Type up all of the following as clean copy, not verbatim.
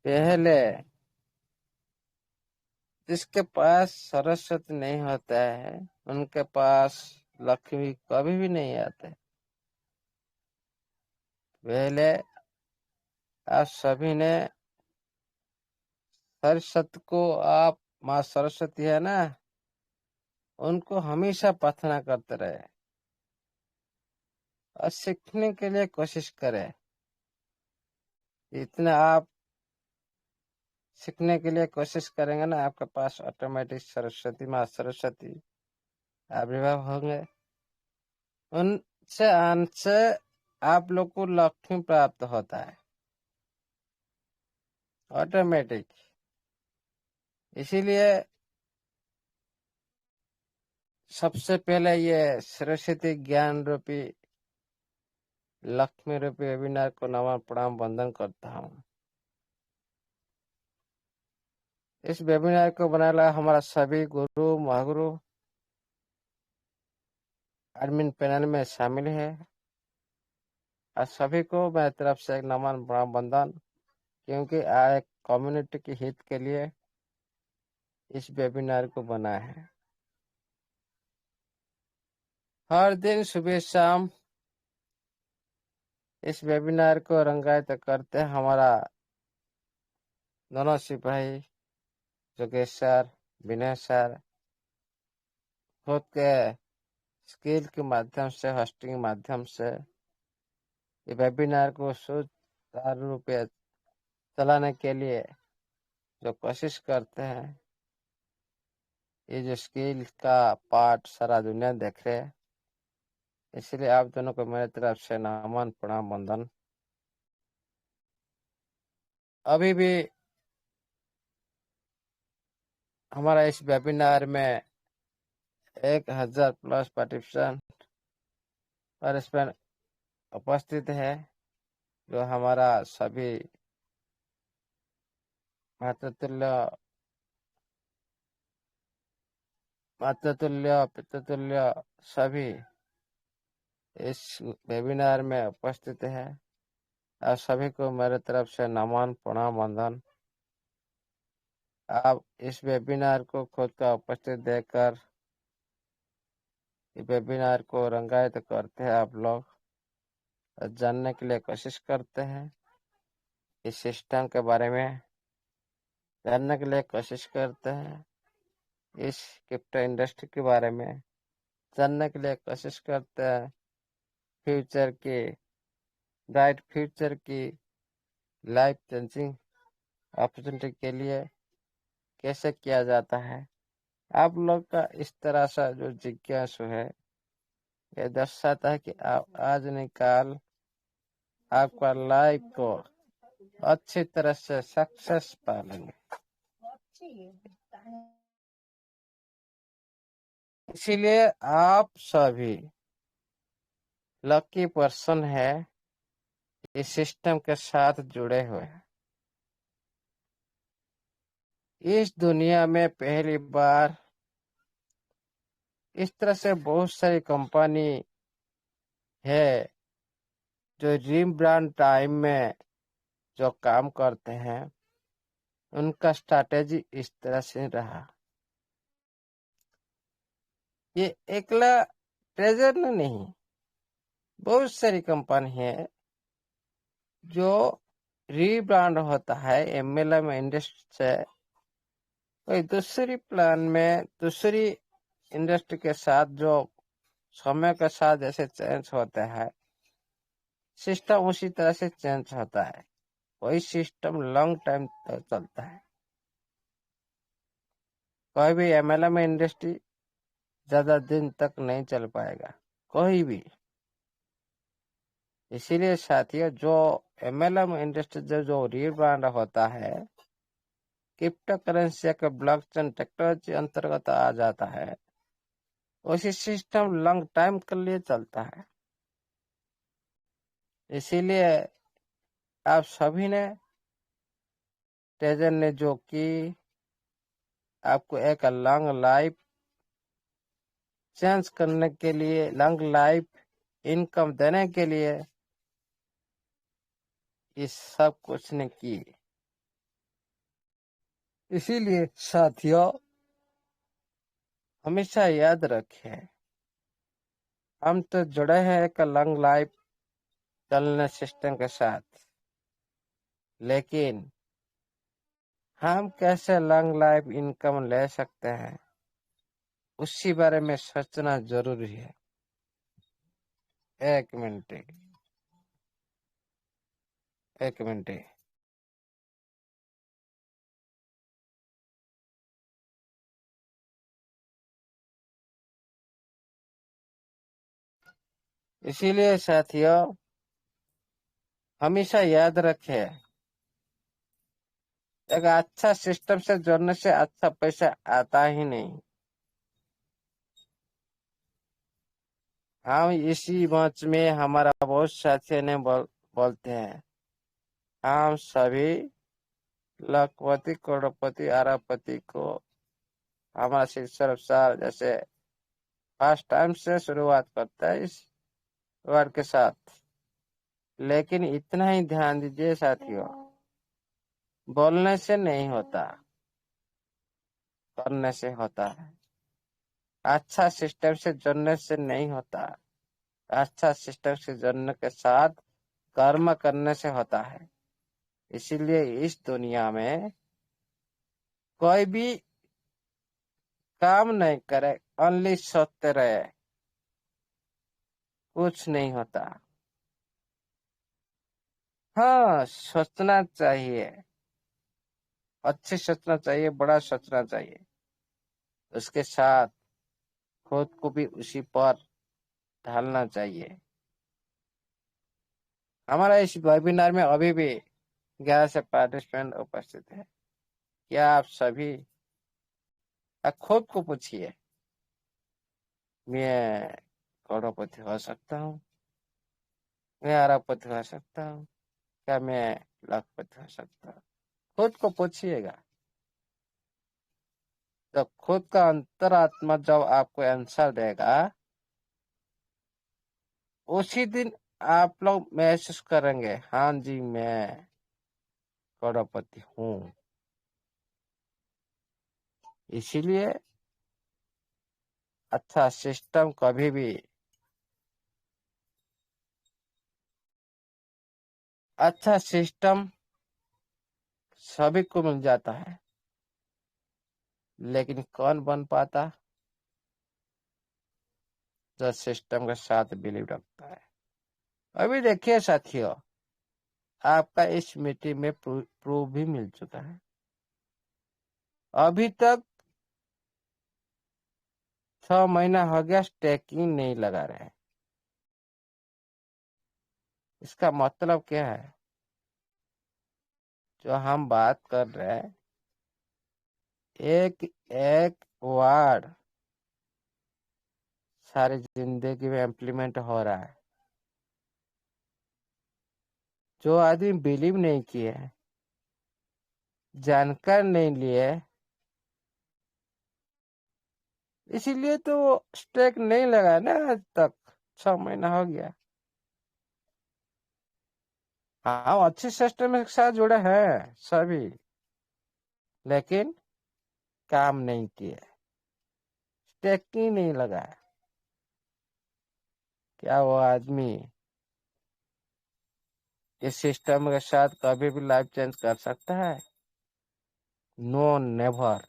पहले जिसके पास सरस्वती नहीं होता है उनके पास लक्ष्मी कभी भी नहीं आते। पहले आप सभी ने सरस्वती को, आप माँ सरस्वती है ना, उनको हमेशा प्रार्थना करते रहे और सीखने के लिए कोशिश करें। इतना आप सीखने के लिए कोशिश करेंगे ना, आपके पास ऑटोमेटिक सरस्वती माँ सरस्वती आविर्भाव होंगे। उनसे अंश से आप लोग को लक्ष्मी प्राप्त होता है ऑटोमेटिक। इसीलिए सबसे पहले ये सरस्वती ज्ञान रूपी लक्ष्मी रूपी वेबिनार को नमन प्रणाम वंदन करता हूँ। इस वेबिनार को बनाया हमारा सभी गुरु महागुरु एडमिन पैनल में शामिल है और सभी को मेरी तरफ से एक नमन प्रणाम वंदन, क्योंकि एक कम्युनिटी के हित के लिए इस वेबिनार को बना है। हर दिन सुबह शाम इस वेबिनार को रंगायत करते हैं हमारा दोनों सिपाही जोगेश सर, विनय सर, खुद के स्किल के माध्यम से, होस्टिंग के माध्यम से ये वेबिनार को सुचारू रूप से चलाने के लिए जो कोशिश करते हैं। ये जो स्किल का पार्ट सारा दुनिया देख रहे हैं, इसलिए आप दोनों को मेरी तरफ से नमन प्रणाम वंदन। अभी भी हमारा इस वेबिनार में 1000 प्लस पार्टिसिपेंट और इसमें उपस्थित है, जो हमारा सभी मातृतुल्य पितृतुल्य सभी इस वेबिनार में उपस्थित है और सभी को मेरे तरफ से नमन प्रणाम वंदन। आप इस वेबिनार को खुद का उपस्थित देकर इस वेबिनार को रंगायत करते हैं। आप लोग जानने के लिए कोशिश करते हैं, इस सिस्टम के बारे में जानने के लिए कोशिश करते हैं, इस क्रिप्टो इंडस्ट्री के बारे में जानने के लिए कोशिश करते हैं, फ्यूचर की, ब्राइट फ्यूचर की, लाइफ चेंजिंग अपॉर्चुनिटी के लिए कैसे किया जाता है। आप लोग का इस तरह से जो जिज्ञासु है, ये दर्शाता है कि आप आज निकाल आपका लाइफ को अच्छी तरह से सक्सेस पालेंगे। इसीलिए आप सभी लकी पर्सन है, इस सिस्टम के साथ जुड़े हुए हैं। इस दुनिया में पहली बार इस तरह से बहुत सारी कंपनी है जो रीब्रांड टाइम में जो काम करते हैं, उनका स्ट्रैटेजी इस तरह से रहा। ये एकला ट्रेजर नहीं, बहुत सारी कंपनी है जो रीब्रांड होता है एमएलएम इंडस्ट्री से कोई दूसरी प्लान में, दूसरी इंडस्ट्री के साथ, जो समय के साथ जैसे चेंज होता है सिस्टम, उसी तरह से चेंज होता है। वही सिस्टम लॉन्ग टाइम तक चलता है। कोई भी एमएलएम इंडस्ट्री ज्यादा दिन तक नहीं चल पाएगा, कोई भी। इसीलिए साथियों, जो एमएलएम इंडस्ट्री जो रीब्रांड होता है, क्रिप्टो करेंसी के ब्लॉकचेन टेक्नोलॉजी अंतर्गत आ जाता है, उसी सिस्टम लॉन्ग टाइम के लिए चलता है। इसीलिए आप सभी ने, तेजन ने जो की, आपको एक लॉन्ग लाइफ चेंज करने के लिए, लॉन्ग लाइफ इनकम देने के लिए इस सब कुछ ने की। इसीलिए साथियों, हमेशा याद रखें, हम तो जुड़े हैं एक लॉन्ग लाइफ चलने सिस्टम के साथ, लेकिन हम कैसे लॉन्ग लाइफ इनकम ले सकते हैं, उसी बारे में सोचना जरूरी है। एक मिनट, एक मिनट। इसीलिए साथियों, हमेशा याद रखें, एक अच्छा सिस्टम से जुड़ने से अच्छा पैसा आता ही नहीं। हम इसी मंच में हमारा बहुत साथियों ने बोलते हैं, हम सभी लाखपति, करोड़पति, अरबपति को हमारा सिर्फ जैसे फर्स्ट टाइम से शुरुआत करता है इस वर्ड के साथ। लेकिन इतना ही ध्यान दीजिए साथियों, बोलने से नहीं होता, करने से होता है। अच्छा सिस्टम से जुड़ने से नहीं होता, अच्छा सिस्टम से जुड़ने के साथ कर्म करने से होता है। इसीलिए इस दुनिया में कोई भी काम नहीं करे, ओनली सोचते रहे, कुछ नहीं होता। हाँ, सोचना चाहिए, अच्छे सोचना चाहिए, बड़ा सोचना चाहिए। उसके साथ खुद को भी उसी पर ढालना चाहिए। हमारा इस वेबिनार में अभी भी 11 से पार्टिसिपेंट उपस्थित है। क्या आप सभी खुद को पूछिए, मैं करोड़पति हो सकता हूँ, मैं अरबपति हो सकता हूँ, क्या मैं लाखपति हो सकता हूँ? खुद को पूछिएगा। जब खुद का अंतरात्मा जब आपको आंसर देगा, उसी दिन आप लोग महसूस करेंगे, हाँ जी मैं करोड़पति हूँ। इसीलिए अच्छा सिस्टम कभी भी, अच्छा सिस्टम सभी को मिल जाता है, लेकिन कौन बन पाता? जो सिस्टम के साथ बिलीव रखता है। अभी देखिए साथियों, आपका इस मीटिंग में प्रूफ भी मिल चुका है। अभी तक 6 महीना हो गया, स्टेकिंग नहीं लगा रहे। इसका मतलब क्या है? जो हम बात कर रहे हैं, एक एक वर्ड सारी जिंदगी में इम्प्लीमेंट हो रहा है। जो आदमी बिलीव नहीं किए, जानकार नहीं लिए, इसीलिए तो स्टेक नहीं लगा ना आज तक। 6 महीना हो गया। हाँ, अच्छे सिस्टम के साथ जुड़े हैं सभी, लेकिन काम नहीं किए, स्टेकिंग नहीं लगाया। क्या वो आदमी इस सिस्टम के साथ कभी भी लाइफ चेंज कर सकता है? No, never.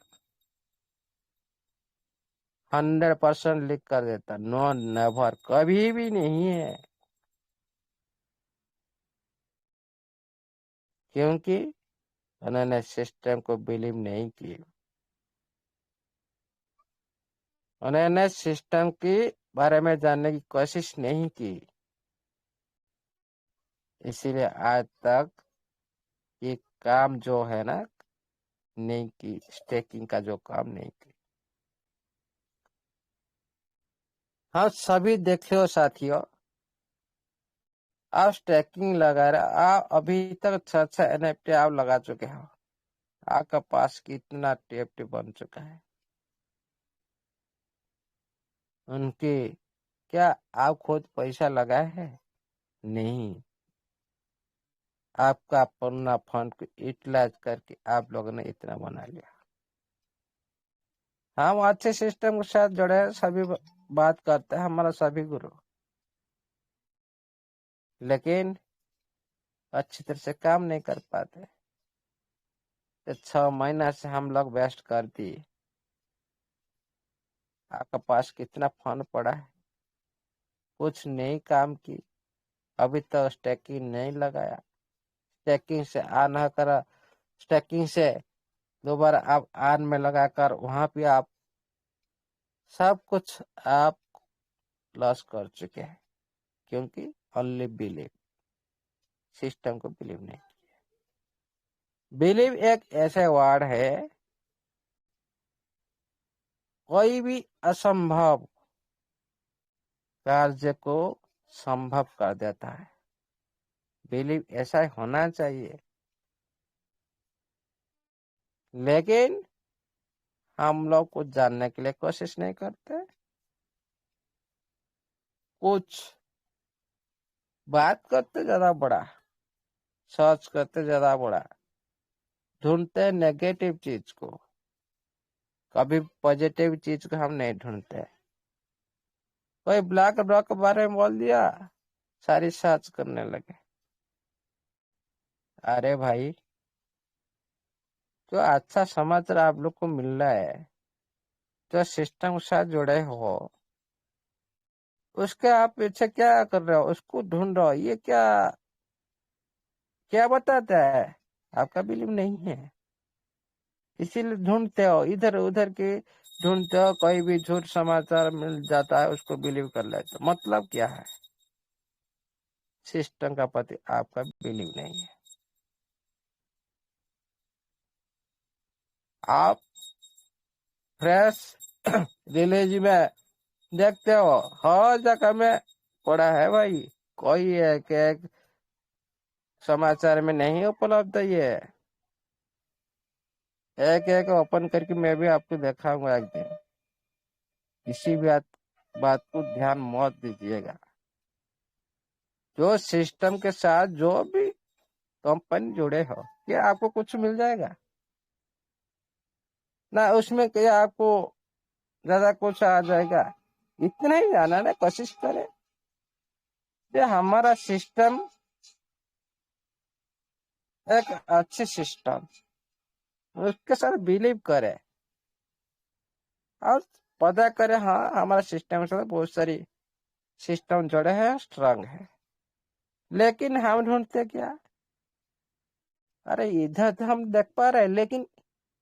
100% लिख कर देता, नो नेवर, कभी भी नहीं है। क्योंकि उन्होंने सिस्टम को बिलीव नहीं किया, उन्होंने सिस्टम के बारे में जानने की कोशिश नहीं की। इसीलिए आज तक ये काम जो है ना, नहीं की, स्टेकिंग का जो काम नहीं की। हाँ, सभी देखियो साथियों, आप स्टेकिंग लगा रहे, आप अभी तक 6 NFT आप लगा चुके हो, आपका पास कितना TFT बन चुका है? उनके क्या आप खुद पैसा लगाए हैं? नहीं, आपका अपना फंड को यूटिलाइज करके आप लोगों ने इतना बना लिया। हम अच्छे सिस्टम के साथ जुड़े हैं, सभी बात करते हैं, हमारा सभी गुरु, लेकिन अच्छी तरह से काम नहीं कर पाते। तो 6 महीना से हम लोग वेस्ट कर दिए। आपके पास कितना फंड पड़ा है, कुछ नहीं काम की, अभी तो स्टैकिंग नहीं लगाया, स्टैकिंग से आन करा, स्टैकिंग से दोबारा आप आन में लगाकर वहां पे आप सब कुछ आप लॉस कर चुके हैं, क्योंकि ओनली बिलीव, सिस्टम को बिलीव नहीं। बिलीव एक ऐसे वर्ड है, कोई भी असंभव कार्य को संभव कर देता है। बिलीव ऐसा ही होना चाहिए, लेकिन हम लोग कुछ जानने के लिए कोशिश नहीं करते, कुछ बात करते ज्यादा बड़ा, सर्च करते ज्यादा बड़ा, ढूंढते नेगेटिव चीज को, कभी पॉजिटिव चीज को हम नहीं ढूंढते। कोई ब्लैक रॉक के बारे में बोल दिया, सारी सर्च करने लगे। अरे भाई, जो अच्छा समाचार आप लोग को मिल रहा है, जो सिस्टम के साथ जुड़े हो, उसके आप पीछे क्या कर रहे हो, उसको ढूंढ रहे हो, ये क्या क्या बताता है? आपका बिलीव नहीं है, इसीलिए ढूंढते हो, इधर उधर के ढूंढते हो, कोई भी झूठ समाचार मिल जाता है उसको बिलीव कर लेते हो। मतलब क्या है? सिस्टम का प्रति आपका बिलीव नहीं है। आप फ्रेश रिलीज में देखते हो, हर जगह में पड़ा है भाई, कोई एक समाचार में नहीं उपलब्ध है ये। एक एक ओपन करके मैं भी आपको दिखाऊंगा एक दिन। किसी भी बात को ध्यान मत दीजिएगा। जो सिस्टम के साथ जो भी कंपनी जुड़े हो, क्या आपको कुछ मिल जाएगा? ना उसमें क्या आपको ज्यादा कुछ आ जाएगा? इतना ही जाना ना, कोशिश करें कि हमारा सिस्टम एक अच्छे सिस्टम, उसके साथ बिलीव करें और पता करें, हाँ हमारा सिस्टम के साथ बहुत सारी सिस्टम जुड़े हैं, स्ट्रांग है। लेकिन हम ढूंढते क्या? अरे इधर तो हम देख पा रहे हैं, लेकिन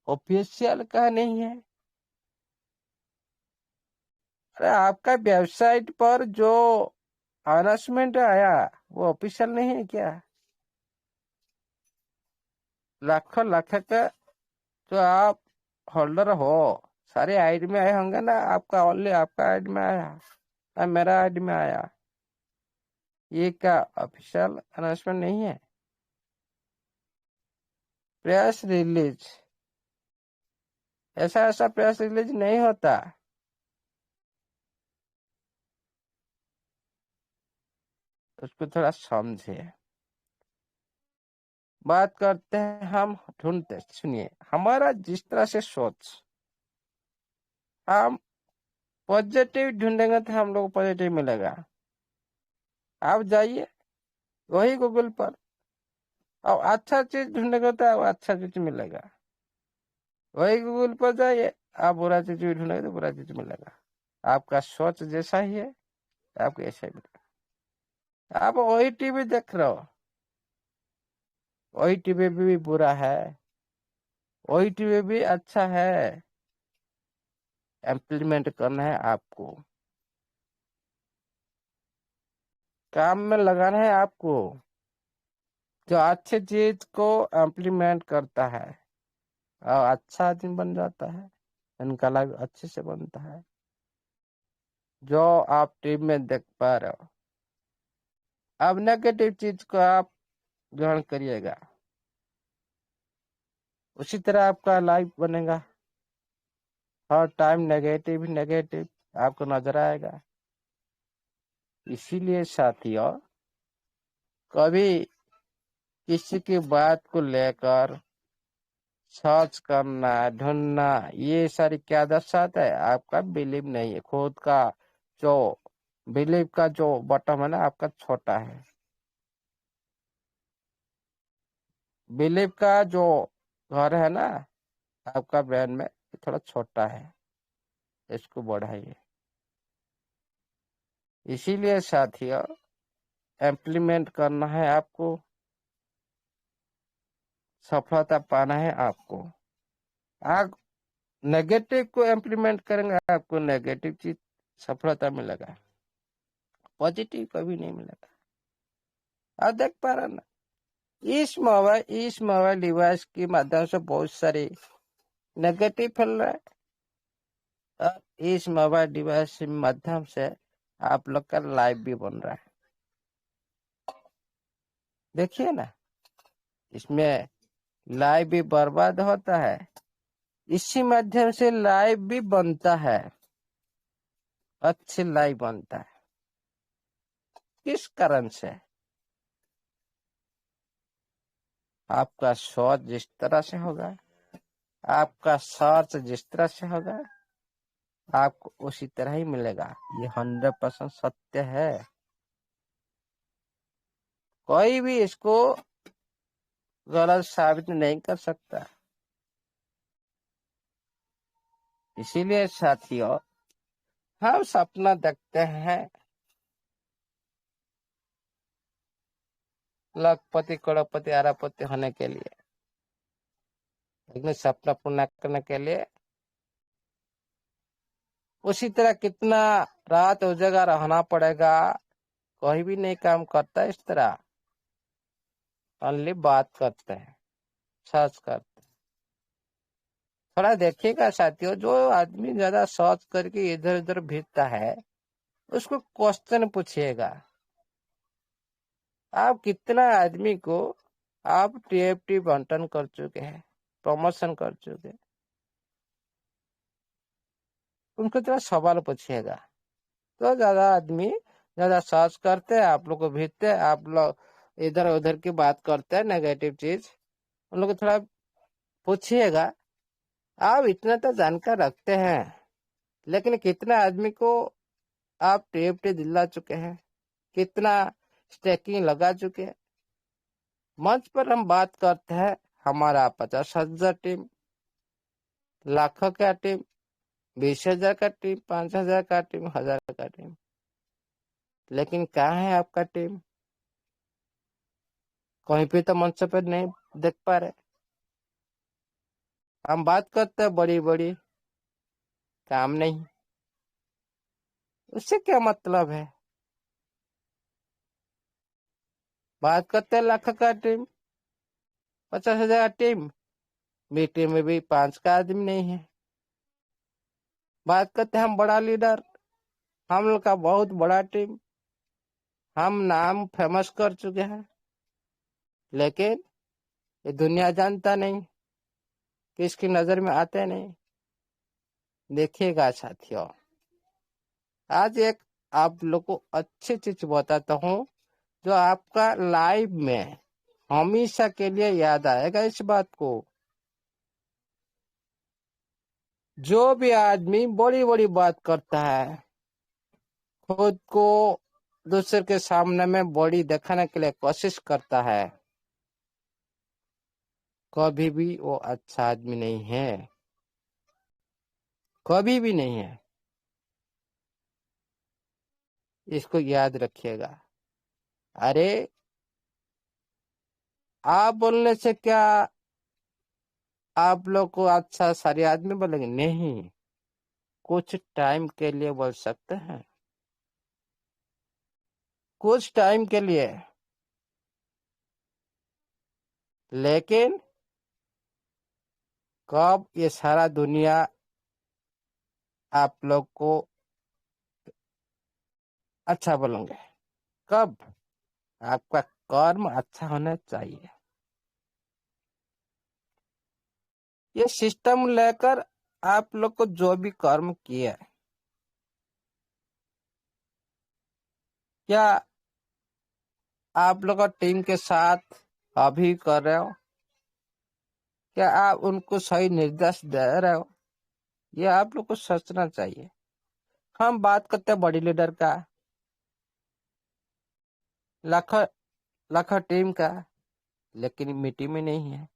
ऑफिशियल का नहीं है। अरे आपका वेबसाइट पर जो अनाउंसमेंट आया, वो ऑफिशियल नहीं है क्या? लाखों लाख का जो आप होल्डर हो, सारे आईडी में आए होंगे ना, आपका ओनली आपका आईडी में आया या मेरा आईडी में आया? ये क्या ऑफिशियल अनाउंसमेंट नहीं है? प्रेस रिलीज, ऐसा ऐसा प्रेस रिलीज नहीं होता। उसको थोड़ा समझे। बात करते हैं हम, ढूंढते, सुनिए, हमारा जिस तरह से सोच, हम पॉजिटिव ढूंढेंगे तो हम लोग पॉजिटिव मिलेगा। आप जाइए वही गूगल पर, अब अच्छा चीज ढूंढेंगे तो अच्छा चीज मिलेगा। वही गूगल पर जाइए, आप बुरा चीज भी ढूंढेंगे तो बुरा चीज मिलेगा। आपका सोच जैसा ही है, आपको ऐसा ही मिलेगा। आप वही टीवी देख रहे हो, वही टीवी भी बुरा है, वही टीवी भी अच्छा है। इम्प्लीमेंट करना है आपको, काम में लगाना है आपको, जो अच्छे चीज को इम्प्लीमेंट करता है और अच्छा आदमी बन जाता है, इनका लाइफ अच्छे से बनता है। जो आप टीवी में देख पा रहे हो, अब नेगेटिव चीज को आप ग्रहण करिएगा, उसी तरह आपका लाइफ बनेगा। हर टाइम नेगेटिव ही नेगेटिव आपको नजर आएगा। इसीलिए साथियों, कभी किसी की बात को लेकर सर्च करना, ढूंढना, ये सारी क्या दर्शाता है? आपका बिलीव नहीं है, खुद का जो बिलीव का जो बटन है ना आपका छोटा है। बिलीव का जो घर है ना आपका ब्रेन में थोड़ा छोटा है, इसको बढ़ाइए। इसीलिए साथियों इम्प्लीमेंट करना है आपको, सफलता पाना है आपको। आप नेगेटिव को इम्प्लीमेंट करेंगे आपको नेगेटिव चीज सफलता मिलेगा, पॉजिटिव कभी नहीं मिलेगा। आप देख पा रहे ना, इस मोबाइल डिवाइस के माध्यम से बहुत सारे नेगेटिव फैल रहा है, और इस मोबाइल डिवाइस के माध्यम से आप लोग का लाइफ भी बन रहा है। देखिए ना, इसमें लाइफ भी बर्बाद होता है, इसी माध्यम से लाइफ भी बनता है, अच्छी लाइफ बनता है। किस कारण से? आपका सोच जिस तरह से होगा, आपका सर्च जिस तरह से होगा, आपको उसी तरह ही मिलेगा। ये 100% सत्य है, कोई भी इसको गलत साबित नहीं कर सकता। इसीलिए साथियों हम सपना देखते हैं लाखपति करोड़पति अरबपति होने के लिए, लेकिन सपना पूर्ण करने के लिए उसी तरह कितना रात उजागर रहना पड़ेगा। कोई भी नहीं काम करता इस तरह, ओनली बात करते हैं, सर्च करते हैं। थोड़ा देखिएगा साथियों, जो आदमी ज्यादा सर्च करके इधर उधर भेजता है उसको क्वेश्चन पूछिएगा, आप कितना आदमी को आप टीएफटी बंटन कर चुके हैं, प्रमोशन कर चुके हैं, उनको थोड़ा सवाल पूछिएगा। तो ज्यादा आदमी ज्यादा सर्च करते हैं, आप लोग को भेजते हैं, आप लोग इधर उधर की बात करते हैं नेगेटिव चीज, उन लोग को थोड़ा पूछिएगा, आप इतना तो जानकार रखते हैं, लेकिन कितना आदमी को आप टीएफटी दिला चुके हैं, कितना स्टेकिंग लगा चुके हैं। मंच पर हम बात करते हैं हमारा 50,000 टीम, लाखों का टीम, 20,000 का टीम, 5,000 का टीम, 1,000 का टीम, लेकिन कहाँ है आपका टीम? कहीं पे तो मंच पर नहीं देख पा रहे। हम बात करते हैं बड़ी बड़ी, काम नहीं, उससे क्या मतलब है? बात करते हैं लाख का टीम, 50,000 का टीम, मीटिंग में भी 5 का आदमी नहीं है। बात करते हैं हम बड़ा लीडर, हम लोग का बहुत बड़ा टीम, हम नाम फेमस कर चुके हैं, लेकिन ये दुनिया जानता नहीं, किसकी नजर में आते नहीं। देखिएगा साथियों, आज एक आप लोग को अच्छी चीज बताता हूँ, जो आपका लाइफ में हमेशा के लिए याद आएगा इस बात को। जो भी आदमी बड़ी बड़ी बात करता है, खुद को दूसरे के सामने में बड़ी दिखाने के लिए कोशिश करता है, कभी भी वो अच्छा आदमी नहीं है, कभी भी नहीं है। इसको याद रखिएगा। अरे आप बोलने से क्या आप लोग को अच्छा सारे आदमी बोलेंगे? नहीं, कुछ टाइम के लिए बोल सकते हैं, कुछ टाइम के लिए, लेकिन कब ये सारा दुनिया आप लोग को अच्छा बोलेंगे? कब? आपका कर्म अच्छा होना चाहिए। ये सिस्टम लेकर आप लोग को जो भी कर्म किए, क्या आप लोग का टीम के साथ अभी कर रहे हो? क्या आप उनको सही निर्देश दे रहे हो? ये आप लोग को सोचना चाहिए। हम बात करते हैं बड़ी लीडर का, लाखों लाखों टीम का, लेकिन मीटिंग में नहीं है।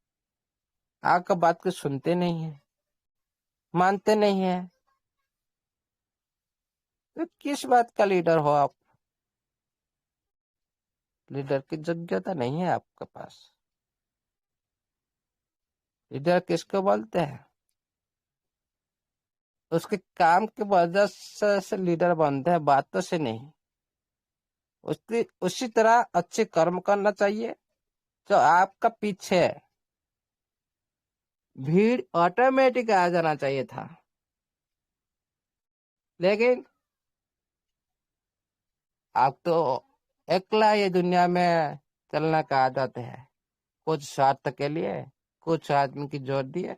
आपका बात को सुनते नहीं है, मानते नहीं है। तो किस बात का लीडर हो आप? लीडर की योग्यता नहीं है आपके पास। लीडर किसको बोलते हैं? उसके काम की वजह से लीडर बनते हैं, बातों से नहीं। उसी तरह अच्छे कर्म करना चाहिए। जो आपका पीछे भीड़ ऑटोमेटिक आ जाना चाहिए था, लेकिन आप तो अकेला ये दुनिया में चलने का आदत है। कुछ स्वार्थ के लिए कुछ आदमी की जोर दिए,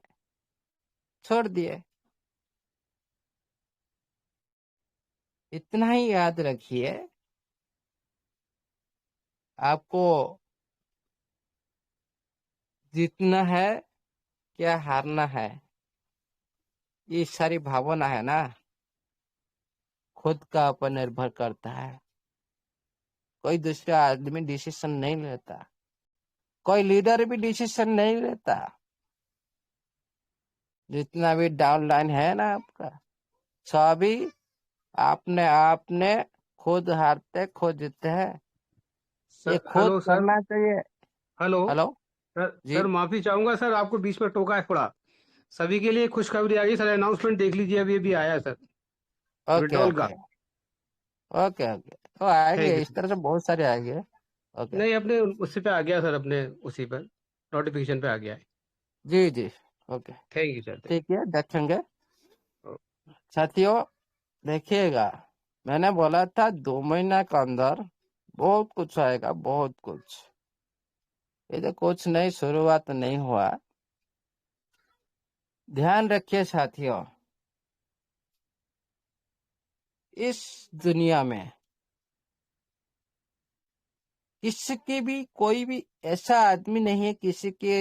छोड़ दिए। इतना ही याद रखिए, आपको जीतना है क्या हारना है, ये सारी भावना है ना, खुद का ऊपर निर्भर करता है। कोई दूसरा आदमी डिसीजन नहीं लेता, कोई लीडर भी डिसीजन नहीं लेता। जितना भी डाउनलाइन है ना आपका, सभी आपने आपने खुद हारते खुद जीतते हैं। ये सर खुद हेलो सर। करना चाहिए। हेलो। हेलो। सर जी। सर माफी चाहूंगा सर, आपको बीच में टोका है थोड़ा। सभी के लिए खुशखबरी आ गई सर, अनाउंसमेंट देख लीजिए, अभी अभी आया है सर, ओके विड्रॉल का। Okay okay okay. तो आएंगे, थैंक यू इस सर। तरह से बहुत सारे आएंगे। ओके। नहीं, अपने उसी पे आ गया सर, अपने उसी पर नोटिफिकेशन पे आ गया है। जी जी। Okay. Thank you sir, thank ठीक है, देखेंगे। यू। साथियों, देखिएगा, मैंने बोला था 2 महीना के अंदर बहुत कुछ आएगा, बहुत कुछ। ये तो कुछ नहीं, शुरुआत नहीं हुआ। ध्यान रखिए साथियों, इस दुनिया में किसी की भी कोई भी ऐसा आदमी नहीं है किसी के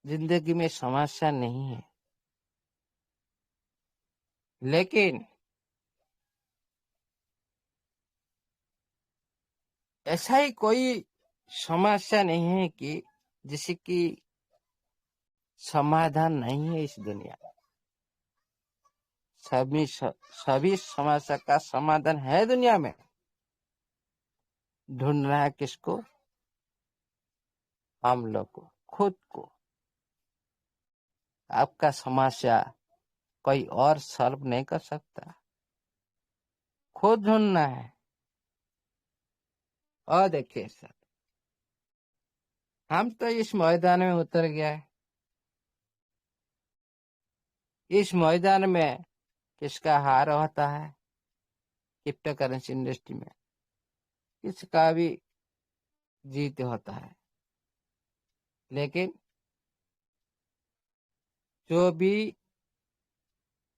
जिंदगी में समस्या नहीं है, लेकिन ऐसा ही कोई समस्या नहीं है कि जिसकी समाधान नहीं है इस दुनिया में। सभी समस्या का समाधान है दुनिया में। ढूंढना है किसको? हम लोग को, खुद को। आपका समस्या कोई और सॉल्व नहीं कर सकता, खुद ढूंढना है। और देखिए सर, हम तो इस मैदान में उतर गया है। इस मैदान में किसका हार होता है क्रिप्टो करेंसी इंडस्ट्री में, किसका भी जीत होता है। लेकिन जो भी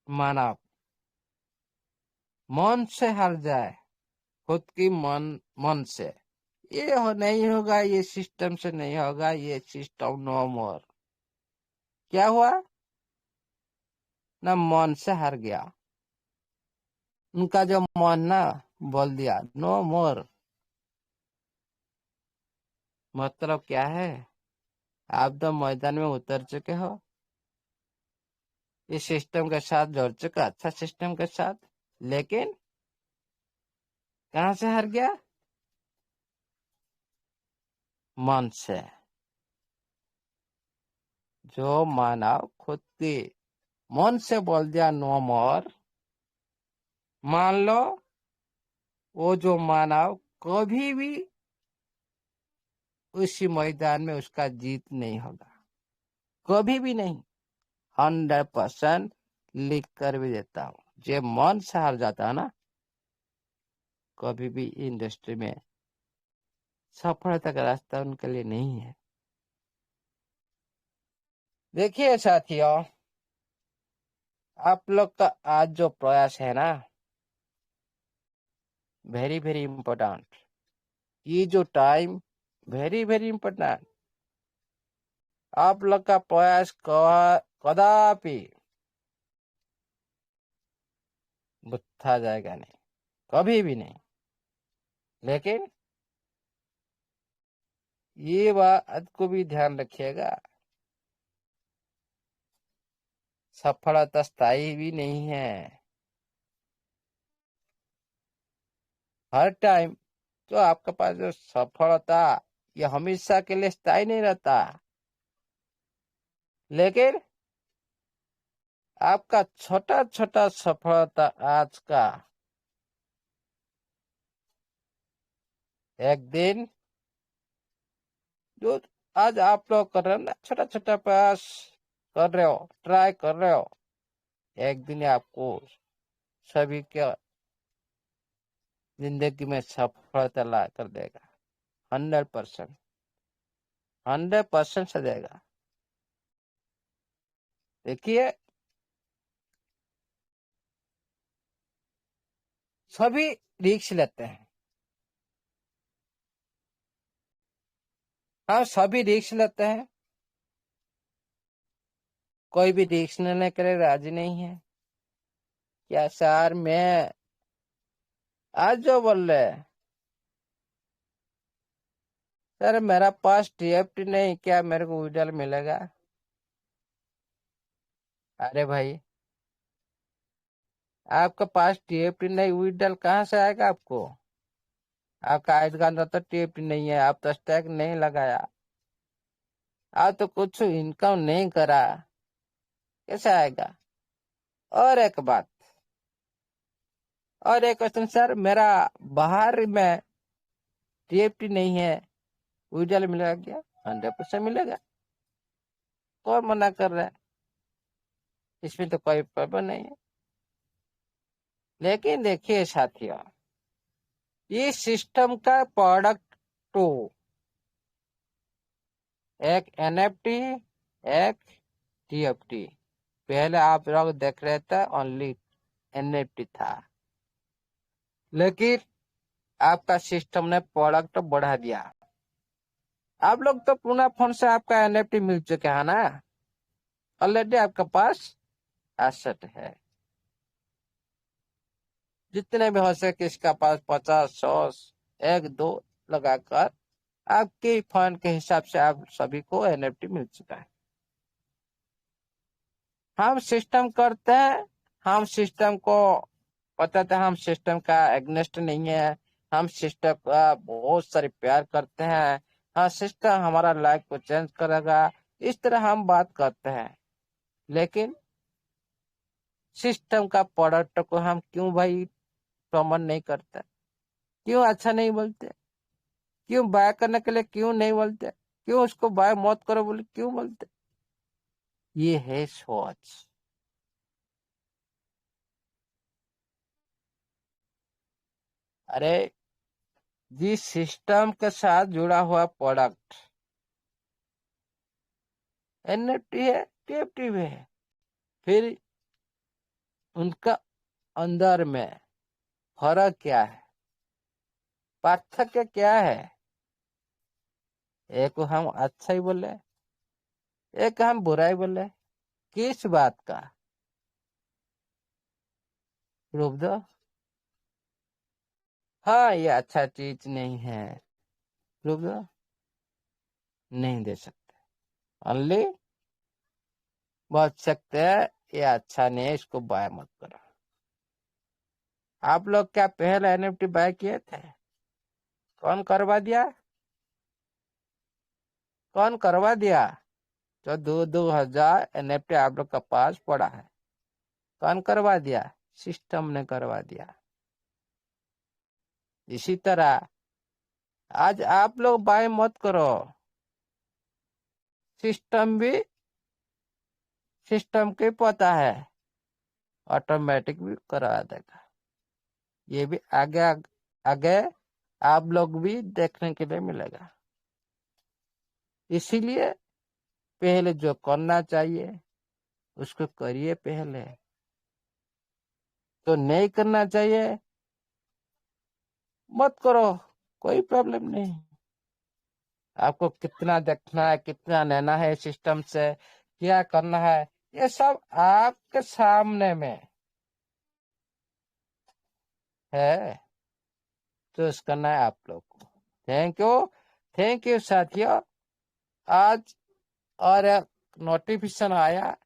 मानव मन से हार जाए, खुद की मन से, नहीं होगा, ये सिस्टम से नहीं होगा, ये सिस्टम नो मोर। क्या हुआ? ना मन से हार गया, उनका जो मन ना बोल दिया नो मोर। मतलब क्या है? आप तो मैदान में उतर चुके हो, इस सिस्टम के साथ जुड़ चुका, अच्छा सिस्टम के साथ, लेकिन कहाँ से हार गया? मन से। जो मानव खुद की मन से बोल दिया नो मोर, मान लो वो जो मानव कभी भी उसी मैदान में उसका जीत नहीं होगा, कभी भी नहीं। 100% लिख कर भी देता हूँ, जो मन से हार जाता है ना, कभी भी इंडस्ट्री में सफलता का रास्ता उनके लिए नहीं है। देखिए साथियों, आप लोग का आज जो प्रयास है ना, वेरी वेरी इंपॉर्टेंट। ये जो टाइम, वेरी वेरी इंपॉर्टेंट। आप लोग का प्रयास कदापि बुत्था जाएगा नहीं, कभी भी नहीं। लेकिन ये बात को भी ध्यान रखिएगा, सफलता स्थायी भी नहीं है। हर टाइम तो आपके पास जो सफलता, ये हमेशा के लिए स्थायी नहीं रहता। लेकिन आपका छोटा छोटा सफलता आज का एक दिन, जो आज आप लोग कर रहे हो ना, छोटा छोटा प्रयास कर रहे हो, ट्राई कर रहे हो, एक दिन आपको सभी के जिंदगी में सफलता ला कर देगा। 100%, 100% से देगा। देखिए, सभी रिस्क लेते हैं। हाँ, सभी रिस्क लेते हैं, कोई भी रिस्क लेने के लिए राजी नहीं है। क्या सर, मैं आज जो बोल रहे हैं, सर मेरा पास टीएफटी नहीं, क्या मेरे को विड्रॉल मिलेगा? अरे भाई, आपके पास टीएफटी नहीं, विड्रॉल कहाँ से आएगा आपको? आपका आइड का अंदर तो टीएफटी नहीं है, आप तो स्टैक नहीं लगाया, आप तो कुछ इनकम नहीं करा, कैसे आएगा? और एक बात, और एक क्वेश्चन, सर मेरा बाहर में टीएफटी नहीं है, विड्रॉल मिलेगा क्या? 100% मिलेगा। कौन मना कर रहा है? इसमें तो कोई प्रॉब्लम नहीं है। लेकिन देखिए साथियों, ये सिस्टम का प्रोडक्ट टू, एक एनएफटी, एक टीएफटी। पहले आप लोग देख रहे थे ओनली एनएफटी था, लेकिन आपका सिस्टम ने प्रोडक्ट बढ़ा दिया। आप लोग तो पुनः फोन से आपका एनएफटी मिल चुका है ना, ऑलरेडी आपके पास एसेट है। जितने भी हो सके इसका पास 50, 100, एक दो लगाकर आपके फंड के हिसाब से आप सभी को एनएफटी मिल चुका है। हम सिस्टम करते हैं, हम सिस्टम को बताते हैं, हम सिस्टम का एग्नेस्ट नहीं है, हम सिस्टम का बहुत सारे प्यार करते हैं। हाँ, सिस्टम हमारा लाइफ को चेंज करेगा, इस तरह हम बात करते हैं। लेकिन सिस्टम का प्रोडक्ट को हम क्यों भाई प्रमोट नहीं करते? क्यों अच्छा नहीं बोलते? क्यों बाय करने के लिए क्यों नहीं बोलते? क्यों उसको बाय मत करो बोले क्यों बोलते? ये है सोच। अरे, जिस सिस्टम के साथ जुड़ा हुआ प्रोडक्ट एनएफटी है, टीएफटी भी है, फिर उनका अंदर में फर्क क्या है, पार्थक्य क्या है? एक हम अच्छा ही बोले, एक हम बुराई बोले, किस बात का प्रूफ दो। हाँ, ये अच्छा चीज नहीं है, प्रूफ दो। नहीं दे सकते, ओनली बोल सकते हैं ये अच्छा नहीं है, इसको बाय मत करो। आप लोग क्या पहले एनएफटी बाय किए थे? कौन करवा दिया? कौन करवा दिया? जो 2-2 हजार एनएफटी आप लोग का पास पड़ा है, कौन करवा दिया? सिस्टम ने करवा दिया। इसी तरह आज आप लोग बाय मत करो, सिस्टम भी, सिस्टम के पता है, ऑटोमेटिक भी करवा देगा। ये भी आगे आगे आप लोग भी देखने के लिए मिलेगा। इसीलिए पहले जो करना चाहिए उसको करिए पहले, तो नहीं करना चाहिए मत करो, कोई प्रॉब्लम नहीं। आपको कितना देखना है, कितना लेना है सिस्टम से, क्या करना है, ये सब आपके सामने में है। चूज करना है आप लोग को। थैंक यू साथियों। आज और एक नोटिफिकेशन आया,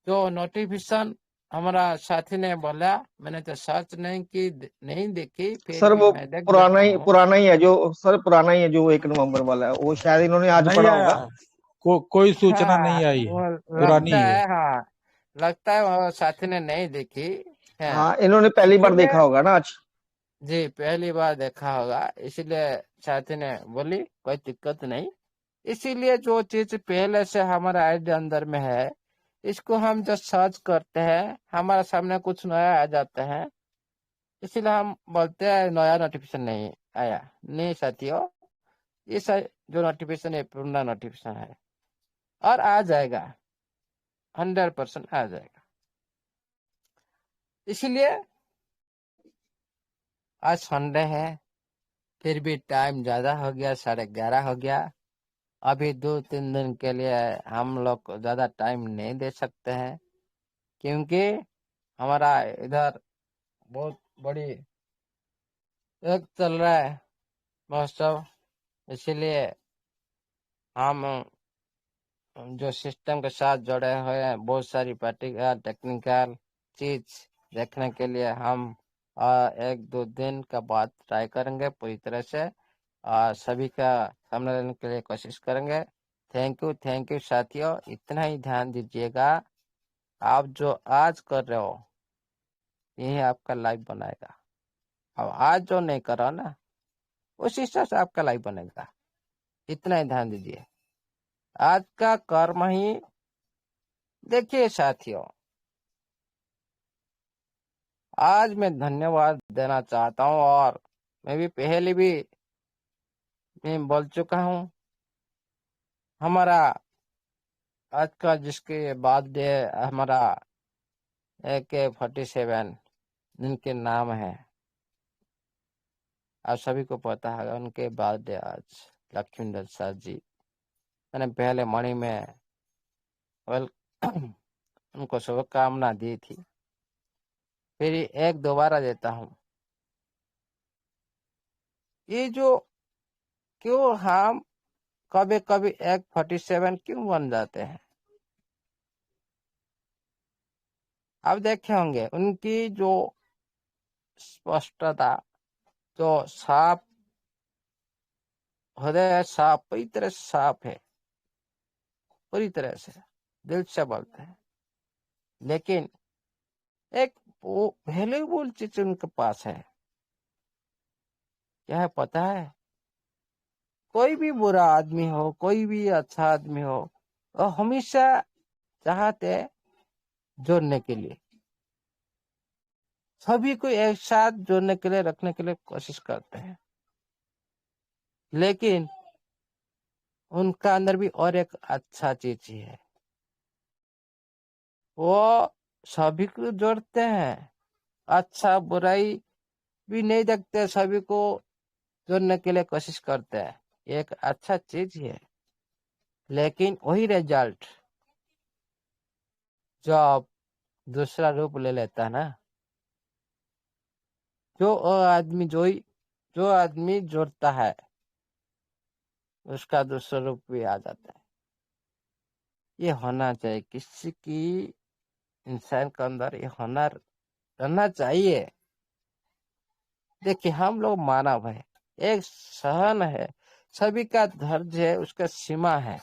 जो नोटिफिकेशन हमारा साथी ने बोला, मैंने तो सर्च नहीं देखी, फिर सर भी वो मैं देख देता हूँ। पुराना ही है जो, सर पुराना ही है जो 1 नवंबर वाला है, वो शायद इन्होंने आज नहीं पढ़ा आया, होगा। कोई सूचना हाँ, नहीं आई है, वो पुरानी लगता ही है, है। हाँ, लगता है वो साथी ने नहीं देखी है। हाँ, इन्होंने पहली बार इसीलिए, देखा होगा ना आज। जी पहली बार देखा होगा, इसीलिए साथी ने बोली कोई दिक्कत नहीं। इसीलिए जो चीज पहले से हमारे आइडिया अंदर में है, इसको हम जब सर्च करते हैं, हमारे सामने कुछ नया आ जाता है, इसीलिए हम बोलते हैं नया नोटिफिकेशन नहीं आया। नहीं साथियों, जो नोटिफिकेशन है पुराना नोटिफिकेशन है, और आ जाएगा, 100% आ जाएगा। इसीलिए आज संडे है, फिर भी टाइम ज्यादा हो गया, 11:30 हो गया। अभी 2-3 दिन के लिए हम लोग को ज्यादा टाइम नहीं दे सकते हैं, क्योंकि हमारा इधर बहुत बड़ी एक चल रहा है महोत्सव। इसीलिए हम जो सिस्टम के साथ जुड़े हुए हैं, बहुत सारी प्रैक्टिकल टेक्निकल चीज देखने के लिए हम 1-2 दिन का बाद ट्राई करेंगे पूरी तरह से, और सभी का सामने लेने के लिए कोशिश करेंगे। थैंक यू साथियों, इतना ही ध्यान दीजिएगा। आप जो आज कर रहे हो, यही आपका लाइफ बनाएगा। अब आज जो नहीं कर रहा ना, उस हिसाब से आपका लाइफ बनेगा। इतना ही ध्यान दीजिए, आज का कर्म ही। देखिए साथियों, आज मैं धन्यवाद देना चाहता हूँ, और मैं भी पहले भी मैं बोल चुका हूँ। हमारा आज का जिसके बर्थडे, हमारा AK-47 जिनके नाम है, आप सभी को पता है, उनके बर्थडे आज, लक्ष्मीधर सर जी। मैंने पहले मणि में वेल उनको शुभकामना दी थी, फिर एक दोबारा देता हूँ। ये जो क्यों हम कभी कभी AK-47 क्यों बन जाते हैं, आप देखे होंगे उनकी जो स्पष्टता, जो साफ हृदय, साफ पूरी तरह से साफ है, पूरी तरह से दिल से बोलते हैं। लेकिन एक वो वैल्यूबल चीज उनके पास है, क्या है पता है? कोई भी बुरा आदमी हो, कोई भी अच्छा आदमी हो, वो हमेशा चाहते हैं जोड़ने के लिए, सभी को एक साथ जोड़ने के लिए, रखने के लिए कोशिश करते हैं। लेकिन उनका अंदर भी और एक अच्छा चीज ही है, वो सभी को जोड़ते हैं, अच्छा बुराई भी नहीं देखते, सभी को जोड़ने के लिए कोशिश करते हैं। एक अच्छा चीज ही है। लेकिन वही रिजल्ट जब दूसरा रूप ले लेता है ना, जो आदमी जोड़ता है, उसका दूसरा रूप भी आ जाता है। ये होना चाहिए किसी की, इंसान के अंदर ये हुनर रहना चाहिए। देखिए हम लोग मानव है, एक सहन है, सभी का धैर्य है, उसका सीमा है।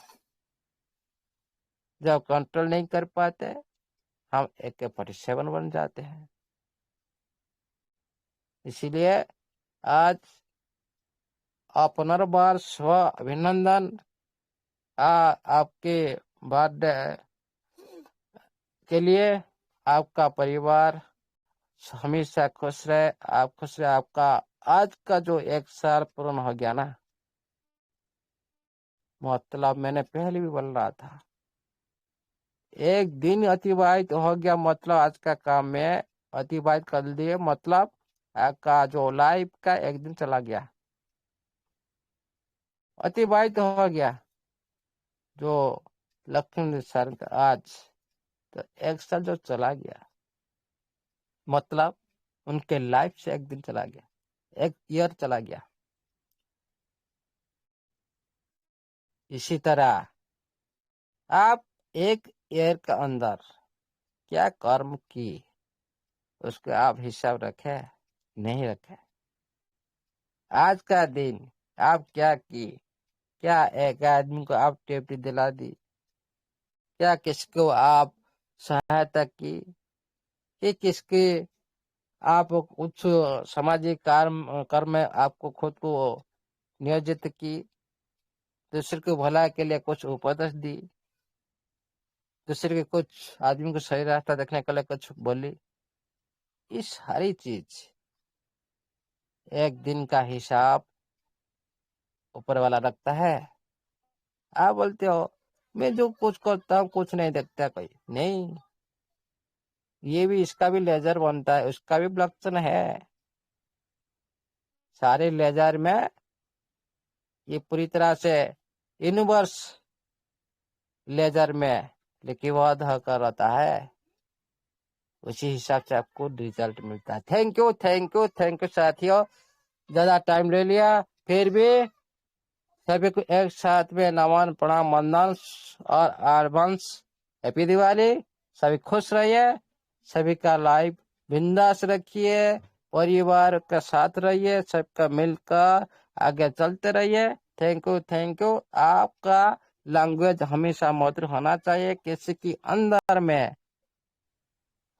जब कंट्रोल नहीं कर पाते, हम AK-47 बन जाते हैं। इसीलिए आज पुनर्बार स्व अभिनंदन। आपके बर्थडे के लिए आपका परिवार हमेशा खुश रहे, आप खुश रहे। आपका आज का जो 1 साल पूर्ण हो गया ना, मतलब मैंने पहले भी बोल रहा था, एक दिन अतिबाहित हो गया, मतलब आज का काम में अतिबाहित कर दिए, मतलब आपका जो लाइफ का एक दिन चला गया। अतिबाहित हो गया जो लक्ष्मण सर का आज तो 1 साल जो चला गया, मतलब उनके लाइफ से 1 दिन चला गया, 1 ईयर चला गया। इसी तरह आप 1 ईयर का अंदर क्या कर्म की उसका आप हिसाब रखे नहीं रखे। आज का दिन आप क्या की, क्या एक आदमी को आप टेपी दिला दी, क्या किसको आप सहायता की, कि किसके आप कुछ सामाजिक कर्म में आपको खुद को नियोजित की, दूसरे को भला के लिए कुछ उपदेश दी, दूसरे के कुछ आदमी को सही रास्ता देखने के लिए कुछ बोली। ये सारी चीज 1 दिन का हिसाब ऊपर वाला रखता है। आप बोलते हो मैं जो कुछ करता हूँ कुछ नहीं देखता कोई, नहीं, ये भी इसका भी लेजर बनता है, उसका भी ब्लॉकचेन है। सारे लेजर में ये पूरी तरह से यूनिवर्स लेजर में लिखिबद्ध होकर रहता है, उसी हिसाब से आपको रिजल्ट मिलता है। Thank you thank you thank you साथियों, ज्यादा टाइम ले लिया, फिर भी सभी को एक साथ में नमन प्रणाम वंदन और एडवांस हैप्पी दिवाली। सभी खुश रहिए, सभी का लाइफ बिंदास रखिए, परिवार के साथ रहिए, सबका मिलकर आगे चलते रहिए। Thank you. आपका लैंग्वेज हमेशा मधुर होना चाहिए, किसी की अंदर में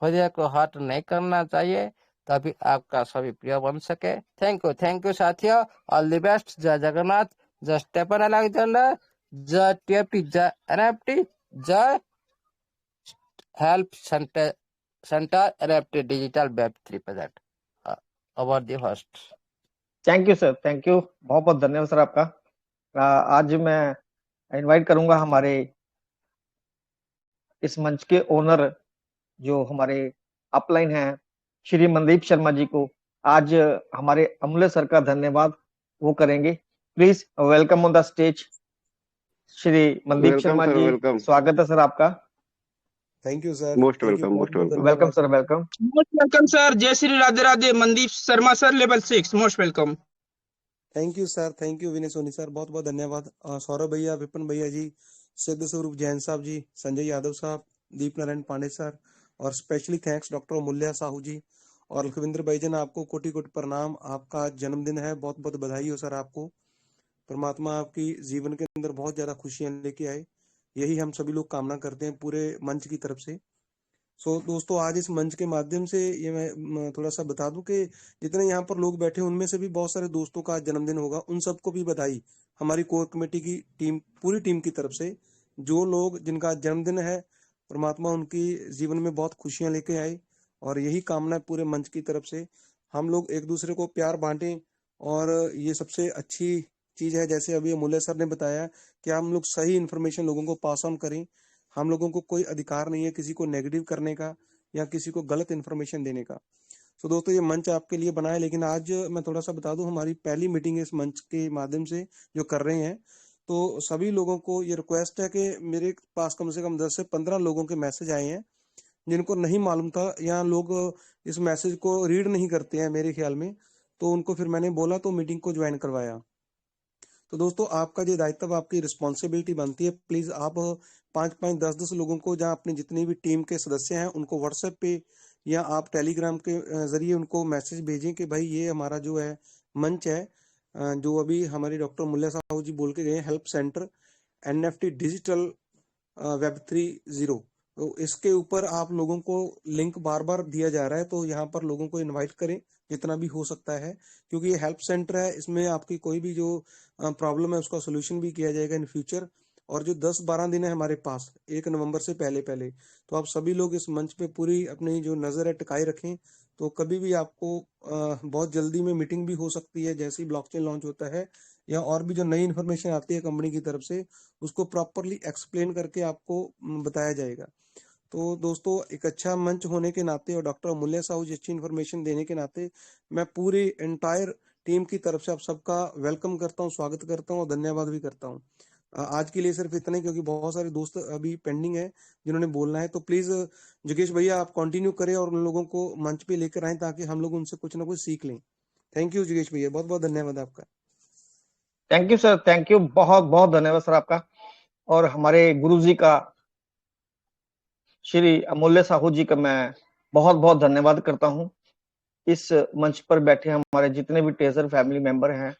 हृदय को हर्ट नहीं करना चाहिए, तभी आपका सभी प्रिय बन सके। थैंक यू साथियों, ऑल द बेस्ट। जय जगन्नाथ, जय स्टेफन अलेक्जेंडर, जय टीएफटी, जय एनएफटी, जय help centre NFT digital web 3%। Over the host. Thank you sir, thank you, बहुत बहुत धन्यवाद सर आपका। आज मैं इनवाइट करूंगा हमारे इस मंच के ओनर जो हमारे अपलाइन हैं, श्री मनदीप शर्मा जी को। आज हमारे अमूल्य सर का धन्यवाद वो करेंगे। Please welcome on the stage Shri Mandeep welcome Sharma sir, जी। वेलकम। स्वागत है सर आपका। Thank you sir, most thank you, welcome, बहुत मोस्ट बहुत वेलकम। धन्यवाद welcome sir, sir. Welcome. Most welcome sir, जय Shri Radhe Radhe. Mandeep Sharma sir, level 6, most welcome. Thank you sir, thank you Vinay Soni sir, बहुत बहुत धन्यवाद। सौरभ भैया, विपिन भैया जी, सिद्ध स्वरूप जैन साहब जी, संजय यादव साहब, दीप नारायण पांडे सर, और स्पेशली थैंक्स डॉक्टर मूल्या साहू जी और लखविंद्र भाईजन, आपको कोटि कोटि प्रणाम। आपका जन्मदिन है, बहुत बहुत बधाई हो सर आपको। परमात्मा आपकी जीवन के अंदर बहुत ज्यादा खुशियां लेके आए, यही हम सभी लोग कामना करते हैं पूरे मंच की तरफ से। दोस्तों, आज इस मंच के माध्यम से ये मैं थोड़ा सा बता दूं कि जितने यहाँ पर लोग बैठे हैं उनमें से भी बहुत सारे दोस्तों का आज जन्मदिन होगा, उन सबको भी बधाई हमारी कोर कमेटी की टीम, पूरी टीम की तरफ से। जो लोग जिनका जन्मदिन है, परमात्मा उनकी जीवन में बहुत खुशियां लेके आए, और यही कामना है पूरे मंच की तरफ से। हम लोग एक दूसरे को प्यार बांटें, और ये सबसे अच्छी चीज है। जैसे अभी अमूल्य सर ने बताया कि हम लोग सही इन्फॉर्मेशन लोगों को पास ऑन करें। हम लोगों को कोई अधिकार नहीं है किसी को नेगेटिव करने का या किसी को गलत इन्फॉर्मेशन देने का। तो दोस्तों, ये मंच आपके लिए बना है, लेकिन आज मैं थोड़ा सा बता दूं, हमारी पहली मीटिंग है इस मंच के माध्यम से जो कर रहे हैं। तो सभी लोगों को ये रिक्वेस्ट है कि मेरे पास कम से कम 10 से 15 लोगों के मैसेज आए हैं जिनको नहीं मालूम था, या लोग इस मैसेज को रीड नहीं करते हैं मेरे ख्याल में, तो उनको फिर मैंने बोला तो मीटिंग को ज्वाइन करवाया। तो दोस्तों, आपका जो दायित्व, आपकी रिस्पॉन्सिबिलिटी बनती है, प्लीज आप 5-5, 10-10 लोगों को, जहां अपनी जितनी भी टीम के सदस्य हैं उनको व्हाट्सएप पे या आप टेलीग्राम के जरिए उनको मैसेज भेजें कि भाई ये हमारा जो है मंच है, जो अभी हमारी डॉक्टर मूल्या साहू जी बोल के गए, help centre NFT digital web 3.0। तो इसके ऊपर आप लोगों को लिंक बार बार दिया जा रहा है, तो यहाँ पर लोगों को इनवाइट करें जितना भी हो सकता है, क्योंकि ये हेल्प सेंटर है, इसमें आपकी कोई भी जो प्रॉब्लम है उसका सोल्यूशन भी किया जाएगा इन फ्यूचर। और जो 10-12 दिन है हमारे पास 1 नवंबर से पहले पहले, तो आप सभी लोग इस मंच पे पूरी अपनी जो नजर है टिकाए रखें। तो कभी भी आपको बहुत जल्दी में मीटिंग भी हो सकती है, जैसे ही ब्लॉकचेन लॉन्च होता है या और भी जो नई इन्फॉर्मेशन आती है कंपनी की तरफ से, उसको प्रॉपरली एक्सप्लेन करके आपको बताया जाएगा। तो दोस्तों, एक अच्छा मंच होने के नाते और डॉक्टर मूल्या साहू जी अच्छी इन्फॉर्मेशन देने के नाते, मैं पूरी एंटायर टीम की तरफ से आप सबका वेलकम करता हूँ, स्वागत करता हूँ और धन्यवाद भी करता हूँ। आज के लिए सिर्फ इतना ही, क्योंकि बहुत सारे दोस्त अभी पेंडिंग है जिन्होंने बोलना है। तो प्लीज जोगेश भैया आप कंटिन्यू करें और उन लोगों को मंच पे लेकर आए ताकि हम लोग उनसे कुछ ना कुछ सीख लें। थैंक यू जोगेश भैया, बहुत बहुत धन्यवाद आपका। Thank you sir, thank you, बहुत बहुत धन्यवाद सर आपका। और हमारे गुरुजी का, श्री अमूल्य साहू जी का मैं बहुत बहुत धन्यवाद करता हूँ। इस मंच पर बैठे हमारे जितने भी ट्रेजर फैमिली मेंबर हैं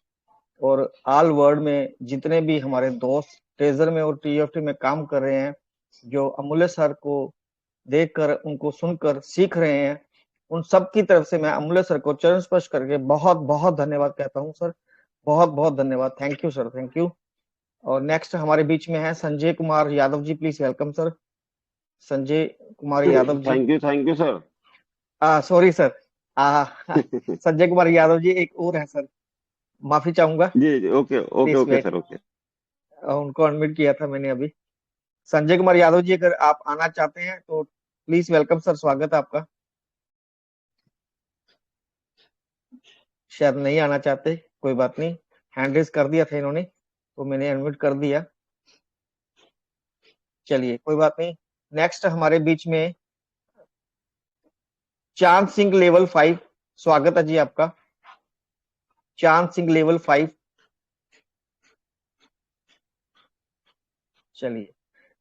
और ऑल वर्ल्ड में जितने भी हमारे दोस्त ट्रेजर में और टीएफटी में काम कर रहे हैं, जो अमूल्य सर को देखकर उनको सुनकर सीख रहे हैं, उन सब की तरफ से मैं अमूल्य सर को चरण स्पर्श करके बहुत बहुत धन्यवाद कहता हूँ सर। बहुत बहुत धन्यवाद, thank you sir, thank you. और नेक्स्ट हमारे बीच में है Sanjay Kumar Yadav ji, please welcome sir, Sanjay Kumar Yadav ji. Thank you sir. Sorry sir, Sanjay Kumar Yadav ji एक और है सर, माफी चाहूंगा। जी okay okay please okay wait, sir, okay. उनको अनम्यूट किया था मैंने अभी। संजय कुमार यादव जी अगर आप आना चाहते हैं तो प्लीज वेलकम सर, स्वागत है आपका। शायद नहीं आना चाहते, कोई बात नहीं, हैंड रेज कर दिया था इन्होंने तो मैंने अनम्यूट कर दिया। चलिए कोई बात नहीं। नेक्स्ट हमारे बीच में चांद सिंह लेवल 5, स्वागत है जी आपका, चांद सिंह लेवल 5। चलिए,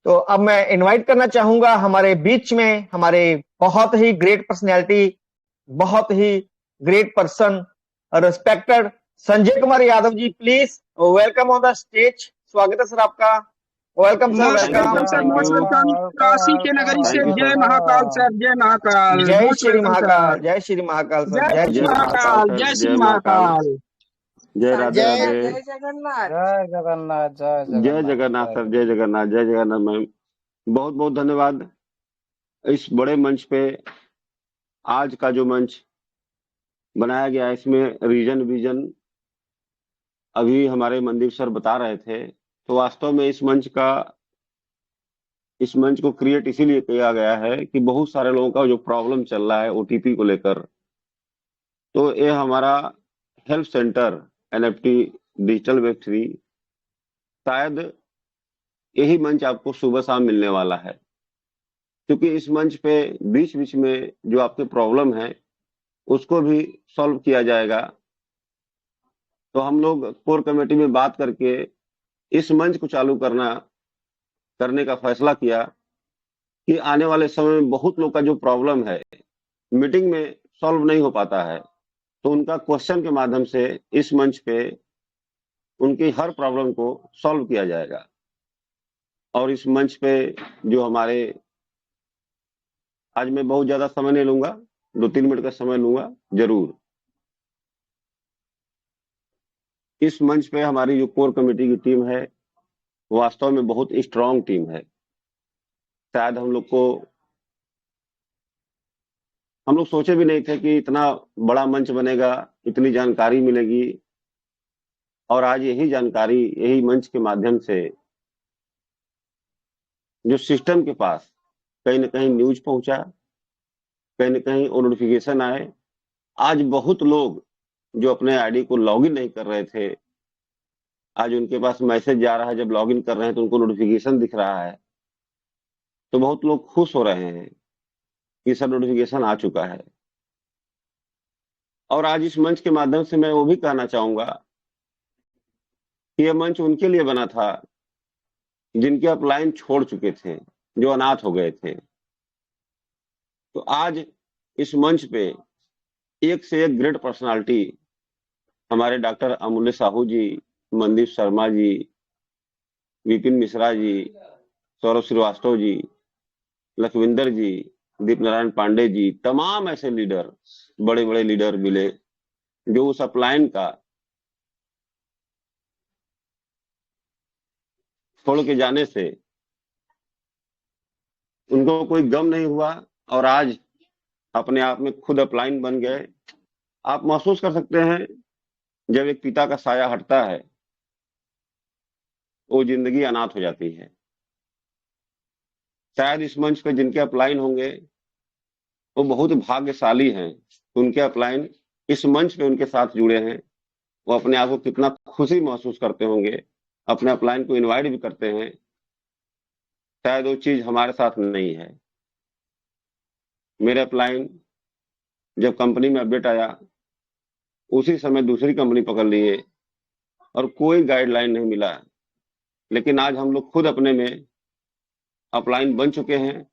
तो अब मैं इनवाइट करना चाहूंगा हमारे बीच में हमारे बहुत ही ग्रेट पर्सनैलिटी, बहुत ही great person, respected Sanjay Kumar Yadav ji, please welcome on the stage. स्वागत है सर आपका, welcome sir, most welcome sir, most welcome. Kashi के नगरी से जय महाकाल सर, जय महाकाल। जय most Shri welcome Mahakal, sir, जय श्री महाकाल सर, जय जय श्री श्री महाकाल। महाकाल, जय श्री महाकाल। जय राधे जय राधे। जय जगन्नाथ, जय जगन्नाथ, जय जय जगन्नाथ, जगन्नाथ सर, जय जगन्नाथ, जय जगन्नाथ मैम। बहुत बहुत धन्यवाद इस बड़े मंच पे। आज का जो मंच बनाया गया है, इसमें रीजन विजन अभी हमारे मनदीप सर बता रहे थे। तो वास्तव में इस मंच को क्रिएट इसीलिए किया गया है कि बहुत सारे लोगों का जो प्रॉब्लम चल रहा है ओटीपी को लेकर, तो ये हमारा help centre NFT digital web 3, शायद यही मंच आपको सुबह शाम मिलने वाला है, क्योंकि इस मंच पे बीच बीच में जो आपके प्रॉब्लम है उसको भी सॉल्व किया जाएगा। तो हम लोग कोर कमेटी में बात करके इस मंच को चालू करने का फैसला किया कि आने वाले समय में बहुत लोग का जो प्रॉब्लम है मीटिंग में सॉल्व नहीं हो पाता है, तो उनका क्वेश्चन के माध्यम से इस मंच पे उनकी हर प्रॉब्लम को सॉल्व किया जाएगा। और इस मंच पे जो हमारे, आज मैं बहुत ज्यादा समय नहीं लूंगा, 2-3 मिनट का समय लूंगा जरूर। इस मंच पे हमारी जो कोर कमेटी की टीम है वास्तव में बहुत स्ट्रांग टीम है। शायद हम लोग सोचे भी नहीं थे कि इतना बड़ा मंच बनेगा, इतनी जानकारी मिलेगी। और आज यही जानकारी, यही मंच के माध्यम से जो सिस्टम के पास कहीं ना कहीं न्यूज पहुंचा, कहीं ना कहीं वो नोटिफिकेशन आए। आज बहुत लोग जो अपने आईडी को लॉगिन नहीं कर रहे थे, आज उनके पास मैसेज जा रहा है, जब लॉगिन कर रहे हैं तो उनको नोटिफिकेशन दिख रहा है। तो बहुत लोग खुश हो रहे हैं कि सर नोटिफिकेशन आ चुका है। और आज इस मंच के माध्यम से मैं वो भी कहना चाहूंगा कि यह मंच उनके लिए बना था जिनके अपलाइन छोड़ चुके थे, जो अनाथ हो गए थे। तो आज इस मंच पे एक से एक ग्रेट पर्सनालिटी हमारे डॉक्टर अमूल्य साहू जी, मनदीप शर्मा जी, विपिन मिश्रा जी, सौरभ श्रीवास्तव जी, लखविंदर जी, दीप नारायण पांडे जी, तमाम ऐसे लीडर, बड़े बड़े लीडर मिले जो उस अपलाइन का छोड़ के जाने से उनको कोई गम नहीं हुआ और आज अपने आप में खुद अपलाइन बन गए। आप महसूस कर सकते हैं जब एक पिता का साया हटता है वो जिंदगी अनाथ हो जाती है। शायद इस मंच पे जिनके अपलाइन होंगे वो बहुत भाग्यशाली हैं, उनके अपलाइन इस मंच पे उनके साथ जुड़े हैं। वो अपने आप को कितना खुशी महसूस करते होंगे, अपने अपलाइन को इनवाइट भी करते हैं। शायद वो चीज हमारे साथ नहीं है। मेरे अपलाइन जब कंपनी में अपडेट आया, उसी समय दूसरी कंपनी पकड़ लिए और कोई गाइडलाइन नहीं मिला। लेकिन आज हम लोग खुद अपने में अपलाइन बन चुके हैं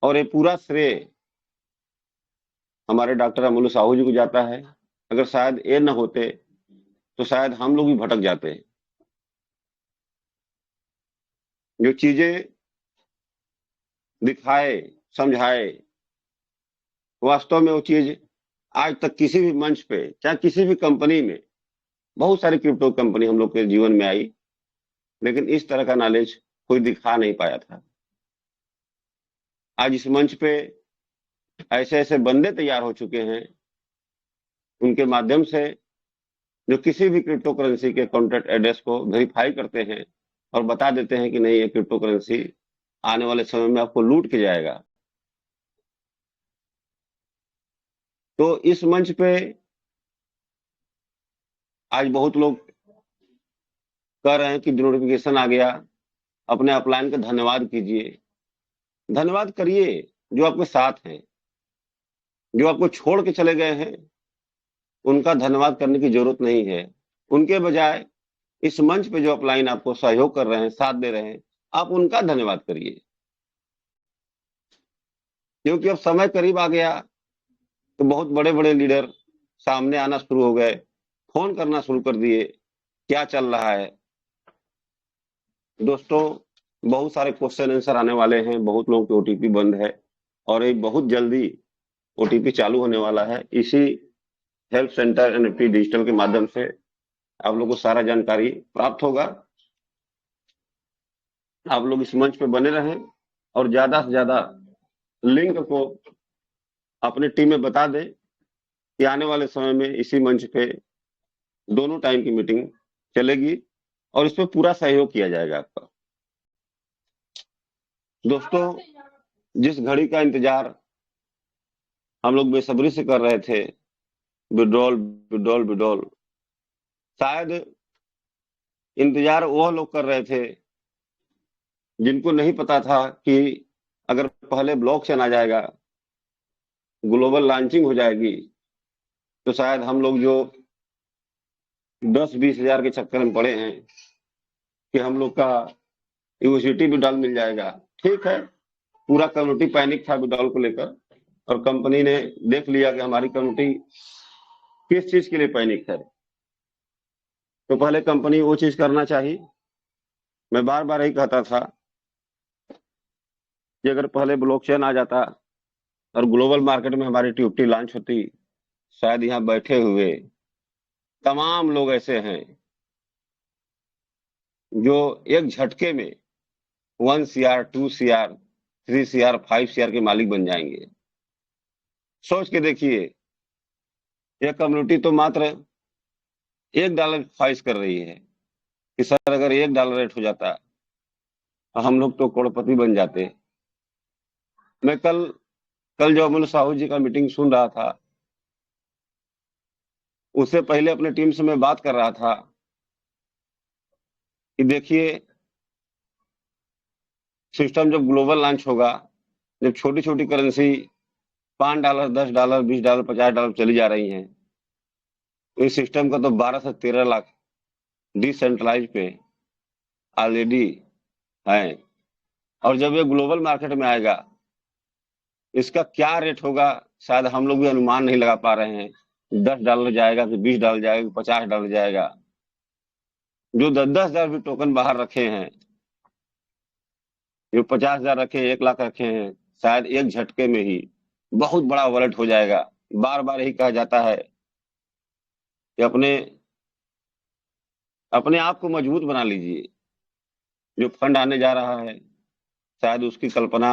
और ये पूरा श्रेय हमारे डॉक्टर अमूल्य साहू जी को जाता है। अगर शायद ये न होते तो शायद हम लोग भी भटक जाते। जो चीजें दिखाए, समझाए, वास्तव में वो चीज आज तक किसी भी मंच पे, चाहे किसी भी कंपनी में, बहुत सारी क्रिप्टो कंपनी हम लोग के जीवन में आई, लेकिन इस तरह का नॉलेज कोई दिखा नहीं पाया था। आज इस मंच पे ऐसे ऐसे बंदे तैयार हो चुके हैं, उनके माध्यम से जो किसी भी क्रिप्टो करेंसी के कॉन्ट्रैक्ट एड्रेस को वेरीफाई करते हैं और बता देते हैं कि नहीं, ये क्रिप्टो करेंसी आने वाले समय में आपको लूट के जाएगा। तो इस मंच पे आज बहुत लोग कह रहे हैं कि नोटिफिकेशन आ गया, अपने अपलाइन का धन्यवाद कीजिए। धन्यवाद करिए जो आपके साथ हैं। जो आपको छोड़ के चले गए हैं, उनका धन्यवाद करने की जरूरत नहीं है। उनके बजाय इस मंच पे जो अपलाइन आपको सहयोग कर रहे हैं, साथ दे रहे हैं, आप उनका धन्यवाद करिए। क्योंकि अब समय करीब आ गया तो बहुत बड़े बड़े लीडर सामने आना शुरू हो गए, फोन करना शुरू कर दिए, क्या चल रहा है। दोस्तों, बहुत सारे क्वेश्चन आंसर आने वाले हैं, बहुत लोगों की ओटीपी बंद है और ये बहुत जल्दी ओटीपी चालू होने वाला है। इसी हेल्प सेंटर एनएफटी डिजिटल के माध्यम से आप लोगों को सारा जानकारी प्राप्त होगा। आप लोग इस मंच पे बने रहें और ज्यादा से ज्यादा लिंक को अपनी टीम में बता दें कि आने वाले समय में इसी मंच पे दोनों टाइम की मीटिंग चलेगी और इसमें पूरा सहयोग किया जाएगा आपका। दोस्तों, जिस घड़ी का इंतजार हम लोग बेसब्री से कर रहे थे, विड्रॉल विड्रॉल विड्रॉल, शायद इंतजार वह लोग कर रहे थे जिनको नहीं पता था कि अगर पहले ब्लॉकचेन आ जाएगा, ग्लोबल लॉन्चिंग हो जाएगी, तो शायद हम लोग जो 10-20 हजार के चक्कर में पड़े हैं कि हम लोग का यूनिवर्सिटी विड्रॉल मिल जाएगा। ठीक है, पूरा कम्युनिटी पैनिक था विड्रॉल को लेकर और कंपनी ने देख लिया कि हमारी कम्युनिटी किस चीज के लिए पैनिक है, तो पहले कंपनी वो चीज करना चाहिए। मैं बार बार यही कहता था कि अगर पहले ब्लॉकचेन आ जाता और ग्लोबल मार्केट में हमारी टीयूटी लॉन्च होती, शायद यहाँ बैठे हुए तमाम लोग ऐसे हैं जो एक झटके में 1 CR, 2 CR, 3 CR, 5 CR के मालिक बन जाएंगे। सोच के देखिए, यह कम्युनिटी तो मात्र $1 ख्वाहिश कर रही है कि सर अगर $1 रेट हो जाता तो हम लोग तो करोड़पति बन जाते। मैं कल जो अमूल्य साहू जी का मीटिंग सुन रहा था, उससे पहले अपने टीम से मैं बात कर रहा था कि देखिए, सिस्टम जब ग्लोबल लॉन्च होगा, जब छोटी छोटी करेंसी $5, $10, $20, $50 चली जा रही हैं, तो इस सिस्टम का तो 12 से 13 लाख डिसेंट्रलाइज पे ऑलरेडी है। और जब ये ग्लोबल मार्केट में आएगा, इसका क्या रेट होगा शायद हम लोग भी अनुमान नहीं लगा पा रहे हैं। $10 जाएगा कि $20 जाएगा कि $50 जाएगा। जो 10-10 हजार भी टोकन बाहर रखे हैं, जो 50,000 रखे, 1 लाख रखे हैं, शायद एक झटके में ही बहुत बड़ा वॉलेट हो जाएगा। बार बार यही कहा जाता है कि अपने आप को मजबूत बना लीजिए। जो फंड आने जा रहा है, शायद उसकी कल्पना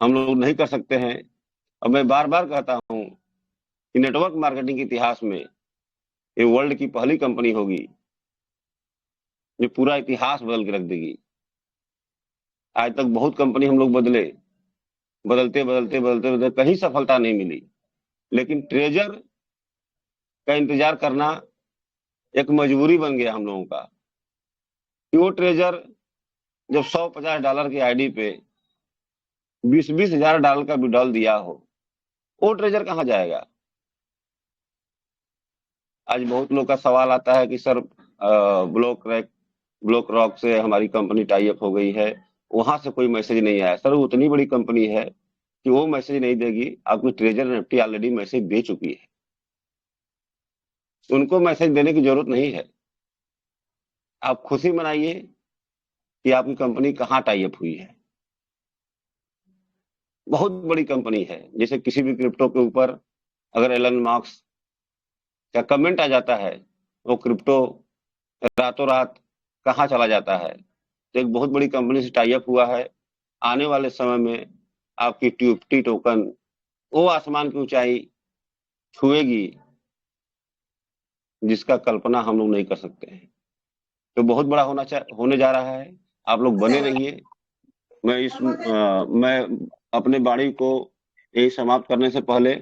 हम लोग नहीं कर सकते हैं। और मैं बार बार कहता हूं कि नेटवर्क मार्केटिंग के इतिहास में ये वर्ल्ड की पहली कंपनी होगी जो पूरा इतिहास बदल के रख देगी। आज तक बहुत कंपनी हम लोग बदलते कहीं सफलता नहीं मिली, लेकिन ट्रेजर का इंतजार करना एक मजबूरी बन गया हम लोगों का कि वो ट्रेजर जब $150 की आईडी पे 20-20 हजार डॉलर का विड्रॉल दिया हो, वो ट्रेजर कहाँ जाएगा? आज बहुत लोग का सवाल आता है कि सर ब्लॉक रॉक से हमारी कंपनी टाई अप हो गई है, वहां से कोई मैसेज नहीं आया। सर वो उतनी बड़ी कंपनी है कि वो मैसेज नहीं देगी, आपकी ट्रेजर एनएफटी ऑलरेडी मैसेज दे चुकी है, उनको मैसेज देने की जरूरत नहीं है। आप खुशी मनाइए कि आपकी कंपनी कहाँ टाई अप हुई है। बहुत बड़ी कंपनी है, जैसे किसी भी क्रिप्टो के ऊपर अगर एलन मार्क्स का कमेंट आ जाता है, वो क्रिप्टो रातों रात कहाँ चला जाता है। तो एक बहुत बड़ी कंपनी से टाई अप हुआ है। आने वाले समय में आपकी टी टोकन वो आसमान की ऊंचाई छुएगी जिसका कल्पना हम लोग नहीं कर सकते हैं। तो बहुत बड़ा होने जा रहा है। आप लोग बने रहिए। मैं अपने वाणी को यही समाप्त करने से पहले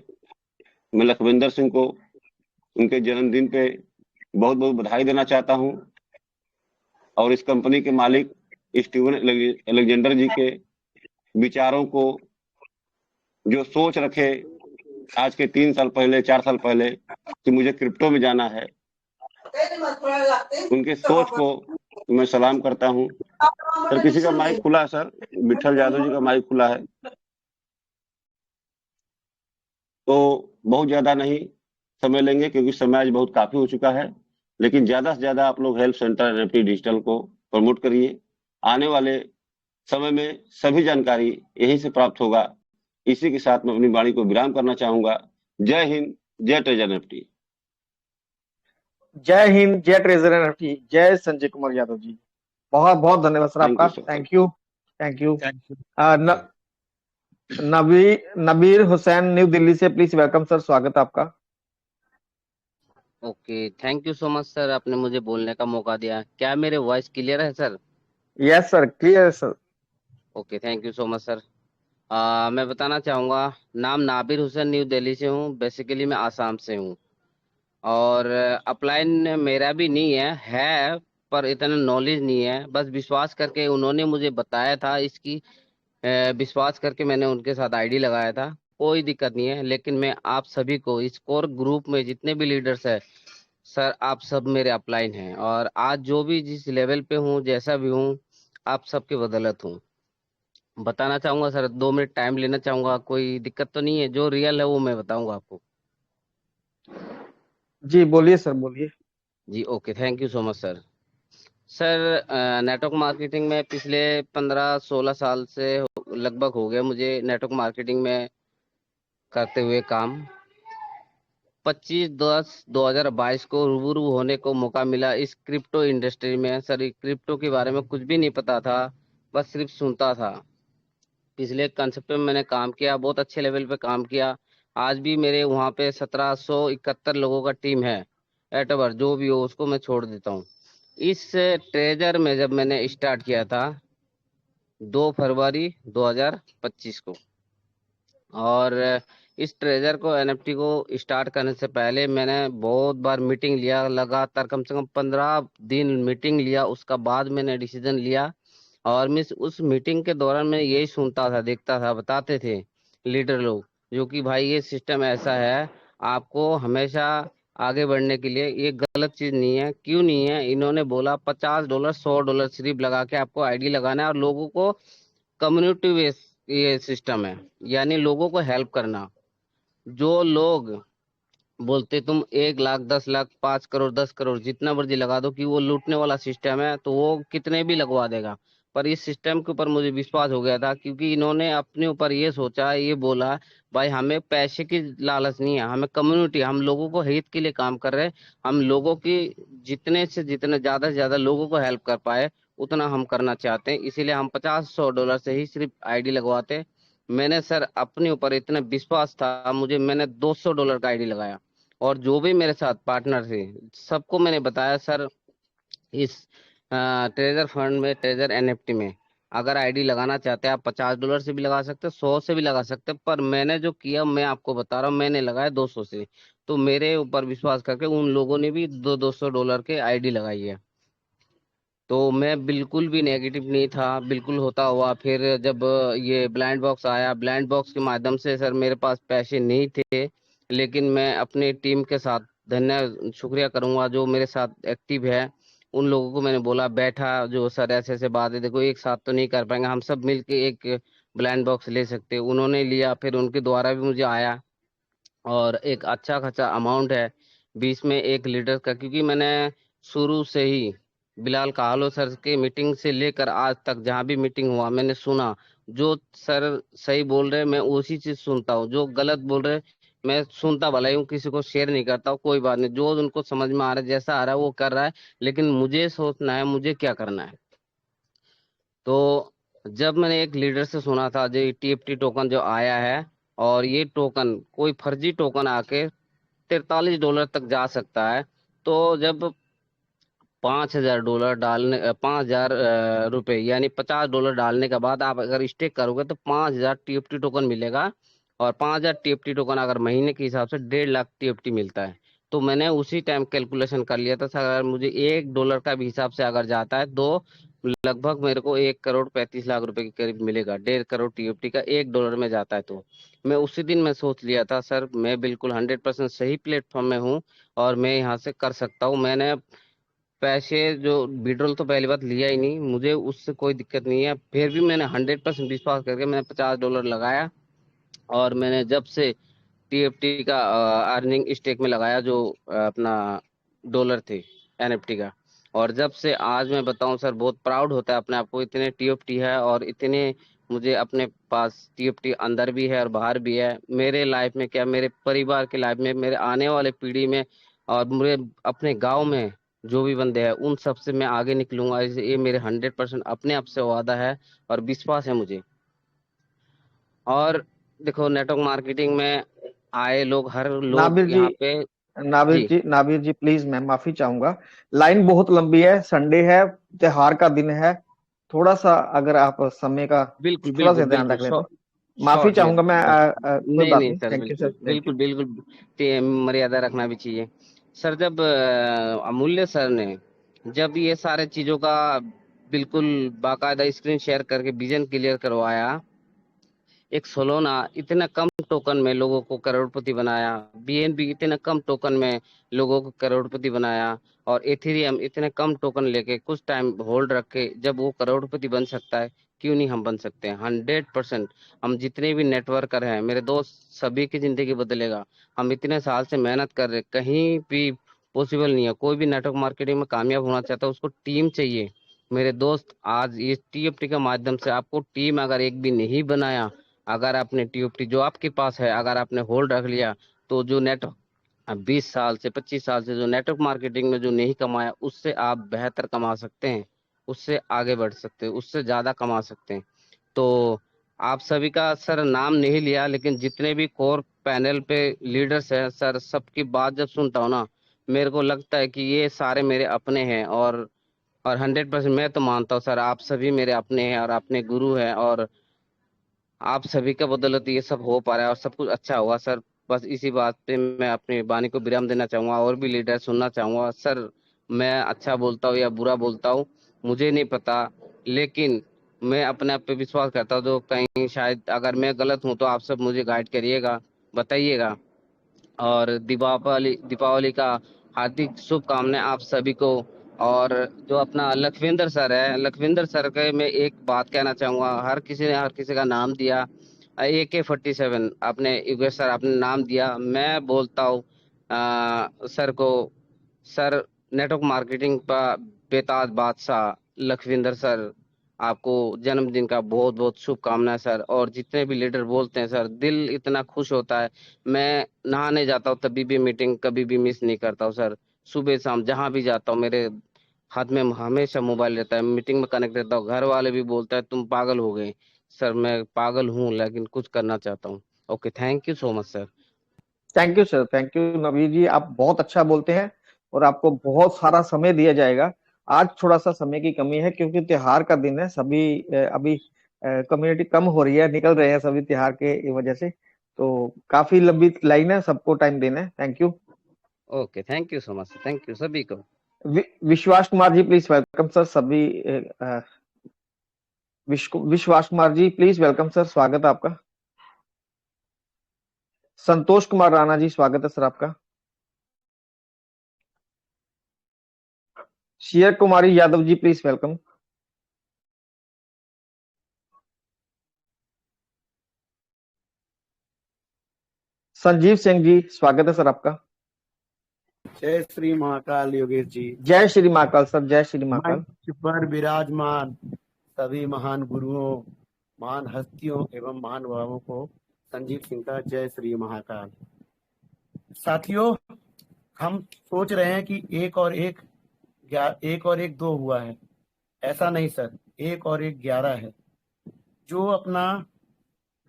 मैं लखविंदर सिंह को उनके जन्मदिन पे बहुत बहुत बधाई देना चाहता हूं, और इस कंपनी के मालिक स्टीवन अलेक्जेंडर जी के विचारों को, जो सोच रखे आज के 3 साल पहले 4 साल पहले कि मुझे क्रिप्टो में जाना है, उनके सोच को मैं सलाम करता हूं। सर किसी का माइक खुला है? सर विठल यादव जी का माइक खुला है। तो बहुत ज्यादा नहीं समय लेंगे क्योंकि समय आज बहुत काफी हो चुका है, लेकिन ज्यादा से ज्यादा आप लोग हेल्प सेंटर एनएफटी डिजिटल को प्रमोट करिए। आने वाले समय में सभी जानकारी यहीं से प्राप्त होगा। इसी के साथ मैं अपनी वाणी को विराम करना चाहूंगा। जय हिंद, जय ट्रेजर एनएफटी। जय हिंद, जय ट्रेजर एनएफटी, जय संजय कुमार यादव जी। बहुत बहुत धन्यवाद सर थैंक आपका। You sir. Thank you, thank you. Thank you. Nabir Hussain new Delhi से, प्लीज वेलकम सर, स्वागत है आपका। Okay, thank you so much sir, आपने मुझे बोलने का मौका दिया। क्या मेरे वॉइस क्लियर है सर? यस सर, क्लियर है sir. Okay, thank you so much sir. मैं बताना चाहूँगा, नाम नाबिर हुसैन, न्यू दिल्ली से हूँ। बेसिकली मैं आसाम से हूँ, और अपलाइन मेरा भी नहीं है पर इतना नॉलेज नहीं है। बस विश्वास करके उन्होंने मुझे बताया था, इसकी विश्वास करके मैंने उनके साथ आईडी लगाया था। कोई दिक्कत नहीं है, लेकिन मैं आप सभी को, इस कोर ग्रुप में जितने भी लीडर्स है सर, आप सब मेरे अपलाइन हैं, और आज जो भी जिस लेवल पे हूँ, जैसा भी हूँ, आप सबके बदौलत हूँ। बताना चाहूंगा सर, 2 मिनट टाइम लेना चाहूंगा, कोई दिक्कत तो नहीं है? जो रियल है वो मैं बताऊंगा आपको। जी बोलिए सर, बोलिए। जी okay, thank you so much sir. Sir network marketing में पिछले 15-16 साल से लगभग हो गया मुझे नेटवर्क मार्केटिंग में करते हुए काम। 25/10/2022 को रूबरू होने को मौका मिला इस क्रिप्टो इंडस्ट्री में। सर क्रिप्टो के बारे में कुछ भी नहीं पता था, बस सिर्फ सुनता था। पिछले कंसेप्ट में मैंने काम किया, बहुत अच्छे लेवल पे काम किया। आज भी मेरे वहाँ पे 1771 लोगों का टीम है। एटवर जो भी हो उसको मैं छोड़ देता हूँ। इस ट्रेजर में जब मैंने स्टार्ट किया था 2 फरवरी 2025 को, और इस ट्रेजर को, एनएफटी को स्टार्ट करने से पहले मैंने बहुत बार मीटिंग लिया, लगातार कम से कम 15 दिन मीटिंग लिया। उसका बाद मैंने डिसीजन लिया, और मैं उस मीटिंग के दौरान मैं यही सुनता था, देखता था, बताते थे लीडर लोग, जो कि भाई ये सिस्टम ऐसा है, आपको हमेशा आगे बढ़ने के लिए ये गलत चीज नहीं है। क्यों नहीं है? इन्होंने बोला $50 $100 सिर्फ लगा के आपको आईडी लगाना है, और लोगों को कम्युनिटी बेस ये सिस्टम है, यानी लोगों को हेल्प करना। जो लोग बोलते तुम 1 लाख 10 लाख 5 करोड़ 10 करोड़ जितना मर्जी लगा दो कि वो लूटने वाला सिस्टम है, तो वो कितने भी लगवा देगा। पर इस सिस्टम के ऊपर मुझे विश्वास हो गया था, क्योंकि इन्होंने अपने ऊपर ये सोचा, ये बोला भाई हमें पैसे की लालच नहीं है, हमें कम्युनिटी, हम लोगों को हित के लिए काम कर रहे हैं। हम लोगों की जितने से जितने ज्यादा से ज्यादा लोगों को हेल्प कर पाए उतना हम करना चाहते हैं, इसीलिए हम $50-100 से ही सिर्फ आईडी लगवाते। मैंने सर अपने ऊपर इतना विश्वास था मुझे, मैंने $200 का आईडी लगाया, और जो भी मेरे साथ पार्टनर थे सबको मैंने बताया सर, इस ट्रेजर फंड में, ट्रेजर एनएफटी में अगर आईडी लगाना चाहते हैं आप $50 से भी लगा सकते हैं, 100 से भी लगा सकते हैं, पर मैंने जो किया मैं आपको बता रहा हूँ, मैंने लगाया 200 से। तो मेरे ऊपर विश्वास करके उन लोगों ने भी $200 के आईडी लगाई है। तो मैं बिल्कुल भी नेगेटिव नहीं था, बिल्कुल होता हुआ फिर जब ये ब्लाइंड बॉक्स आया, ब्लाइंड बॉक्स के माध्यम से सर मेरे पास पैसे नहीं थे, लेकिन मैं अपनी टीम के साथ धन्य शुक्रिया करूंगा जो मेरे साथ एक्टिव है। उन लोगों को मैंने बोला, बैठा जो सर ऐसे ऐसे बात है, देखो एक साथ तो नहीं कर पाएंगे, हम सब मिलके एक ब्लाइंड बॉक्स ले सकते हैं। उन्होंने लिया, फिर उनके द्वारा भी मुझे आया और एक अच्छा खासा अमाउंट है 20 में 1 लीटर का, क्योंकि मैंने शुरू से ही बिलाल काहलो सर के मीटिंग से लेकर आज तक जहां भी मीटिंग हुआ मैंने सुना, जो सर सही बोल रहे मैं उसी चीज सुनता हूँ, जो गलत बोल रहे मैं सुनता भला ही हूँ, किसी को शेयर नहीं करता हूँ, कोई बात नहीं, जो उनको समझ में आ रहा है जैसा आ रहा है वो कर रहा है, लेकिन मुझे सोचना है मुझे क्या करना है। तो जब मैंने एक लीडर से सुना था जो टीएफटी टोकन जो आया है, और ये टोकन कोई फर्जी टोकन आके $43 तक जा सकता है, तो जब $5,000 डालने 5,000 रुपए यानी $50 डालने के बाद आप अगर स्टेक करोगे तो 5,000 टीएफटी टोकन मिलेगा, और 5,000 टीएफटी टोकन अगर महीने के हिसाब से 1.5 लाख टीएफटी मिलता है। तो मैंने उसी टाइम कैलकुलेशन कर लिया था सर, अगर मुझे $1 का भी हिसाब से अगर जाता है तो लगभग मेरे को 1,35,00,000 रुपए के करीब मिलेगा। 1.5 करोड़ टीएफटी का $1 में जाता है। तो मैं उसी दिन मैं सोच लिया था सर मैं बिल्कुल 100% सही प्लेटफॉर्म में हूँ और मैं यहाँ से कर सकता हूँ। मैंने पैसे जो विड्रॉल तो पहली बात लिया ही नहीं, मुझे उससे कोई दिक्कत नहीं है, फिर भी मैंने 100% विश्वास करके मैंने $50 लगाया, और मैंने जब से टीएफटी का अर्निंग स्टेक में लगाया जो अपना डॉलर थे एनएफटी का, और जब से आज मैं बताऊं सर बहुत प्राउड होता है अपने आप को, इतने टीएफटी है और इतने मुझे अपने पास टीएफटी अंदर भी है और बाहर भी है। मेरे लाइफ में क्या, मेरे परिवार के लाइफ में, मेरे आने वाले पीढ़ी में और मेरे अपने गांव में जो भी बंदे हैं उन सब से मैं आगे निकलूंगा, ये मेरे 100% अपने आप से वादा है और विश्वास है मुझे। और देखो नेटवर्क मार्केटिंग में आए लोग, हर नाबिर लोग जी, यहाँ पे। जी नाबिर जी प्लीज मैं माफी चाहूंगा, लाइन बहुत लंबी है, संडे है, त्योहार का दिन है, थोड़ा सा अगर आप समय का बिल्कुल थोड़ा सा बिल्कुल ध्यान बिल्कुल, रख लें तो माफी शॉर्ट में चाहूंगा मैं। कोई नहीं बात नहीं नहीं, सर, थैंक यू सर, बिल्कुल थैंक यू। बिल्कुल बिल्कुल, मर्यादा रखना भी चाहिए। सर जब अमूल्य सर ने जब ये सारे चीजों का बिल्कुल बाकायदा स्क्रीन शेयर करके विजन क्लियर करवाया, एक सोलोना इतना कम टोकन में लोगों को करोड़पति बनाया, बीएनबी इतने कम टोकन में लोगों को करोड़पति बनाया, और एथेरियम इतने कम टोकन लेके कुछ टाइम होल्ड रख के जब वो करोड़पति बन सकता है, क्यों नहीं हम बन सकते हैं। 100% हम जितने भी नेटवर्कर हैं मेरे दोस्त सभी की जिंदगी बदलेगा। हम इतने साल से मेहनत कर रहे, कहीं भी पॉसिबल नहीं है। कोई भी नेटवर्क मार्केटिंग में कामयाब होना चाहता है उसको टीम चाहिए। मेरे दोस्त आज ये टीएफटी के माध्यम से आपको टीम अगर एक भी नहीं बनाया, अगर आपने टीओटी जो आपके पास है अगर आपने होल्ड रख लिया, तो जो नेट 20 साल से 25 साल से जो नेटवर्क मार्केटिंग में जो नहीं कमाया उससे आप बेहतर कमा सकते हैं, उससे आगे बढ़ सकते हैं, उससे ज्यादा कमा सकते हैं। तो आप सभी का सर नाम नहीं लिया, लेकिन जितने भी कोर पैनल पे लीडर्स हैं सर, सबकी बात जब सुनता हूँ ना मेरे को लगता है कि ये सारे मेरे अपने हैं। और 100% मैं तो मानता हूँ सर आप सभी मेरे अपने हैं और अपने गुरु हैं, और आप सभी का बदौलत ये सब हो पा रहा है और सब कुछ अच्छा होगा सर। बस इसी बात पे मैं अपनी वाणी को विराम देना चाहूंगा, और भी लीडर सुनना चाहूंगा सर। मैं अच्छा बोलता हूँ या बुरा बोलता हूँ मुझे नहीं पता, लेकिन मैं अपने आप पे विश्वास करता हूँ, तो कहीं शायद अगर मैं गलत हूँ तो आप सब मुझे गाइड करिएगा, बताइएगा। और दीपावली दीपावली का हार्दिक शुभकामनाएं आप सभी को। और जो अपना लखविंदर सर है, लखविंदर सर के मैं एक बात कहना चाहूंगा, हर किसी ने हर किसी का नाम दिया, AK-47 आपने योगेश सर आपने नाम दिया, मैं बोलता हूँ सर को, सर नेटवर्क मार्केटिंग का बेताज बादशाह लखविंदर सर, आपको जन्मदिन का बहुत बहुत शुभकामनाएं सर। और जितने भी लीडर बोलते हैं सर दिल इतना खुश होता है, मैं नहाने जाता हूँ तभी भी मीटिंग कभी भी मिस नहीं करता हूँ सर। सुबह शाम जहां भी जाता हूँ मेरे हाथ में हमेशा मोबाइल रहता है, मीटिंग में कनेक्ट रहता हूँ। घर वाले भी बोलते हैं तुम पागल हो गए। सर मैं पागल हूँ लेकिन कुछ करना चाहता हूँ। Okay, thank you so much sir. Thank you sir, thank you Naveer ji, आप बहुत अच्छा बोलते हैं और आपको बहुत सारा समय दिया जाएगा। आज थोड़ा सा समय की कमी है क्योंकि त्योहार का दिन है, सभी अभी कम्युनिटी कम हो रही है, निकल रहे हैं सभी त्योहार के वजह से, तो काफी लंबी लाइन है, सबको टाइम देना है। Thank you. Okay, thank you so much, thank you सभी को। विश्वास Kumar ji please welcome sir. सभी विश्वास Kumar ji please welcome sir, स्वागत है आपका। संतोष कुमार राणा जी स्वागत है सर आपका। शेयर कुमारी यादव जी प्लीज वेलकम। संजीव सिंह जी स्वागत है सर आपका। जय श्री महाकाल योगेश जी। जय श्री महाकाल सर, जय श्री महाकाल। मंच पर विराजमान सभी महान गुरुओं, महान हस्तियों एवं महान भावों को संजीव सिंह का जय श्री महाकाल। साथियों, हम सोच रहे हैं कि एक और एक 2 हुआ है। ऐसा नहीं सर, 1 और 1 11 है। जो अपना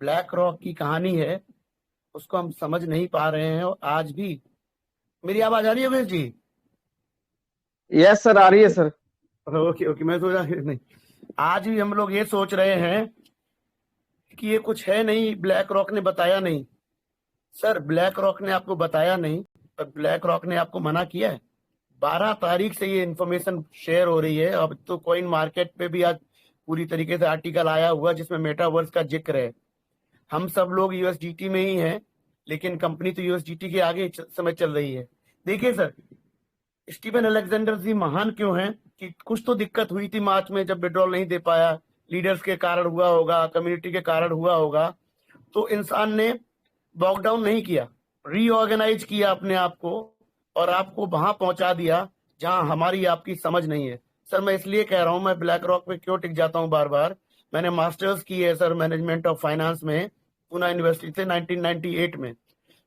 ब्लैक रॉक की कहानी है उसको हम समझ नहीं पा रहे हैं। और आज भी मेरी आवाज आ रही है योगेश जी? यस सर, आ रही है सर। ओके, मैं सोचा नहीं। आज भी हम लोग ये सोच रहे हैं कि ये कुछ है नहीं, ब्लैक रॉक ने बताया नहीं। सर, ब्लैक रॉक ने आपको बताया नहीं, पर ब्लैक रॉक ने आपको मना किया है। 12 तारीख से ये इन्फॉर्मेशन शेयर हो रही है। अब तो कॉइन मार्केट पे भी आज पूरी तरीके से आर्टिकल आया हुआ जिसमें मेटावर्स का जिक्र है। हम सब लोग यूएसडीटी में ही हैं, लेकिन कंपनी तो यूएसडीटी के आगे समय चल रही है। देखिए सर, स्टीफन अलेक्जेंडर जी महान क्यों हैं कि कुछ तो दिक्कत हुई थी मार्च में जब विड्रॉल नहीं दे पाया, लीडर्स के कारण हुआ होगा, कम्युनिटी के कारण हुआ होगा। तो इंसान ने बॉकडाउन नहीं किया, रीऑर्गेनाइज किया अपने आप को और आपको वहां पहुंचा दिया जहां हमारी आपकी समझ नहीं है। सर, मैं इसलिए कह रहा हूं, मैं ब्लैक रॉक पे क्यों टिक जाता हूं बार बार। मैंने मास्टर्स की है सर मैनेजमेंट ऑफ फाइनेंस में पूना यूनिवर्सिटी से 1998 में।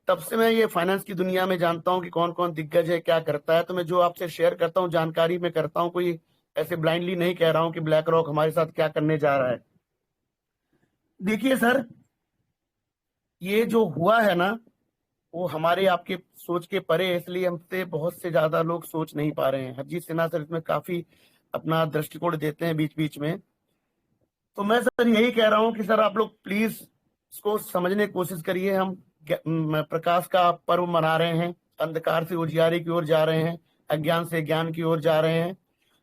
तब से मैं ये फाइनेंस की दुनिया में जानता हूँ कि कौन कौन दिग्गज है, क्या करता है। तो मैं जो आपसे शेयर करता हूँ जानकारी में करता हूँ, कोई ऐसे ब्लाइंडली नहीं कह रहा हूँ कि ब्लैक रॉक हमारे साथ क्या करने जा रहा है। देखिए सर, ये जो हुआ है ना वो हमारे आपके सोच के परे है, इसलिए हमसे बहुत से ज्यादा लोग सोच नहीं पा रहे हैं। हरजीत सिन्हा सर इसमें काफी अपना दृष्टिकोण देते हैं बीच बीच में। तो मैं सर यही कह रहा हूँ कि सर आप लोग प्लीज इसको समझने की कोशिश करिए। हम प्रकाश का पर्व मना रहे हैं, अंधकार से उजियारे की ओर जा रहे हैं, अज्ञान से ज्ञान की ओर जा रहे हैं।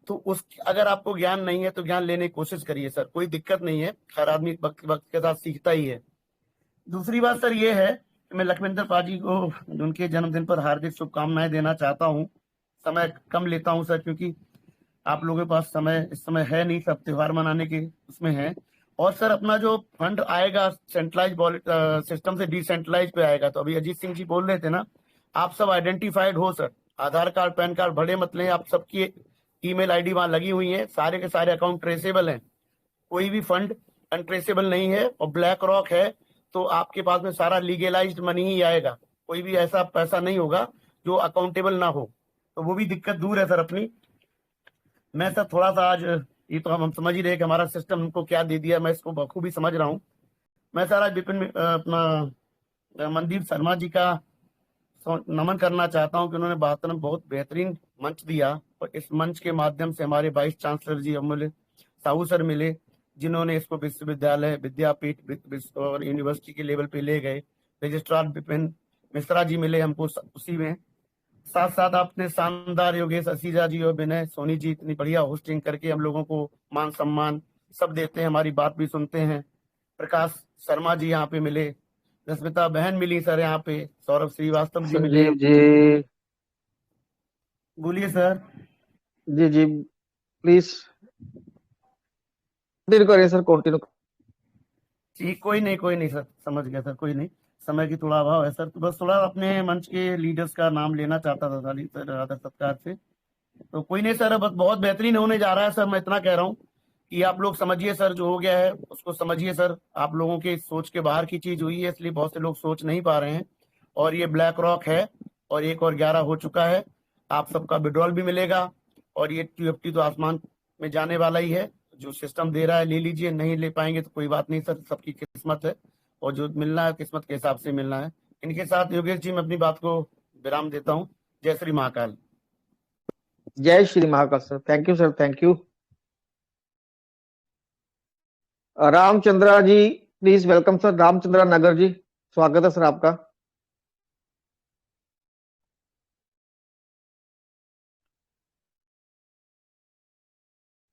तो उस अगर आपको ज्ञान नहीं है तो ज्ञान लेने की कोशिश करिए सर, कोई दिक्कत नहीं है। हर आदमी वक्त वक्त के साथ सीखता ही है। दूसरी बात सर ये है कि मैं लखविंदर पाजी को उनके जन्मदिन पर हार्दिक शुभकामनाएं देना चाहता हूँ। समय कम लेता हूँ सर, क्योंकि आप लोगों के पास समय इस समय है नहीं, सब त्योहार मनाने के उसमें है। और सर अपना जो फंड आएगा सेंट्रलाइज सिस्टम से डिसेंट्रलाइज पे आएगा। तो अभी अजीत सिंह जी बोल रहे थे ना, आप सब आइडेंटिफाइड हो सर, आधार कार्ड पैन कार्ड बड़े मत लें, आप सबकी ईमेल आईडी वहां लगी हुई है, सारे के सारे अकाउंट ट्रेसेबल हैं, कोई भी फंड अनट्रेसेबल नहीं है। और ब्लैक रॉक है तो आपके पास में सारा लीगलाइज्ड मनी ही आएगा, कोई भी ऐसा पैसा नहीं होगा जो अकाउंटेबल ना हो। तो वो भी दिक्कत दूर है सर अपनी। मैं सर थोड़ा सा आज ये तो हम समझ ही रहे कि हमारा सिस्टम हमको क्या दे दिया, मैं इसको बखूबी समझ रहा हूँ। मैं सर आज विपिन अपना मनदीप शर्मा जी का नमन करना चाहता हूँ कि उन्होंने 72 में बहुत बेहतरीन मंच दिया। और इस मंच के माध्यम से हमारे वाइस चांसलर जी अमूल्य साहू सर मिले, जिन्होंने इसको विश्वविद्यालय, विद्यापीठ और यूनिवर्सिटी के लेवल पे ले गए। रजिस्ट्रार विपिन मिश्रा जी मिले हमको उसी में। साथ साथ आपने शानदार योगेश असीजा जी और विनय सोनी जी इतनी बढ़िया होस्टिंग करके हम लोगों को मान सम्मान सब देते हैं, हमारी बात भी सुनते हैं। प्रकाश शर्मा जी यहाँ पे मिले, रश्मिता बहन मिली सर यहाँ पे, सौरभ श्रीवास्तव जी मिले। संजीव जी बोलिए सर। जी जी प्लीज कंटिन्यू करिए सर, कंटिन्यू। जी कोई नहीं सर, समझ गया सर, कोई नहीं, समय की थोड़ा अभाव है सर। तो बस थोड़ा अपने मंच के लीडर्स का नाम लेना चाहता था सर आदर सत्कार से। तो कोई नहीं सर, बस बहुत बेहतरीन होने जा रहा है सर। मैं इतना कह रहा हूँ कि आप लोग समझिए सर, जो हो गया है उसको समझिए सर। आप लोगों के सोच के बाहर की चीज हुई है, इसलिए बहुत से लोग सोच नहीं पा रहे हैं। और ये ब्लैक रॉक है और 1 और 11 हो चुका है। आप सबका विड्रॉल भी मिलेगा और ये TFT तो आसमान में जाने वाला ही है। जो सिस्टम दे रहा है ले लीजिए, नहीं ले पाएंगे तो कोई बात नहीं सर, सबकी किस्मत है और जो मिलना है किस्मत के हिसाब से मिलना है। इनके साथ योगेश जी मैं अपनी बात को विराम देता हूँ। जय श्री महाकाल। जय Shri Mahakal sir, thank you sir, thank you. Ramchandra ji please welcome sir, Ramchandra Nagar ji, स्वागत है सर आपका।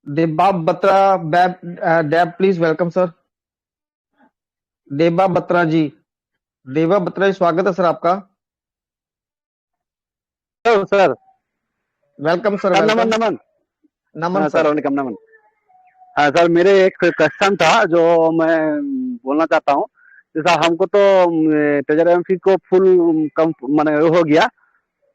देबा बत्रा डैब please welcome sir, Deba Batra जी, देबा बत्रा जी स्वागत है सर आपका। सर वेलकम सर, सर, नमन वेलकम। नमन। नमन हाँ सर। सर, वेलकम, नमन। हाँ सर, मेरे एक क्वेश्चन था जो मैं बोलना चाहता हूँ। जैसा हमको तो ट्रेजर एमपी को फुल कम माने हो गया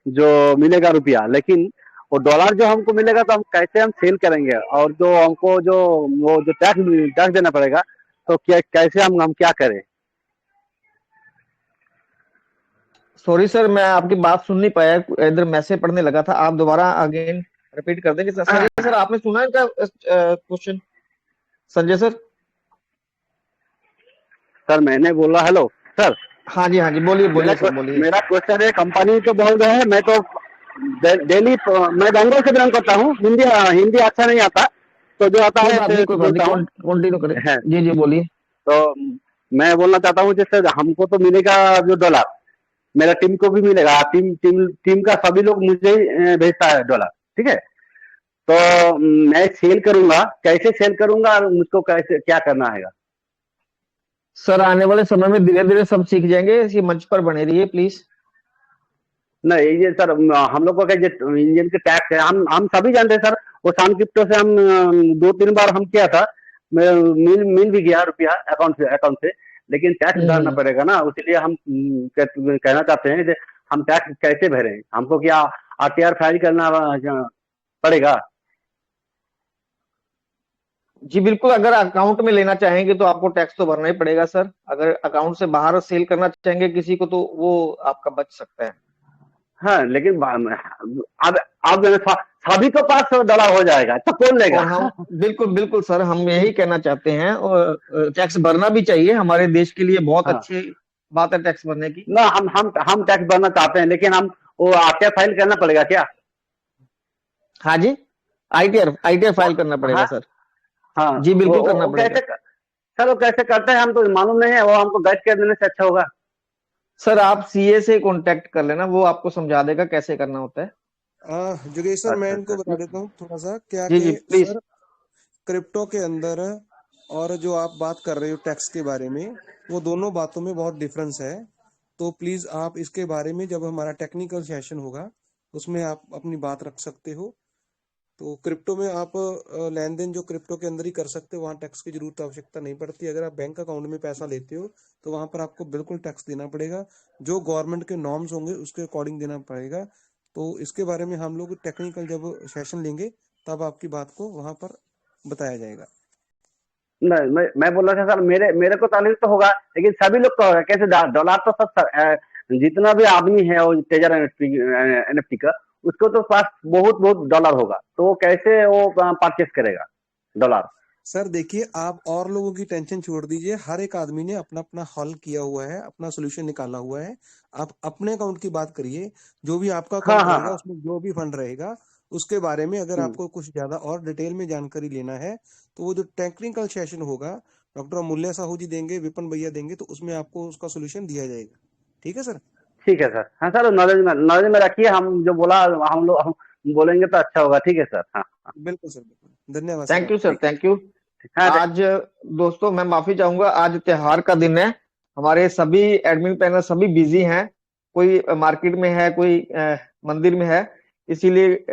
जो मिलेगा रुपया, लेकिन वो डॉलर जो हमको मिलेगा तो हम कैसे हम सेल करेंगे, और जो हमको जो वो जो टैक्स देना पड़ेगा, तो क्या कैसे हम क्या करें? सॉरी सर, मैं आपकी बात सुन नहीं पाया, इधर मैसेज पढ़ने लगा था, आप दोबारा अगेन रिपीट कर देंगे सर। संजय सर आपने सुना है क्या क्वेश्चन? संजय सर। सर मैंने बोला, हेलो सर। हाँ जी, हाँ जी, बोलिए बोलिए सर, बोलिए। मेरा क्वेश्चन है, कंपनी तो बोल रहे हैं, मैं तो डेली मैं बेंगलोर से बिलोंग करता हूँ, हिंदी अच्छा नहीं आता, तो जो आता है कोई बात नहीं, कंटिन्यू करें। जी जी बोलिए। तो मैं बोलना चाहता हूँ, जैसे हमको तो मिलेगा जो डॉलर, मेरा टीम को भी मिलेगा, टीम का सभी लोग मुझे ही भेजता है डॉलर, ठीक है? तो मैं सेल करूंगा, कैसे सेल करूंगा और मुझको कैसे क्या करना है? सर आने वाले समय में धीरे धीरे सब सीख जाएंगे, इसी मंच पर बने रहिए प्लीज। नहीं ये सर, हम लोग को इंडियन के टैक्स है, हम सभी जानते हैं सर। वो सान क्रिप्टो से हम 2-3 बार हम किया था, मिल भी गया रुपया अकाउंट से, लेकिन टैक्स भरना पड़ेगा ना, इसलिए हम कहना चाहते हैं कि हम टैक्स कैसे भरें, हमको क्या आरटीआर फाइल करना पड़ेगा? जी बिल्कुल, अगर अकाउंट में लेना चाहेंगे तो आपको टैक्स तो भरना ही पड़ेगा सर। अगर अकाउंट से बाहर सेल करना चाहेंगे किसी को तो वो आपका बच सकता है। हाँ, लेकिन अब सभी के पास डॉलर हो जाएगा तो कौन लेगा? और हम बिल्कुल बिल्कुल सर, हम यही कहना चाहते हैं, और टैक्स भरना भी चाहिए, हमारे देश के लिए बहुत अच्छी बात है टैक्स भरने की। ना, हम टैक्स भरना चाहते हैं, लेकिन हम वो आरटीआर फाइल करना पड़ेगा क्या? हाँ जी, आईटीआर फाइल करना पड़ेगा सर। हाँ जी बिल्कुल करना पड़ेगा सर। वो कैसे करते हैं हम तो मालूम नहीं है, वो हमको गाइड कर देने से अच्छा होगा। सर आप सीए से कांटेक्ट कर लेना, वो आपको समझा देगा कैसे करना होता है। जोगेश सर, मैं इनको बता देता हूँ थोड़ा सा क्या जी जी कि प्लीज। सर क्रिप्टो के अंदर और जो आप बात कर रहे हो टैक्स के बारे में, वो दोनों बातों में बहुत डिफरेंस है। तो प्लीज आप इसके बारे में जब हमारा टेक्निकल सेशन होगा उसमें आप अपनी बात रख सकते हो। तो क्रिप्टो में आप लेन देन जो क्रिप्टो के अंदर ही कर सकते हो, वहाँ टैक्स की जरूरत आवश्यकता नहीं पड़ती। अगर आप बैंक अकाउंट में पैसा लेते हो तो वहां पर आपको बिल्कुल टैक्स देना पड़ेगा, जो गवर्नमेंट के नॉर्म्स होंगे उसके अकॉर्डिंग देना पड़ेगा। तो इसके बारे में हम लोग टेक्निकल जब सेशन लेंगे तब आपकी बात को वहां पर बताया जाएगा। नहीं, मैं बोल रहा था सर, मेरे को तालीम तो होगा, लेकिन सभी लोग तो कैसे डॉलर तो सब जितना भी आदमी है वो ट्रेजर एनएफटी का, उसको तो पास बहुत बहुत डॉलर होगा, तो वो कैसे वो परचेस करेगा डॉलर? सर देखिए, आप और लोगों की टेंशन छोड़ दीजिए, हर एक आदमी ने अपना अपना हल किया हुआ है, अपना सोल्यूशन निकाला हुआ है। आप अपने अकाउंट की बात करिए, जो भी आपका अकाउंट रहेगा उसमें जो भी फंड रहेगा उसके बारे में अगर आपको कुछ ज्यादा और डिटेल में जानकारी लेना है तो वो जो टेक्निकल सेशन होगा डॉक्टर अमूल्य साहू जी देंगे, विपिन भैया देंगे, तो उसमें आपको उसका सोल्यूशन दिया जाएगा। ठीक है सर? ठीक है सर। हाँ सर, नॉलेज में रखिए, हम जो बोला हम बोलेंगे तो अच्छा होगा। ठीक है सर। हाँ बिल्कुल सर, बिल्कुल, धन्यवाद thank you sir, thank you. हाँ, आज दोस्तों मैं माफी चाहूंगा, आज त्योहार का दिन है, हमारे सभी एडमिन पैनल सभी बिजी हैं, कोई मार्केट में है, कोई मंदिर में है, इसीलिए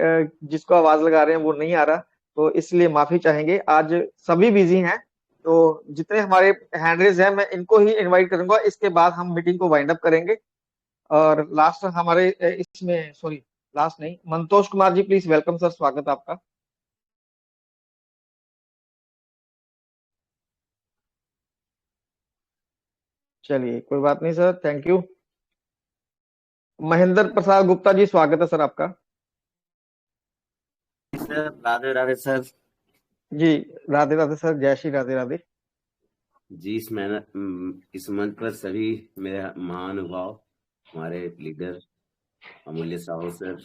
जिसको आवाज लगा रहे हैं वो नहीं आ रहा, तो इसलिए माफी चाहेंगे, आज सभी बिजी हैं। तो जितने हमारे हैंडरेज हैं मैं इनको ही इनवाइट करूंगा, इसके बाद हम मीटिंग को वाइंड अप करेंगे। और लास्ट हमारे इसमें, सॉरी लास्ट नहीं, Mantosh Kumar ji please welcome sir, स्वागत आपका। चलिए कोई बात नहीं sir, thank you. Mahendra Prasad Gupta ji स्वागत है सर आपका। Sir Radhe Radhe sir. जी राधे राधे सर, जय श्री राधे राधे जी। इस मंच पर सभी मेरे महानुभाव, हमारे लीडर अमूल्य साहू सर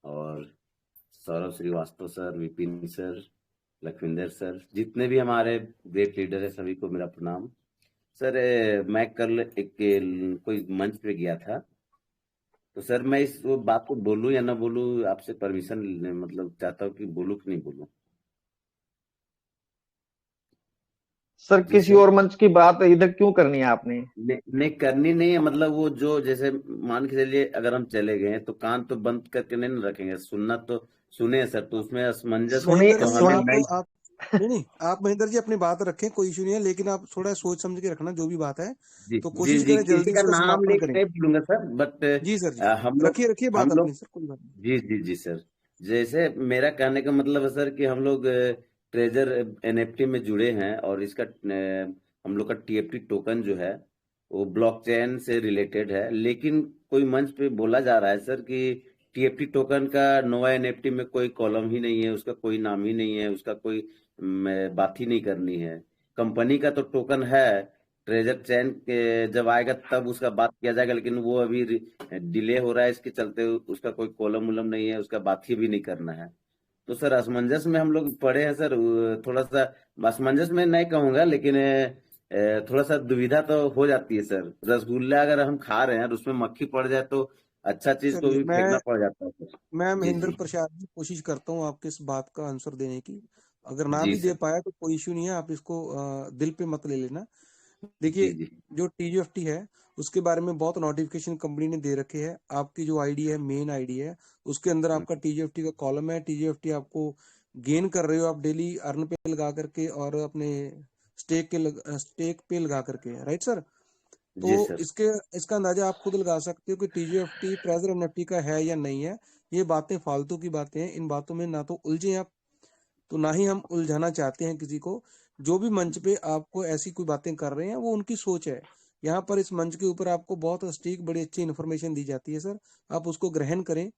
और Saurabh Srivastava sir, Vipin sir, Lakhwinder sir, जितने भी हमारे ग्रेट लीडर है सभी को मेरा प्रणाम। सर मैं कल एक कोई मंच पे गया था, तो सर मैं इस वो बात को बोलूं या ना बोलूं, आपसे परमिशन मतलब चाहता हूँ कि बोलूं कि नहीं बोलूं। सर जी किसी सर। और मंच की बात इधर क्यों करनी है आपने? नहीं करनी नहीं है, मतलब वो जो जैसे मान के चलिए अगर हम चले गए तो कान तो बंद करके नहीं ना रखेंगे, सुनना तो सुने सर, तो उसमें असमंजस सुनिए तो महेंद्र जी हमें सुनिए आप नहीं, आप महेंद्र जी अपनी बात रखें, कोई इशू नहीं है, लेकिन आप थोड़ा सोच समझ के रखना जो भी बात है, जी तो जी कोशिश जी करें किसी जल्दी का इसका नाम समापन लेके करें। नहीं बोलूंगा सर, बट जी सर, जी हम लोग रखिए बात अपनी सर, कोई बात नहीं। जी जी जी सर, जैसे मेरा कहने का मतलब है सर कि हम लोग ट्रेजर एनएफटी में जुड़े हैं, और इसका हम लोग का टीएफटी टोकन जो है वो ब्लॉकचेन से रिलेटेड है, लेकिन कोई मंच पे बोला जा रहा है सर कि टीएफटी टोकन का नोवा एनएफटी में कोई कॉलम ही नहीं है, उसका कोई नाम ही नहीं है, उसका कोई बात ही नहीं करनी है। कंपनी का तो टोकन है, ट्रेजर चैन के जब आएगा तब उसका बात किया जाएगा, लेकिन वो अभी डिले हो रहा है, इसके चलते उसका कोई कॉलम उलम नहीं है, उसका बात ही भी नहीं करना है। तो सर असमंजस में हम लोग पड़े हैं सर, थोड़ा सा असमंजस में नहीं कहूंगा, लेकिन थोड़ा सा दुविधा तो हो जाती है सर। रसगुल्ला अगर हम खा रहे हैं और उसमें मक्खी पड़ जाए तो अच्छा चीज को चलिए भी फेंकना पड़ जाता है सर। मैं जी महेंद्र जी प्रसाद जी कोशिश करता हूँ आपके इस बात का आंसर देने की। अगर ना जी भी दे सर। पाया तो कोई इश्यू नहीं है, आप इसको दिल पे मत ले लेना। जी देखिए, जी जो टीजीएफटी है उसके बारे में बहुत नोटिफिकेशन कंपनी ने दे रखे हैं। आपकी जो आईडी है, मेन आईडी है, उसके अंदर आपका टीजीएफटी का कॉलम है। टीजीएफटी आपको गेन कर रहे हो आप डेली अर्न पे लगा करके और अपने स्टेक पे लगा करके, राइट सर? तो जी सर। इसका अंदाजा आप खुद लगा सकते हो कि टीजीएफटी ट्रेजर एनएफटी का है या नहीं है। ये बातें फालतू की बातें हैं, इन बातों में ना तो उलझे आप, तो ना ही हम उलझाना चाहते हैं किसी को। जो भी मंच पे आपको ऐसी कोई बातें कर रहे हैं वो उनकी सोच है। यहाँ पर इस मंच के ऊपर आपको बहुत सटीक बड़ी अच्छी इन्फॉर्मेशन दी जाती है सर, आप उसको ग्रहण करें।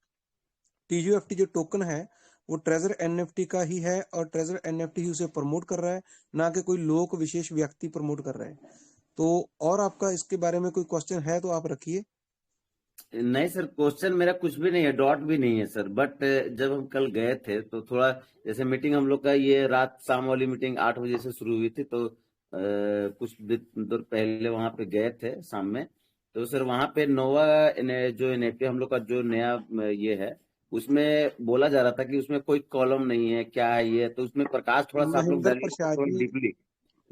टीजीएफटी जो टोकन है वो ट्रेजर एनएफटी का ही है, और ट्रेजर एनएफटी ही उसे प्रमोट कर रहा है, ना कि कोई लोक विशेष व्यक्ति प्रमोट कर रहा है। तो और आपका इसके बारे में कोई क्वेश्चन है तो आप रखिए। नहीं सर, क्वेश्चन मेरा कुछ भी नहीं है, डॉट भी नहीं है सर, बट जब हम कल गए थे तो थोड़ा जैसे मीटिंग हम लोग का ये रात शाम वाली मीटिंग 8 बजे से शुरू हुई थी, तो कुछ देर पहले वहां पे गए थे शाम में, तो सर वहां पे नोवा जो एनएफटी हम लोग का जो नया ये है, उसमें बोला जा रहा था कि उसमें कोई कॉलम नहीं है, क्या है ये, तो उसमें प्रकाश थोड़ा सा आप लोग महेंद्र डालिए, प्रसाद थोड़ा जी, डीपली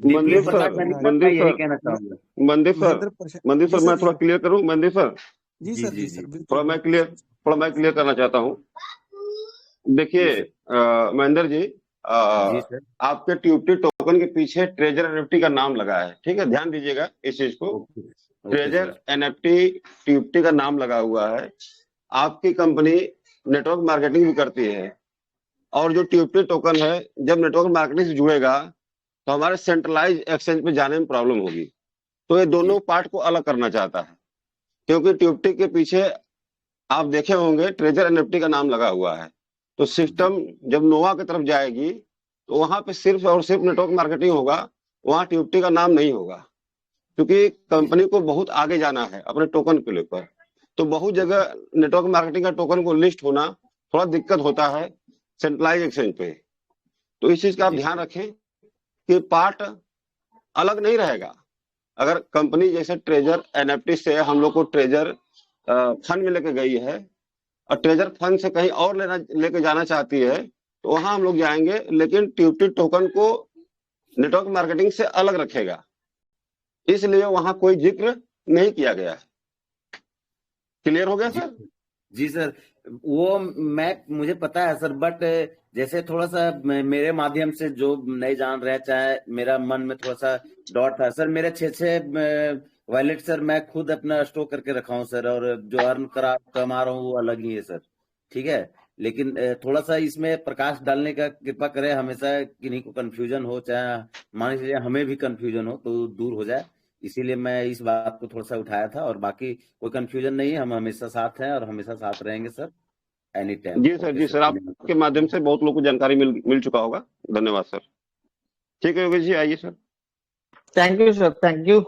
मंदिर महेंद्र प्रकाश सर डालिए प्रसाद सर, मैं मंदिर यही सर कहना म- चाहूंगा। मंदिर सर महेंद्र प्रसाद मंदिर जी सर, मैं सर, थोड़ा जी क्लियर करूं मंदिर सर। जी जी सर, जी जी जी सर, बिल्कुल थोड़ा मैं बिल्कुल। क्लियर करना चाहता हूं। देखिए जी सर। महेंद्र जी, जी सर। आपके टीयूटी टोकन के पीछे ट्रेजर एनएफटी का नाम लगा है, ठीक है, ध्यान दीजिएगा इस चीज को। Okay okay treasure sir. NFT TUT का नाम लगा हुआ है। आपकी कंपनी नेटवर्क मार्केटिंग भी करती है, और जो टीयूटी टोकन है जब नेटवर्क मार्केटिंग से जुड़ेगा तो हमारे सेंट्रलाइज एक्सचेंज पे जाने में प्रॉब्लम होगी। तो ये जी दोनों पार्ट को अलग करना चाहता है, क्योंकि टीयूटी के पीछे आप देखे होंगे ट्रेजर एनएफटी का नाम लगा हुआ है। तो जी सिस्टम जब नोवा की तरफ जाएगी तो वहां पे सिर्फ और सिर्फ नेटवर्क मार्केटिंग होगा, वहां टीयूटी का नाम नहीं होगा, क्योंकि कंपनी को बहुत आगे जाना है अपने टोकन के लेकर। तो बहुत ओके जगह नेटवर्क मार्केटिंग का टोकन को लिस्ट होना थोड़ा दिक्कत होता है सेंट्रलाइज एक्सचेंज पे। तो इस चीज का आप जी ध्यान रखें कि पार्ट अलग नहीं रहेगा। अगर कंपनी जैसे ट्रेजर एनएफटी से हम लोग को ट्रेजर फंड में लेके गई है, और ट्रेजर फंड से कहीं और लेके जाना चाहती है, तो वहां हम लोग जाएंगे, लेकिन टीयूटी टोकन को नेटवर्क मार्केटिंग से अलग रखेगा, इसलिए वहां कोई जिक्र नहीं किया गया है। क्लियर हो गया जी सर? जी सर, वो मुझे पता है सर, बट जैसे थोड़ा सा मेरे माध्यम से जो नहीं जान रहे, चाहे मेरा मन में थोड़ा सा डॉट था सर, मेरे 6 वॉलेट सर मैं खुद अपना स्टोर करके रखा हूँ सर, और जो अर्न कमा रहा हूँ वो अलग ही है सर, ठीक है। लेकिन थोड़ा सा इसमें प्रकाश डालने का कृपा करें, हमेशा किन्हीं को कंफ्यूजन हो, चाहे मान लीजिए हमें भी कंफ्यूजन हो, तो दूर हो जाए, इसीलिए मैं इस बात को थोड़ा सा उठाया था। और बाकी कोई कंफ्यूजन नहीं है, हम हमेशा साथ हैं और हमेशा साथ रहेंगे सर, एनी टाइम। जी सर, ओके जी सर, सर, आपके माध्यम से बहुत लोग को जानकारी मिल चुका होगा। धन्यवाद सर। ठीक है योगेश जी, आइए sir. Thank you sir, thank you.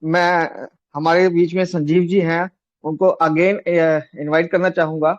मैं हमारे बीच में संजीव जी हैं, उनको अगेन इनवाइट करना चाहूंगा।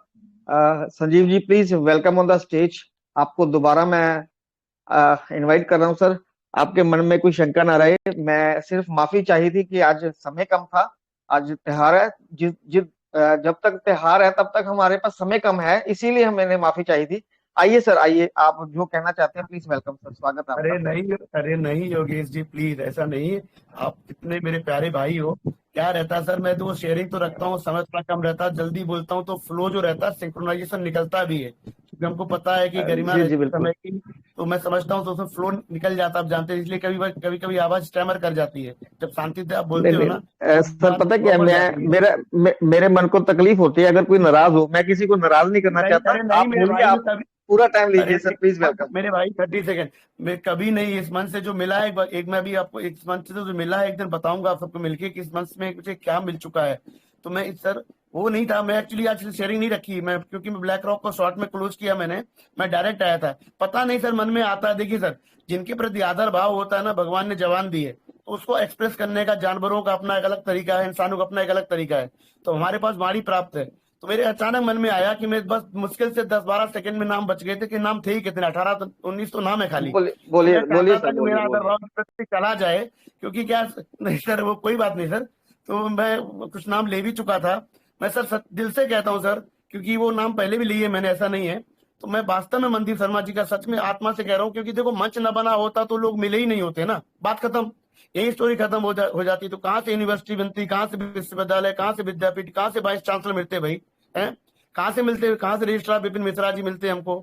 Sanjeev ji please welcome on the stage. आपको दोबारा मैं इनवाइट कर रहा हूँ सर। आपके मन में कोई शंका ना रहे, मैं सिर्फ माफी चाहिए थी कि आज समय कम था, आज त्योहार है। जब तक त्योहार है तब तक हमारे पास समय कम है, इसीलिए मैंने माफी चाहिए थी। आइए सर, आइए, आप जो कहना चाहते हैं प्लीज वेलकम सर, स्वागत है आपका। अरे नहीं योगेश जी, प्लीज ऐसा नहीं। आप इतने मेरे प्यारे भाई हो। क्या रहता है सर, मैं तो शेयरिंग तो रखता हूँ, समय थोड़ा कम रहता है, जल्दी बोलता हूँ तो फ्लो जो रहता है सिंक्रोनाइजेशन निकलता भी है, क्योंकि हमको पता है कि गरिमा जी रहती है बिल्कुल। समय की, तो मैं समझता हूँ तो उसमें फ्लो निकल जाता है, आप जानते हैं। इसलिए कभी कभी आवाज स्टैमर कर जाती है, जब शांति से आप नहीं बोलते हो नहीं ना तो सर, बात पता क्या है, प्रॉपर मैं जाती है। मेरे मन को तकलीफ होती है अगर कोई नाराज हो। मैं किसी को नाराज नहीं करना नहीं, चाहता। अरे नहीं आप मेरे बोलिए, भाई, मैं आप कभी, पूरा टाइम अरे लीजिए सर, प्लीज वेलकम। मेरे भाई 30 सेकंड, मैं कभी नहीं, इस मंच से जो मिला है एक मैं भी आपको इस मंच से जो मिला है एक दिन बताऊंगा आप सबको मिलके कि इस मंच में मुझे क्या मिल चुका है। तो मैं इस सर वो नहीं था, मैं एक्चुअली आज शेयरिंग नहीं रखी मैं, क्योंकि मैं ब्लैक रॉक को शॉर्ट में क्लोज किया मैंने, मैं डायरेक्ट आया था। पता नहीं सर, मन में आता है। देखिए सर, जिनके प्रति आदर भाव होता है ना, भगवान ने जवान दी है तो उसको एक्सप्रेस करने का जानवरों का अपना एक अलग तरीका है, इंसानों का अपना एक अलग तरीका है। तो हमारे पास वाणी प्राप्त है। तो मेरे अचानक मन में आया कि मैं बस मुश्किल से 10-12 सेकंड में नाम बच गए थे, कि नाम थे ही कितने, 18-19 तो नाम है खाली। बोलिए तो बोलिए मैं बोलिए चाहता था सर, कि बोलिए मेरा बोलिए। आदर प्रति चला जाए, क्योंकि क्या, नहीं सर वो कोई बात नहीं सर। तो मैं कुछ नाम ले भी चुका था। मैं सर दिल से कहता हूँ सर, क्योंकि वो नाम पहले भी लिए मैंने, ऐसा नहीं है। तो मैं वास्तव में मनदीप शर्मा जी का सच में आत्मा से कह रहा हूँ, क्योंकि देखो मंच न बना होता तो लोग मिले ही नहीं होते ना, बात खत्म, यही स्टोरी खत्म हो जाती। तो कहाँ से यूनिवर्सिटी बनती, कहाँ से विश्वविद्यालय, कहाँ से विद्यापीठ, कहाँ से वाइस चांसलर मिलते भाई, हैं? कहाँ से मिलते, कहाँ से रजिस्ट्रार विपिन मिश्रा जी मिलते हमको,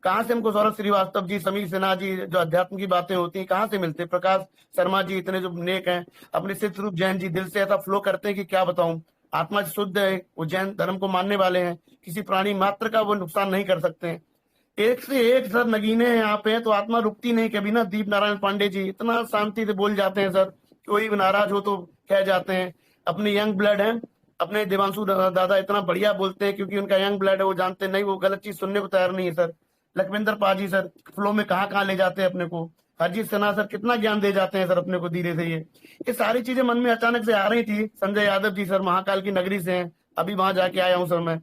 कहाँ से हमको सौरभ श्रीवास्तव जी, समीर सिन्हा जी, जो अध्यात्म की बातें होती हैं कहाँ से मिलते, प्रकाश शर्मा जी, इतने जो नेक हैं, अपने सिद्ध रूप जैन जी दिल से ऐसा फ्लो करते हैं कि क्या बताऊं। आत्मा शुद्ध है, वो जैन धर्म को मानने वाले हैं, किसी प्राणी मात्र का वो नुकसान नहीं कर सकते हैं। एक से एक सर नगीने हैं यहाँ पे, तो आत्मा रुकती नहीं कभी ना। दीप नारायण पांडे जी इतना शांति से बोल जाते हैं सर, कोई भी नाराज हो तो कह जाते हैं। अपने यंग ब्लड है, अपने देवांशु दादा इतना बढ़िया बोलते हैं, क्योंकि उनका यंग ब्लड है, वो जानते नहीं, वो गलत चीज सुनने को तैयार नहीं है सर। लखविंदर पाजी सर फ्लो में कहाँ कहाँ ले जाते हैं अपने को। हरजीत सिन्हा सर कितना ज्ञान दे जाते हैं सर अपने को धीरे से। ये सारी चीजें मन में अचानक से आ रही थी। संजय यादव जी सर महाकाल की नगरी से हैं, अभी वहां जाके आया हूँ सर मैं।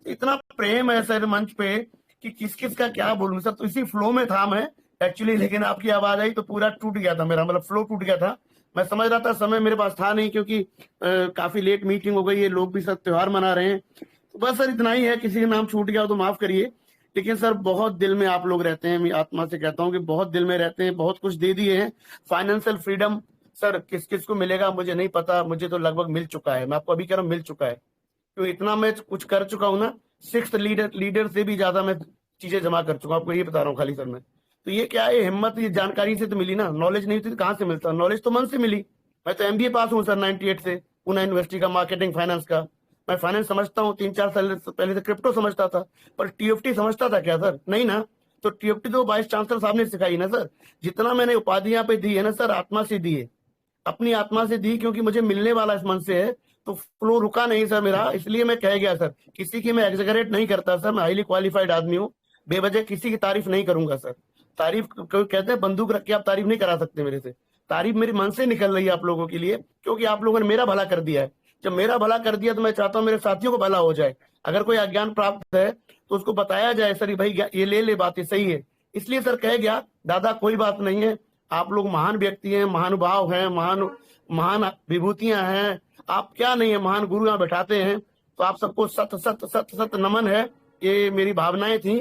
इतना प्रेम है सर मंच पे कि किस किस का क्या बोलूं सर। तो इसी फ्लो में था मैं एक्चुअली, लेकिन आपकी आवाज आई तो पूरा टूट गया था मेरा, मतलब फ्लो टूट गया था। मैं समझ रहा था समय मेरे पास था नहीं, क्योंकि काफी लेट मीटिंग हो गई है, लोग भी सब त्योहार मना रहे हैं। तो बस सर इतना ही है, किसी का नाम छूट गया हो तो माफ करिए। लेकिन सर बहुत दिल में आप लोग रहते हैं, मैं आत्मा से कहता हूँ कि बहुत दिल में रहते हैं, बहुत कुछ दे दिए हैं। फाइनेंशियल फ्रीडम सर किस किस को मिलेगा मुझे नहीं पता, मुझे तो लगभग मिल चुका है, मैं आपको अभी कह रहा हूँ मिल चुका है। तो इतना मैं कुछ कर चुका हूँ ना, 6th लीडर से भी ज्यादा मैं चीजें जमा कर चुका हूँ, आपको ये बता रहा हूँ खाली सर मैं। तो ये क्या है, हिम्मत ये जानकारी से तो मिली ना, नॉलेज नहीं थी तो कहाँ से मिलता, नॉलेज तो मन से मिली। मैं तो MBA पास हूँ सर 98 से, पुणे यूनिवर्सिटी का, मार्केटिंग फाइनेंस का। मैं फाइनेंस समझता हूँ, 3-4 साल पहले से क्रिप्टो समझता था, पर TFT समझता था क्या सर, नहीं ना। तो TFT तो वाइस चांसलर साहब ने सिखाई ना सर। जितना मैंने उपाधियां पे दी है ना सर, आत्मा से दी है, अपनी आत्मा से दी, क्योंकि मुझे मिलने वाला इस मन से है। तो फ्लो रुका नहीं सर मेरा, इसलिए मैं कह गया सर, किसी की मैं एग्जैगरेट नहीं करता सर, मैं हाईली क्वालिफाइड आदमी हूँ, बेवजह किसी की तारीफ नहीं करूंगा सर। तारीफ कोई कहते हैं बंदूक रख के आप तारीफ नहीं करा सकते मेरे से, तारीफ मेरे मन से निकल रही है आप लोगों के लिए, क्योंकि आप लोगों ने मेरा भला कर दिया है। जब मेरा भला कर दिया तो मैं चाहता हूँ मेरे साथियों को भला हो जाए। अगर कोई अज्ञान प्राप्त है तो उसको बताया जाए सर भाई ये ले बातें सही है। इसलिए सर कह गया दादा कोई बात नहीं है, आप लोग महान व्यक्ति हैं, महानुभाव हैं, महान विभूतियां हैं, आप क्या नहीं है, महान गुरु यहाँ बैठाते हैं। तो आप सबको सत सत सत सत नमन है, ये मेरी भावनाएं थी।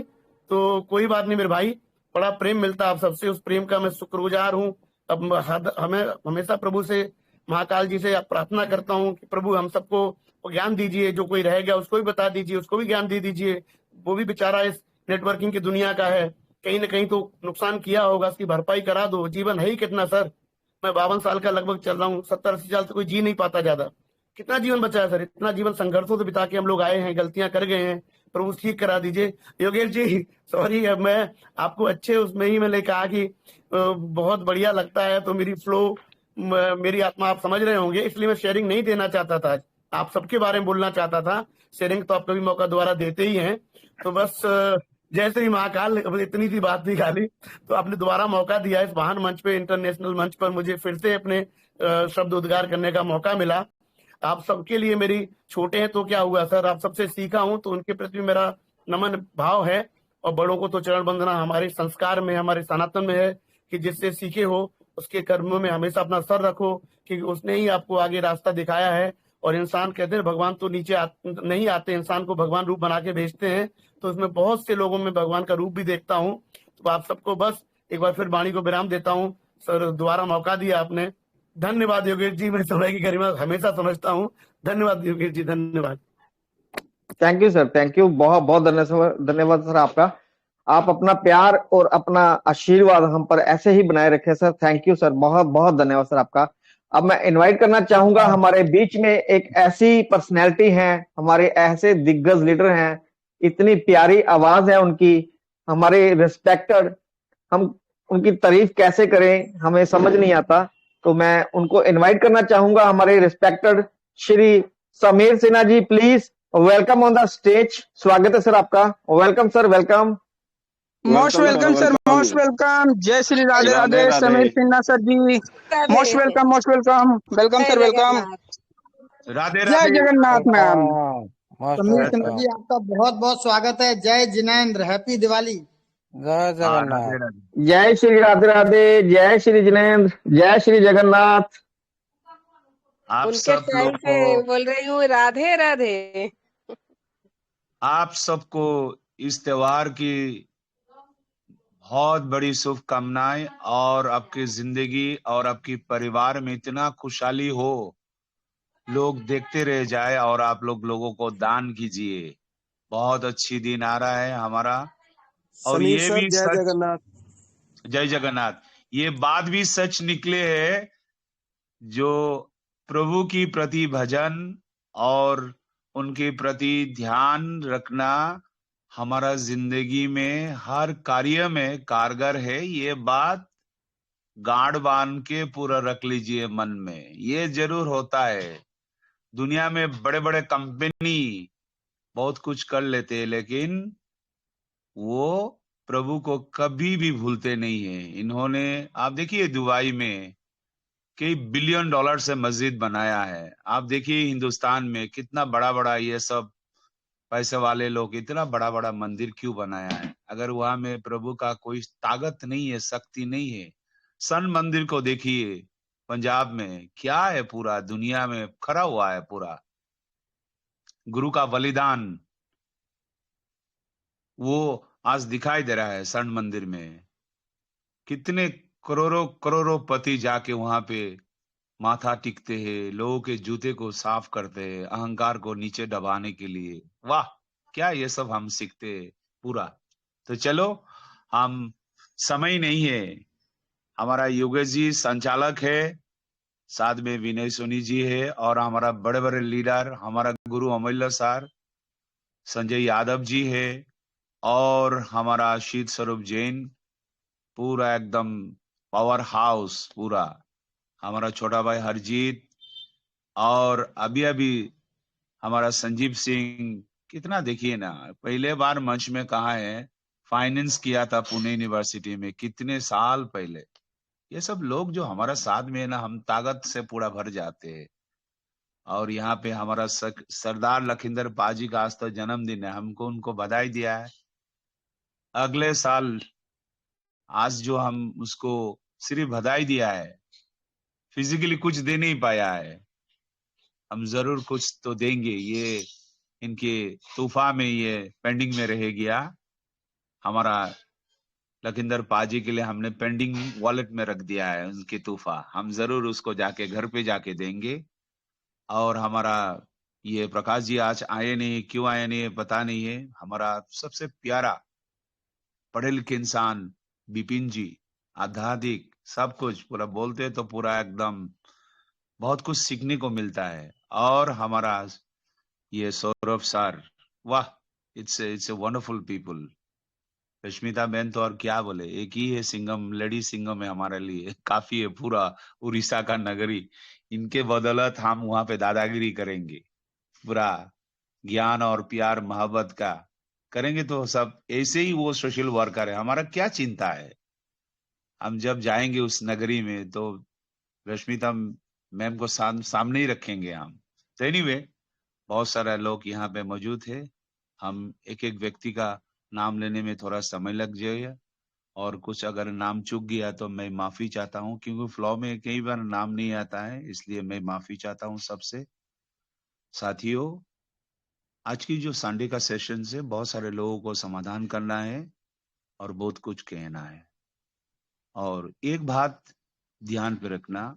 तो कोई बात नहीं मेरे भाई, बड़ा प्रेम मिलता है आप सबसे, उस प्रेम का मैं शुक्रगुजार हूँ। अब हमें हमेशा प्रभु से, महाकाल जी से प्रार्थना करता हूँ कि प्रभु हम सबको ज्ञान दीजिए, जो कोई रह गया उसको भी बता दीजिए, उसको भी ज्ञान दे दीजिए। वो भी बेचारा इस नेटवर्किंग की दुनिया का है, कहीं ना कहीं तो नुकसान किया होगा, उसकी भरपाई करा दो। जीवन है ही कितना सर, मैं 52 साल का लगभग चल रहा हूँ, 70-80 साल तो कोई जी नहीं पाता ज्यादा। कितना जीवन बचा है सर, इतना जीवन संघर्षों से बिता के हम लोग आए हैं, गलतियां कर गए हैं, प्रभु ठीक करा दीजिए। योगेश जी सॉरी, अब मैं आपको अच्छे उसमें ही मैंने कहा कि बहुत बढ़िया लगता है, तो मेरी फ्लो मेरी आत्मा आप समझ रहे होंगे, इसलिए मैं शेयरिंग नहीं देना चाहता था, आप सबके बारे में बोलना चाहता था। शेयरिंग तो आप कभी मौका दोबारा देते ही हैं। तो बस जय श्री महाकाल, इतनी सी बात थी खाली। तो आपने दोबारा मौका दिया, इस महान मंच पे, इंटरनेशनल मंच पर मुझे फिर से अपने शब्द उद्गार करने का मौका मिला। आप सबके लिए मेरी, छोटे हैं तो क्या हुआ सर, आप सबसे सीखा हूं, तो उनके प्रति मेरा नमन भाव है। और बड़ों को तो चरण वंदना हमारे संस्कार में, हमारे सनातन में है कि जिससे सीखे हो उसके कर्मों में हमेशा अपना सर रखो, कि उसने ही आपको आगे रास्ता दिखाया है। और इंसान कहते हैं भगवान तो नीचे नहीं आते, इंसान को भगवान रूप बना के भेजते हैं। तो उसमें बहुत से लोगों में भगवान का रूप भी देखता हूँ। तो आप सबको बस एक बार फिर वाणी को विराम देता हूँ। सर दोबारा मौका दिया आपने, धन्यवाद योगेश जी। मैं समय की गरिमा हमेशा समझता हूँ। धन्यवाद योगेश जी, धन्यवाद। Thank you sir, thank you, बहुत बहुत धन्यवाद सर आपका। आप अपना प्यार और अपना आशीर्वाद हम पर ऐसे ही बनाए रखें सर। थैंक यू सर, बहुत बहुत धन्यवाद सर आपका। अब मैं इनवाइट करना चाहूंगा, हमारे बीच में एक ऐसी पर्सनैलिटी है, हमारे ऐसे दिग्गज लीडर हैं, इतनी प्यारी आवाज है उनकी, हमारे रिस्पेक्टेड, हम उनकी तारीफ कैसे करें हमें समझ नहीं आता। तो मैं उनको इनवाइट करना चाहूंगा, हमारे respected Shri Sameer Sinha ji, please welcome on the stage. स्वागत है सर आपका, welcome sir, welcome. Most welcome sir, most welcome. जय Shri Radhe Radhe Radhe. Radhe. Sameer Sinha sir ji, most welcome, most welcome. Welcome sir, welcome. Radhe जय Radhe. Jagannath ma'am. Most Sameer Sinha ji, welcome. आपका बहुत बहुत स्वागत है। जय जिनेंद्र, हैप्पी दिवाली। जय हाँ, जगन्नाथ। राधे राधे। जय श्री राधे राधे, जय श्री जिनेंद्र, जय श्री जगन्नाथ। आप उनके सब टाइम लोग पे को, बोल रही हूँ राधे राधे। आप सबको इस त्योहार की बहुत बड़ी शुभकामनाएं, और आपकी जिंदगी और आपकी परिवार में इतना खुशहाली हो, लोग देखते रह जाए, और आप लोगों को दान कीजिए। बहुत अच्छी दिन आ रहा है हमारा, और समीर ये सर, भी जय सच, जगन्नाथ। जय जगन्नाथ, ये बात भी सच निकले है, जो प्रभु की प्रति भजन और उनके प्रति ध्यान रखना हमारा जिंदगी में हर कार्य में कारगर है। ये बात गांठ बांध के पूरा रख लीजिए मन में। ये जरूर होता है, दुनिया में बड़े बड़े कंपनी बहुत कुछ कर लेते हैं, लेकिन वो प्रभु को कभी भी भूलते नहीं है। इन्होंने, आप देखिए, दुबई में कई बिलियन डॉलर से मस्जिद बनाया है। आप देखिए हिंदुस्तान में कितना बड़ा बड़ा ये सब पैसे वाले लोग इतना बड़ा बड़ा मंदिर क्यों बनाया है, अगर वहां में प्रभु का कोई ताकत नहीं है, शक्ति नहीं है। सन मंदिर को देखिए पंजाब में, क्या है, पूरा दुनिया में खड़ा हुआ है पूरा। गुरु का बलिदान वो आज दिखाई दे रहा है सन मंदिर में। कितने करोड़ों करोड़ों पति जाके वहां पे माथा टिकते हैं, लोगों के जूते को साफ करते हैं, अहंकार को नीचे दबाने के लिए। वाह, क्या ये सब हम सीखते हैं पूरा। तो चलो, हम समय नहीं है, हमारा योगेश जी संचालक है, साथ में विनय सोनी जी है, और हमारा बड़े बड़े लीडर, हमारा गुरु अमूल्य सर संजय यादव जी है, और हमारा शीत स्वरूप जैन, पूरा एकदम पावर हाउस पूरा, हमारा छोटा भाई हरजीत, और अभी अभी हमारा संजीव सिंह। कितना, देखिए ना, पहले बार मंच में कहा है, फाइनेंस किया था पुणे यूनिवर्सिटी में कितने साल पहले। ये सब लोग जो हमारा साथ में है ना, हम ताकत से पूरा भर जाते हैं। और यहाँ पे हमारा सरदार लखिंदर पाजी का आज तो जन्मदिन है, हमको उनको बधाई दिया है। अगले साल, आज जो हम उसको सिर्फ बधाई दिया है, फिजिकली कुछ दे नहीं पाया है, हम जरूर कुछ तो देंगे। ये इनके तूफा में ये पेंडिंग में रह गया। हमारा लखिंदर पाजी के लिए हमने पेंडिंग वॉलेट में रख दिया है उनके तूफा, हम जरूर उसको जाके घर पे जाके देंगे। और हमारा ये प्रकाश जी आज आए नहीं, क्यों आए नहीं पता नहीं है। हमारा सबसे प्यारा पढ़े लिखे इंसान बिपिन जी, आध्यात्मिक सब कुछ पूरा बोलते तो पूरा एकदम बहुत कुछ सीखने को मिलता है। और हमारा ये सौरभ सर, वाह, it's a wonderful people. Rashmita बहन तो और क्या बोले, एक ही है सिंगम, लेडी सिंगम है हमारे लिए, काफी है पूरा उड़ीसा का नगरी। इनके बदौलत हम वहां पे दादागिरी करेंगे, पूरा ज्ञान और प्यार मोहब्बत का करेंगे। तो सब ऐसे ही वो सोशल वर्कर है, हमारा क्या चिंता है। हम जब जाएंगे उस नगरी में तो रश्मिता मैम को सामने ही रखेंगे हम। तो एनीवे, बहुत सारे लोग यहाँ पे मौजूद है, हम एक एक व्यक्ति का नाम लेने में थोड़ा समय लग जाएगा, और कुछ अगर नाम चूक गया तो मैं माफी चाहता हूं, क्योंकि फ्लो में कई बार नाम नहीं आता है, इसलिए मैं माफी चाहता हूं सबसे। साथियों, आज की जो संडे का सेशन से बहुत सारे लोगों को समाधान करना है और बहुत कुछ कहना है। और एक बात ध्यान पे रखना,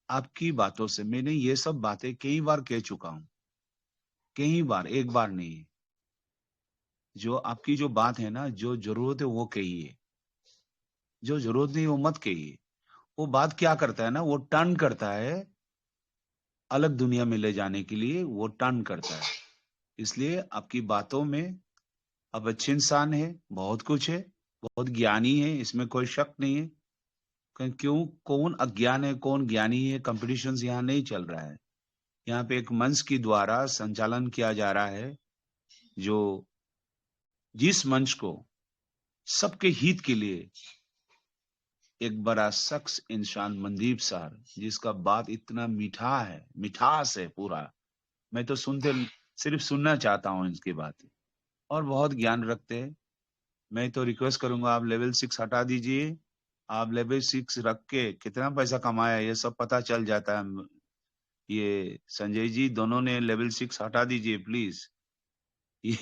आपकी बातों से मैंने ये सब बातें कई बार कह चुका हूं, कई बार, एक बार नहीं। जो आपकी जो बात है ना, जो जरूरत है वो कहिए, जो जरूरत नहीं वो मत कहिए। वो बात क्या करता है ना, वो टर्न करता है अलग दुनिया में ले जाने के लिए, वो टर्न करता है। इसलिए आपकी बातों में आप अच्छे इंसान है, बहुत कुछ है, बहुत ज्ञानी है, इसमें कोई शक नहीं है। क्यों, कौन अज्ञान है कौन ज्ञानी है, कंपटीशन यहाँ नहीं चल रहा है। यहाँ पे एक मंच के द्वारा संचालन किया जा रहा है, जो जिस मंच को सबके हित के लिए एक बड़ा शख्स इंसान मनदीप सर, जिसका बात इतना मीठा है, मिठास है पूरा, मैं तो सिर्फ सुनना चाहता हूँ इनकी बातें, और बहुत ज्ञान रखते हैं। मैं तो रिक्वेस्ट करूंगा, आप लेवल 6 हटा दीजिए। आप लेवल 6 रख के कितना पैसा कमाया ये सब पता चल जाता है। ये संजय जी दोनों ने लेवल 6 हटा दीजिए प्लीज। ये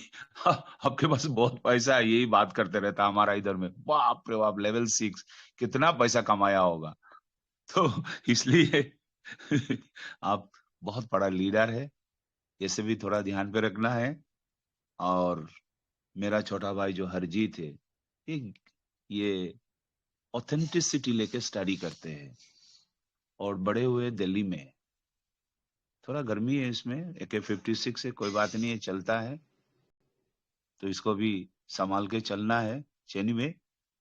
आपके पास बहुत पैसा है, यही बात करते रहता हमारा इधर में, बाप रे बाप लेवल 6 कितना पैसा कमाया होगा। तो इसलिए आप बहुत बड़ा लीडर है, ये भी थोड़ा ध्यान पे रखना है। और मेरा छोटा भाई जो हरजीत है, ये ऑथेंटिसिटी लेके स्टडी करते हैं, और बड़े हुए दिल्ली में। थोड़ा गर्मी है इसमें, AK-56 है, कोई बात नहीं है, चलता है, तो इसको भी संभाल के चलना है। चैनी में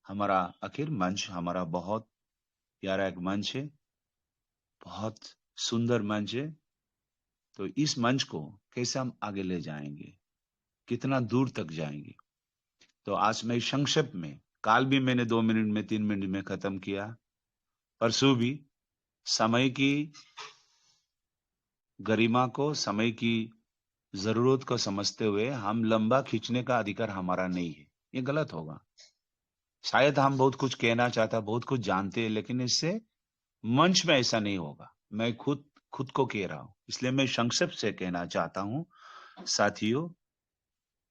हमारा आखिर मंच हमारा बहुत प्यारा एक मंच है, बहुत सुंदर मंच है। तो इस मंच को कैसे हम आगे ले जाएंगे, कितना दूर तक जाएंगे। तो आज मैं संक्षेप में, काल भी मैंने 2 मिनट में 3 मिनट में खत्म किया, परसों भी समय की गरिमा को, समय की जरूरत को समझते हुए हम लंबा खींचने का अधिकार हमारा नहीं है, ये गलत होगा। शायद हम बहुत कुछ कहना चाहता, बहुत कुछ जानते हैं, लेकिन इससे मंच में ऐसा नहीं होगा। मैं खुद को कह रहा हूं, इसलिए मैं संक्षेप से कहना चाहता हूं, साथियों,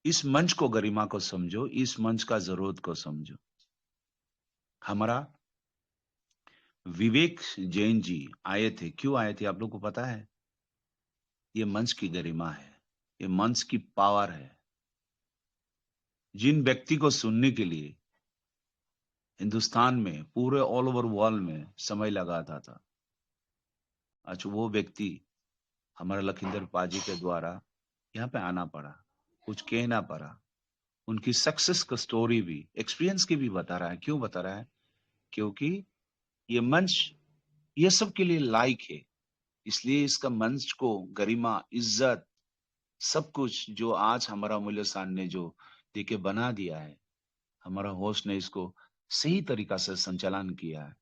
इस मंच को, गरिमा को समझो, इस मंच का जरूरत को समझो। हमारा विवेक जैन जी आए थे, क्यों आए थे आप लोग को पता है? ये मंच की गरिमा है, ये मंच की पावर है। जिन व्यक्ति को सुनने के लिए हिंदुस्तान में, पूरे ऑल ओवर वर्ल्ड में समय लगाता था, आज वो व्यक्ति हमारा लखिंदर पाजी के द्वारा यहाँ पे आना पड़ा, कुछ कहना पड़ा। उनकी सक्सेस का स्टोरी भी, एक्सपीरियंस की भी बता रहा है। क्यों बता रहा है? क्योंकि ये मंच ये सब के लिए लायक है, इसलिए इसका मंच को गरिमा, इज्जत, सब कुछ जो आज हमारा मूल्य सान ने जो देके बना दिया है, हमारा होस्ट ने इसको सही तरीका से संचालन किया है।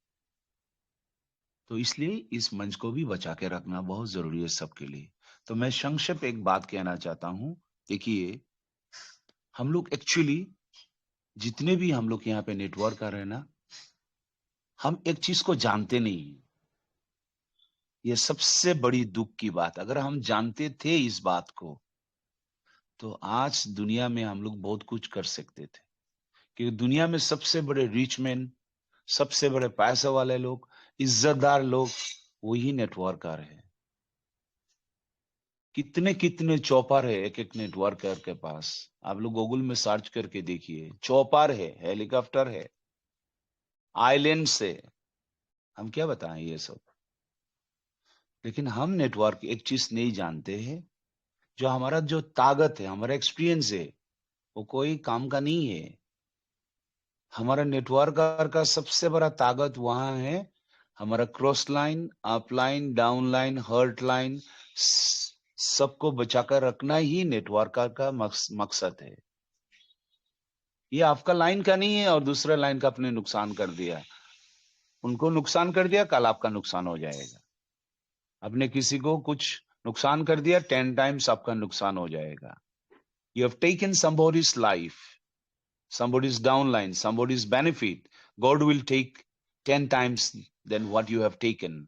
तो इसलिए इस मंच को भी बचा के रखना बहुत जरूरी है सबके लिए। तो मैं संक्षेप एक बात कहना चाहता हूं। देखिए, हम लोग एक्चुअली जितने भी हम लोग यहाँ पे नेटवर्क कर रहे हैं ना, हम एक चीज को जानते नहीं। ये सबसे बड़ी दुख की बात, अगर हम जानते थे इस बात को, तो आज दुनिया में हम लोग बहुत कुछ कर सकते थे। क्योंकि दुनिया में सबसे बड़े रिच मैन, सबसे बड़े पैसे वाले लोग, इज्जतदार लोग, वही नेटवर्कर है। कितने कितने चौपर है एक एक नेटवर्कर के पास। आप लोग गूगल में सर्च करके देखिए, चौपर है, हेलीकॉप्टर है, आइलैंड से, हम क्या बताएं ये सब। लेकिन हम नेटवर्क एक चीज नहीं जानते हैं, जो हमारा जो ताकत है, हमारा एक्सपीरियंस है, वो कोई काम का नहीं है। हमारा नेटवर्कर का सबसे बड़ा ताकत वहां है, हमारा cross line, up line, down line, hurt line, सबको बचाकर रखना ही नेटवर्कर का मकसद है। ये आपका लाइन का नहीं है और दूसरे लाइन का अपने नुकसान कर दिया, उनको नुकसान कर दिया, कल आपका नुकसान हो जाएगा। आपने किसी को कुछ नुकसान कर दिया, 10 टाइम्स आपका नुकसान हो जाएगा। You have taken somebody's life, somebody's downline, somebody's benefit. God will take 10 times than what you have taken.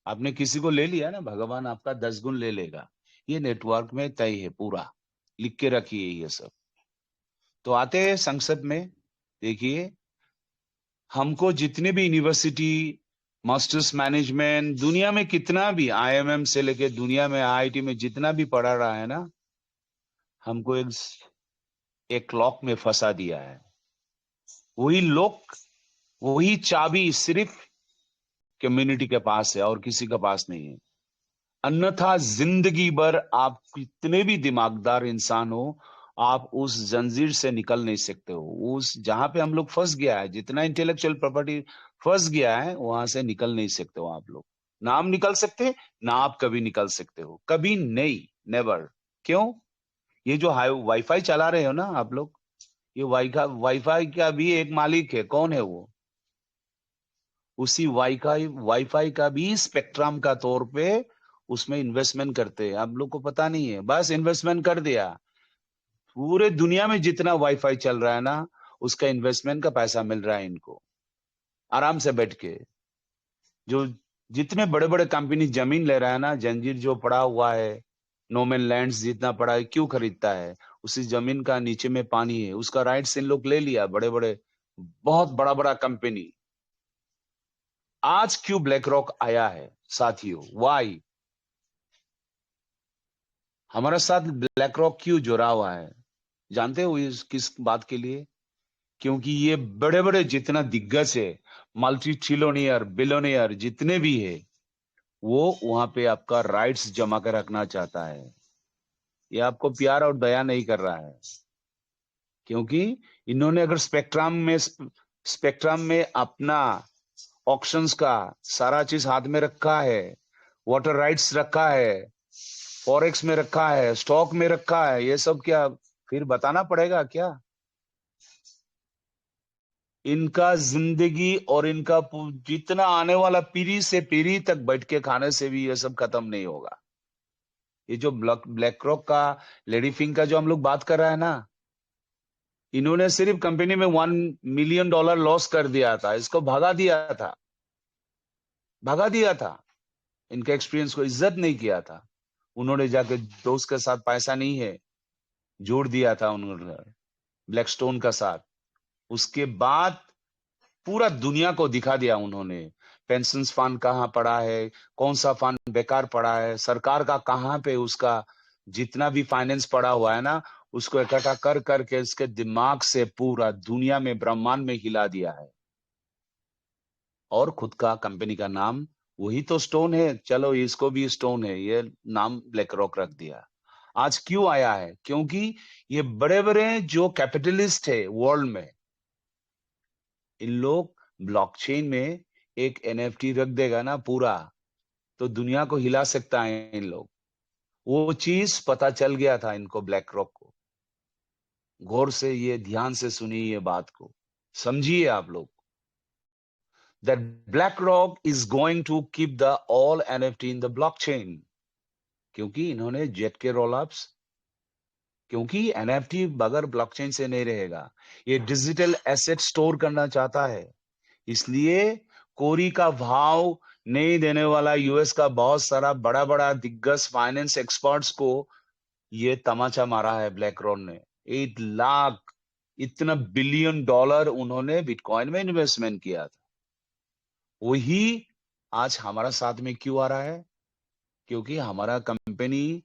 आपने किसी को ले लिया ना, भगवान आपका 10 गुण ले लेगा। ये नेटवर्क में तय है पूरा, लिख के रखिए ये सब। तो आते हैं संक्षेप में, देखिए हमको जितने भी यूनिवर्सिटी, मास्टर्स मैनेजमेंट, दुनिया में कितना भी IMM से लेके दुनिया में IIT में जितना भी पढ़ा रहा है ना, हमको एक लॉक में फंसा दिया है। वही लॉक, वही चाबी सिर्फ कम्युनिटी के पास है और किसी के पास नहीं है। अन्यथा जिंदगी भर आप कितने भी दिमागदार इंसान हो, आप उस जंजीर से निकल नहीं सकते हो। उस जहां पे हम लोग फंस गया है, जितना इंटेलेक्चुअल प्रॉपर्टी फंस गया है, वहां से निकल नहीं सकते हो आप लोग। ना आप निकल सकते, ना आप कभी निकल सकते हो, कभी नहीं, नेवर। क्यों? ये जो वाईफाई चला रहे हो ना आप लोग, ये वाईफाई का भी एक मालिक है। कौन है वो? उसी वाईफाई का भी स्पेक्ट्रम का तौर पे उसमें इन्वेस्टमेंट करते हैं। आप लोग को पता नहीं है, बस इन्वेस्टमेंट कर दिया। पूरे दुनिया में जितना वाईफाई चल रहा है ना, उसका इन्वेस्टमेंट का पैसा मिल रहा है इनको, आराम से बैठ के। जो जितने बड़े बड़े कंपनी जमीन ले रहा है ना, जंजीर जो पड़ा हुआ है, नोमैन लैंड्स जितना पड़ा है, क्यों खरीदता है? उसी जमीन का नीचे में पानी है, उसका राइट्स इन लोग ले लिया, बड़े बड़े बहुत बड़ा बड़ा कंपनी। आज क्यों ब्लैक रॉक आया है साथियों? वाई? हमारे साथ ब्लैक रॉक क्यों जुड़ा हुआ है? जानते हो इस किस बात के लिए? क्योंकि ये बड़े बड़े जितना दिग्गज है, मल्टी ट्रिलियनियर, बिलियनियर जितने भी है, वो वहां पे आपका राइट्स जमा कर रखना चाहता है। ये आपको प्यार और दया नहीं कर रहा है, क्योंकि इन्होंने अगर स्पेक्ट्रम में अपना ऑक्शंस का सारा चीज हाथ में रखा है, वाटर राइट्स रखा है, फॉरेक्स में रखा है, स्टॉक में रखा है, ये सब क्या फिर बताना पड़ेगा क्या? इनका जिंदगी और इनका जितना आने वाला पीढ़ी से पीढ़ी तक बैठ के खाने से भी ये सब खत्म नहीं होगा। ये जो ब्लैक रॉक का, लेडी फिंग का जो हम लोग बात कर रहे हैं ना, इन्होंने सिर्फ कंपनी में $1 मिलियन लॉस कर दिया था, इसको भगा दिया था। इनके एक्सपीरियंस को इज्जत नहीं किया था। उन्होंने जाके दोस्त के साथ, पैसा नहीं है, जोड़ दिया था उन्होंने ब्लैकस्टोन का साथ। उसके बाद पूरा दुनिया को दिखा दिया उन्होंने, पेंशन फंड कहाँ पड़ा है, कौन सा फंड बेकार पड़ा है, सरकार का कहाँ पे उसका जितना भी फाइनेंस पड़ा हुआ है ना, उसको इकट्ठा कर करके उसके दिमाग से पूरा दुनिया में, ब्रह्मांड में हिला दिया है। और खुद का कंपनी का नाम वही तो स्टोन है, चलो इसको भी स्टोन है, ये नाम ब्लैक रॉक रख दिया। आज क्यों आया है? क्योंकि ये बड़े बड़े जो कैपिटलिस्ट है वर्ल्ड में, इन लोग ब्लॉकचेन में एक NFT रख देगा ना पूरा, तो दुनिया को हिला सकता है इन लोग। वो चीज पता चल गया था इनको, ब्लैक रॉक को। गौर से ये, ध्यान से सुनिए ये बात को, समझिए आप लोग। That BlackRock is going to keep the all NFT in the blockchain, क्योंकि इन्होंने जेट के रोलअप्स, क्योंकि NFT बगैर ब्लॉकचेन से नहीं रहेगा। ये डिजिटल एसेट स्टोर करना चाहता है, इसलिए कोरी का भाव नहीं देने वाला यूएस का बहुत सारा बड़ा बड़ा दिग्गज फाइनेंस एक्सपर्ट्स को ये तमाचा मारा है ब्लैक रॉक ने। 8 लाख इतना $1 बिलियन उन्होंने बिटकॉइन में इन्वेस्टमेंट किया था। वही आज हमारा साथ में क्यों आ रहा है? क्योंकि हमारा कंपनी,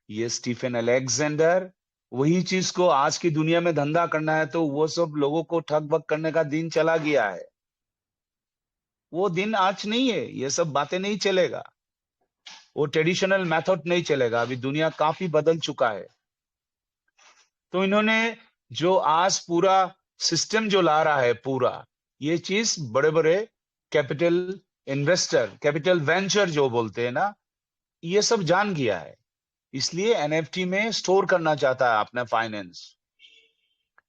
ये स्टीफन अलेक्जेंडर, वही चीज को आज की दुनिया में धंधा करना है, तो वो सब लोगों को ठग बग करने का दिन चला गया है। वो दिन आज नहीं है, ये सब बातें नहीं चलेगा, वो ट्रेडिशनल मेथड नहीं चलेगा। अभी दुनिया काफी बदल चुका है। तो इन्होंने जो आज पूरा सिस्टम जो ला रहा है पूरा, ये चीज बड़े बड़े कैपिटल इन्वेस्टर, कैपिटल वेंचर जो बोलते हैं ना, ये सब जान गया है, इसलिए NFT में स्टोर करना चाहता है अपना फाइनेंस।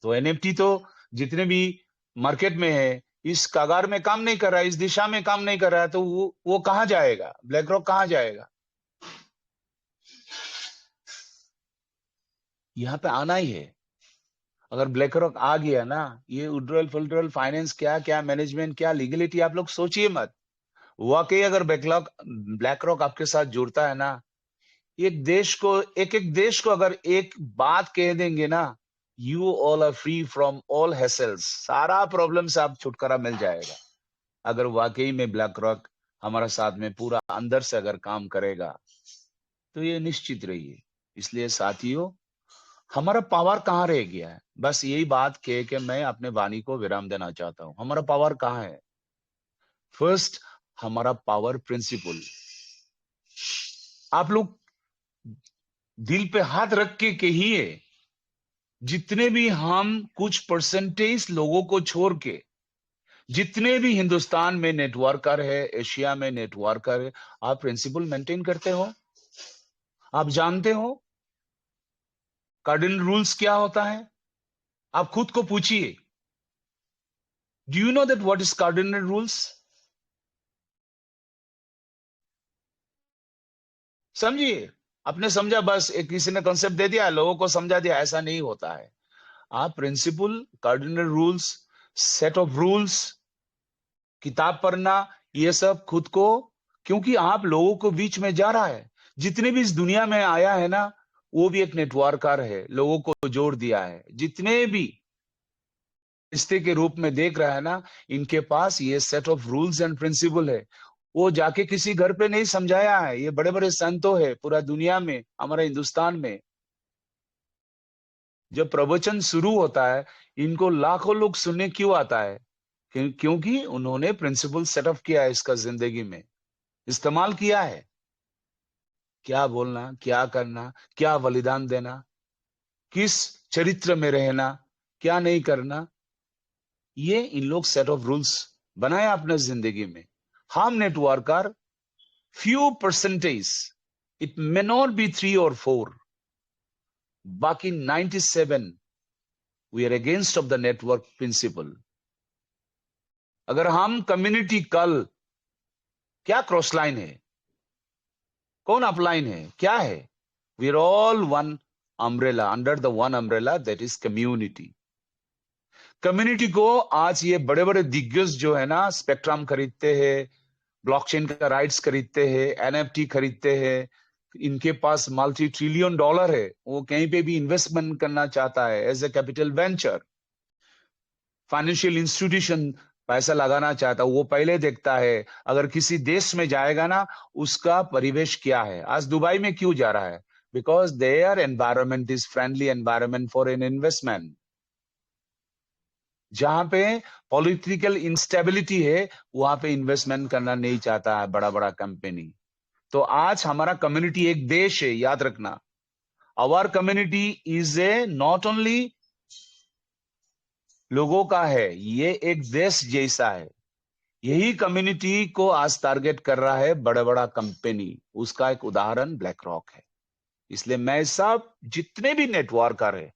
तो NFT तो जितने भी मार्केट में है, इस कगार में काम नहीं कर रहा है, इस दिशा में काम नहीं कर रहा है, तो वो कहां जाएगा? ब्लैक रॉक कहां जाएगा? यहाँ पे आना ही है। अगर ब्लैक रॉक आ गया ना, ये विड्रॉल फिल्ड्रॉल फाइनेंस क्या क्या मैनेजमेंट क्या लीगलिटी आप लोग सोचिए मत। वाकई अगर ब्लैक रॉक आपके साथ जुड़ता है ना, एक एक देश को अगर एक बात कह देंगे ना, you all are free from all hassles, सारा प्रॉब्लम से आप छुटकारा मिल जाएगा। अगर वाकई में ब्लैक रॉक हमारा साथ में पूरा अंदर से अगर काम करेगा तो ये निश्चित रहिए। इसलिए साथियों, हमारा पावर कहाँ रह गया है, बस यही बात कह के मैं अपने वाणी को विराम देना चाहता हूं। हमारा पावर कहाँ है? फर्स्ट, हमारा पावर प्रिंसिपल। आप लोग दिल पे हाथ रख के कहिए, जितने भी हम कुछ परसेंटेज लोगों को छोड़ के जितने भी हिंदुस्तान में नेटवर्कर है, एशिया में नेटवर्कर है, आप प्रिंसिपल मेंटेन करते हो? आप जानते हो कार्डिनल रूल्स क्या होता है? आप खुद को पूछिए, do you know that what is cardinal rules? समझिए, आपने समझा, बस एक किसी ने कॉन्सेप्ट दे दिया, लोगों को समझा दिया, ऐसा नहीं होता है। आप principle, cardinal rules, set of rules, किताब पढ़ना, ये सब खुद को, क्योंकि आप लोगों को बीच में जा रहा है। जितने भी इस दुनिया में आया है ना, वो भी एक नेटवर्कर है, लोगों को जोड़ दिया है। जितने भी रिश्ते के रूप में देख रहा है ना, इनके पास ये set of rules and principle है। वो जाके किसी घर पे नहीं समझाया है, ये बड़े बड़े संतों है पूरा दुनिया में, हमारे हिंदुस्तान में। जब प्रवचन शुरू होता है, इनको लाखों लोग सुनने क्यों आता है? क्योंकि उन्होंने प्रिंसिपल सेटअप किया है, इसका जिंदगी में इस्तेमाल किया है। क्या बोलना, क्या करना, क्या बलिदान देना, किस चरित्र में रहना, क्या नहीं करना, ये इन लोग सेट ऑफ रूल्स बनाया अपने जिंदगी में। हम networker few percentage, it may not be 3 और 4, बाकी 97 we are against of the network principle. अगर हम कम्युनिटी कल, क्या क्रॉस लाइन है, कौन अपलाइन है, क्या है? We are all one umbrella, under the one umbrella, that is community. Community को आज ये बड़े बड़े दिग्गज जो है ना, स्पेक्ट्रम खरीदते हैं, ब्लॉकचेन का राइट्स खरीदते हैं, एनएफटी खरीदते हैं, इनके पास मल्टी ट्रिलियन डॉलर है, वो कहीं पे भी इन्वेस्टमेंट करना चाहता है as a capital venture. Financial institution पैसा लगाना चाहता है, वो पहले देखता है अगर किसी देश में जाएगा ना, उसका परिवेश क्या है। आज दुबई में क्यों जा रहा है? Because their environment is friendly environment for an investment. जहां पे पॉलिटिकल इंस्टेबिलिटी है, वहां पे इन्वेस्टमेंट करना नहीं चाहता है बड़ा बड़ा कंपनी। तो आज हमारा कम्युनिटी एक देश है, याद रखना। Our community is a not only लोगों का है, ये एक देश जैसा है। यही कम्युनिटी को आज टारगेट कर रहा है बड़ा बड़ा कंपनी, उसका एक उदाहरण ब्लैक रॉक है। इसलिए मैं सब जितने भी नेटवर्कर है,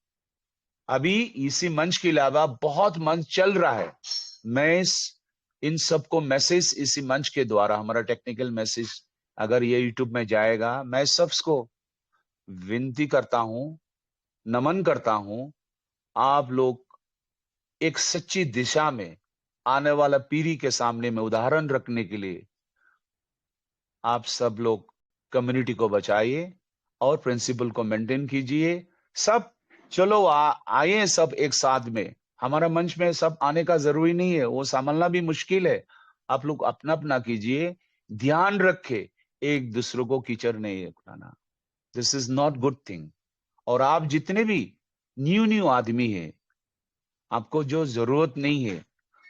अभी इसी मंच के अलावा बहुत मंच चल रहा है, मैं इन सबको मैसेज इसी मंच के द्वारा, हमारा टेक्निकल मैसेज अगर ये यूट्यूब में जाएगा, मैं सबको विनती करता हूं, नमन करता हूं, आप लोग एक सच्ची दिशा में आने वाला पीढ़ी के सामने में उदाहरण रखने के लिए आप सब लोग कम्युनिटी को बचाइए और प्रिंसिपल को मेंटेन कीजिए। सब चलो आए सब एक साथ में। हमारा मंच में सब आने का जरूरी नहीं है, वो संभालना भी मुश्किल है। आप लोग अपना अपना कीजिए, ध्यान रखे, एक दूसरे को कीचड़ नहीं उठाना, this is not good thing. और आप जितने भी न्यू आदमी है, आपको जो जरूरत नहीं है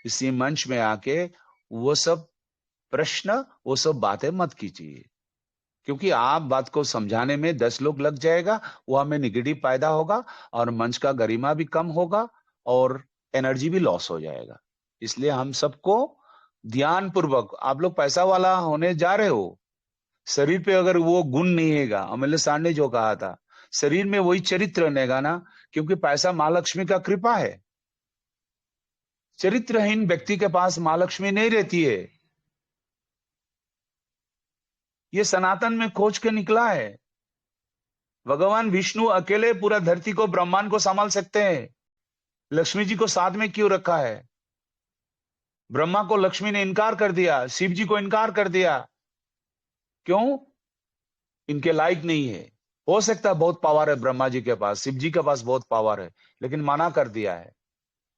इसी मंच में आके वो सब प्रश्न, वो सब बातें मत कीजिए, क्योंकि आप बात को समझाने में 10 लोग लग जाएगा, वो हमें निगेटिव पैदा होगा और मंच का गरिमा भी कम होगा और एनर्जी भी लॉस हो जाएगा। इसलिए हम सबको ध्यान पूर्वक, आप लोग पैसा वाला होने जा रहे हो, शरीर पे अगर वो गुण नहीं हैगा, अमूल्य सर ने जो कहा था, शरीर में वही चरित्र रहेगा ना, क्योंकि पैसा माँ लक्ष्मी का कृपा है। चरित्रहीन व्यक्ति के पास माँ लक्ष्मी नहीं रहती है, ये सनातन में खोज के निकला है। भगवान विष्णु अकेले पूरा धरती को ब्रह्मांड को संभाल सकते हैं, लक्ष्मी जी को साथ में क्यों रखा है? ब्रह्मा को लक्ष्मी ने इनकार कर दिया, शिव जी को इनकार कर दिया, क्यों? इनके लायक नहीं है। हो सकता है बहुत पावर है ब्रह्मा जी के पास, शिव जी के पास बहुत पावर है, लेकिन मना कर दिया है।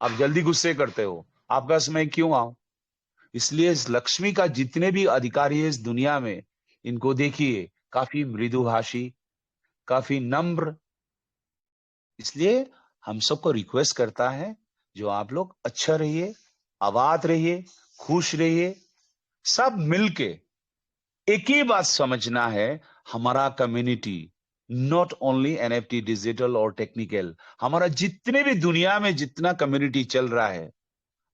आप जल्दी गुस्से करते हो, आपका समय क्यों आऊं? इसलिए इस लक्ष्मी का जितने भी अधिकारी है इस दुनिया में, इनको देखिए, काफी मृदुभाषी, काफी नम्र। इसलिए हम सबको रिक्वेस्ट करता है, जो आप लोग अच्छा रहिए, आबाद रहिए, खुश रहिए, सब मिलके एक ही बात समझना है, हमारा community not only NFT digital और टेक्निकल, हमारा जितने भी दुनिया में जितना कम्युनिटी चल रहा है,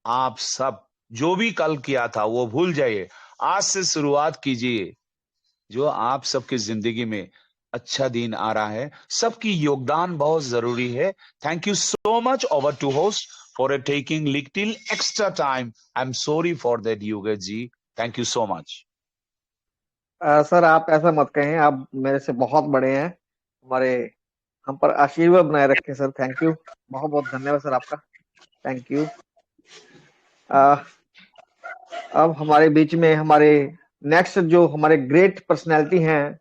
आप सब जो भी कल किया था वो भूल जाइए, आज से शुरुआत कीजिए। जो आप सबकी जिंदगी में अच्छा दिन आ रहा है, सबकी योगदान बहुत जरूरी है। Thank you so much over to host for taking little extra time. I am sorry for that Yogesh ji, thank you so much. Sir आप ऐसा मत कहें, आप मेरे से बहुत बड़े हैं, हमारे हम पर आशीर्वाद बनाए रखें सर। थैंक यू, बहुत बहुत धन्यवाद सर आपका, थैंक यू। अब हमारे बीच में हमारे नेक्स्ट जो हमारे ग्रेट पर्सनैलिटी हैं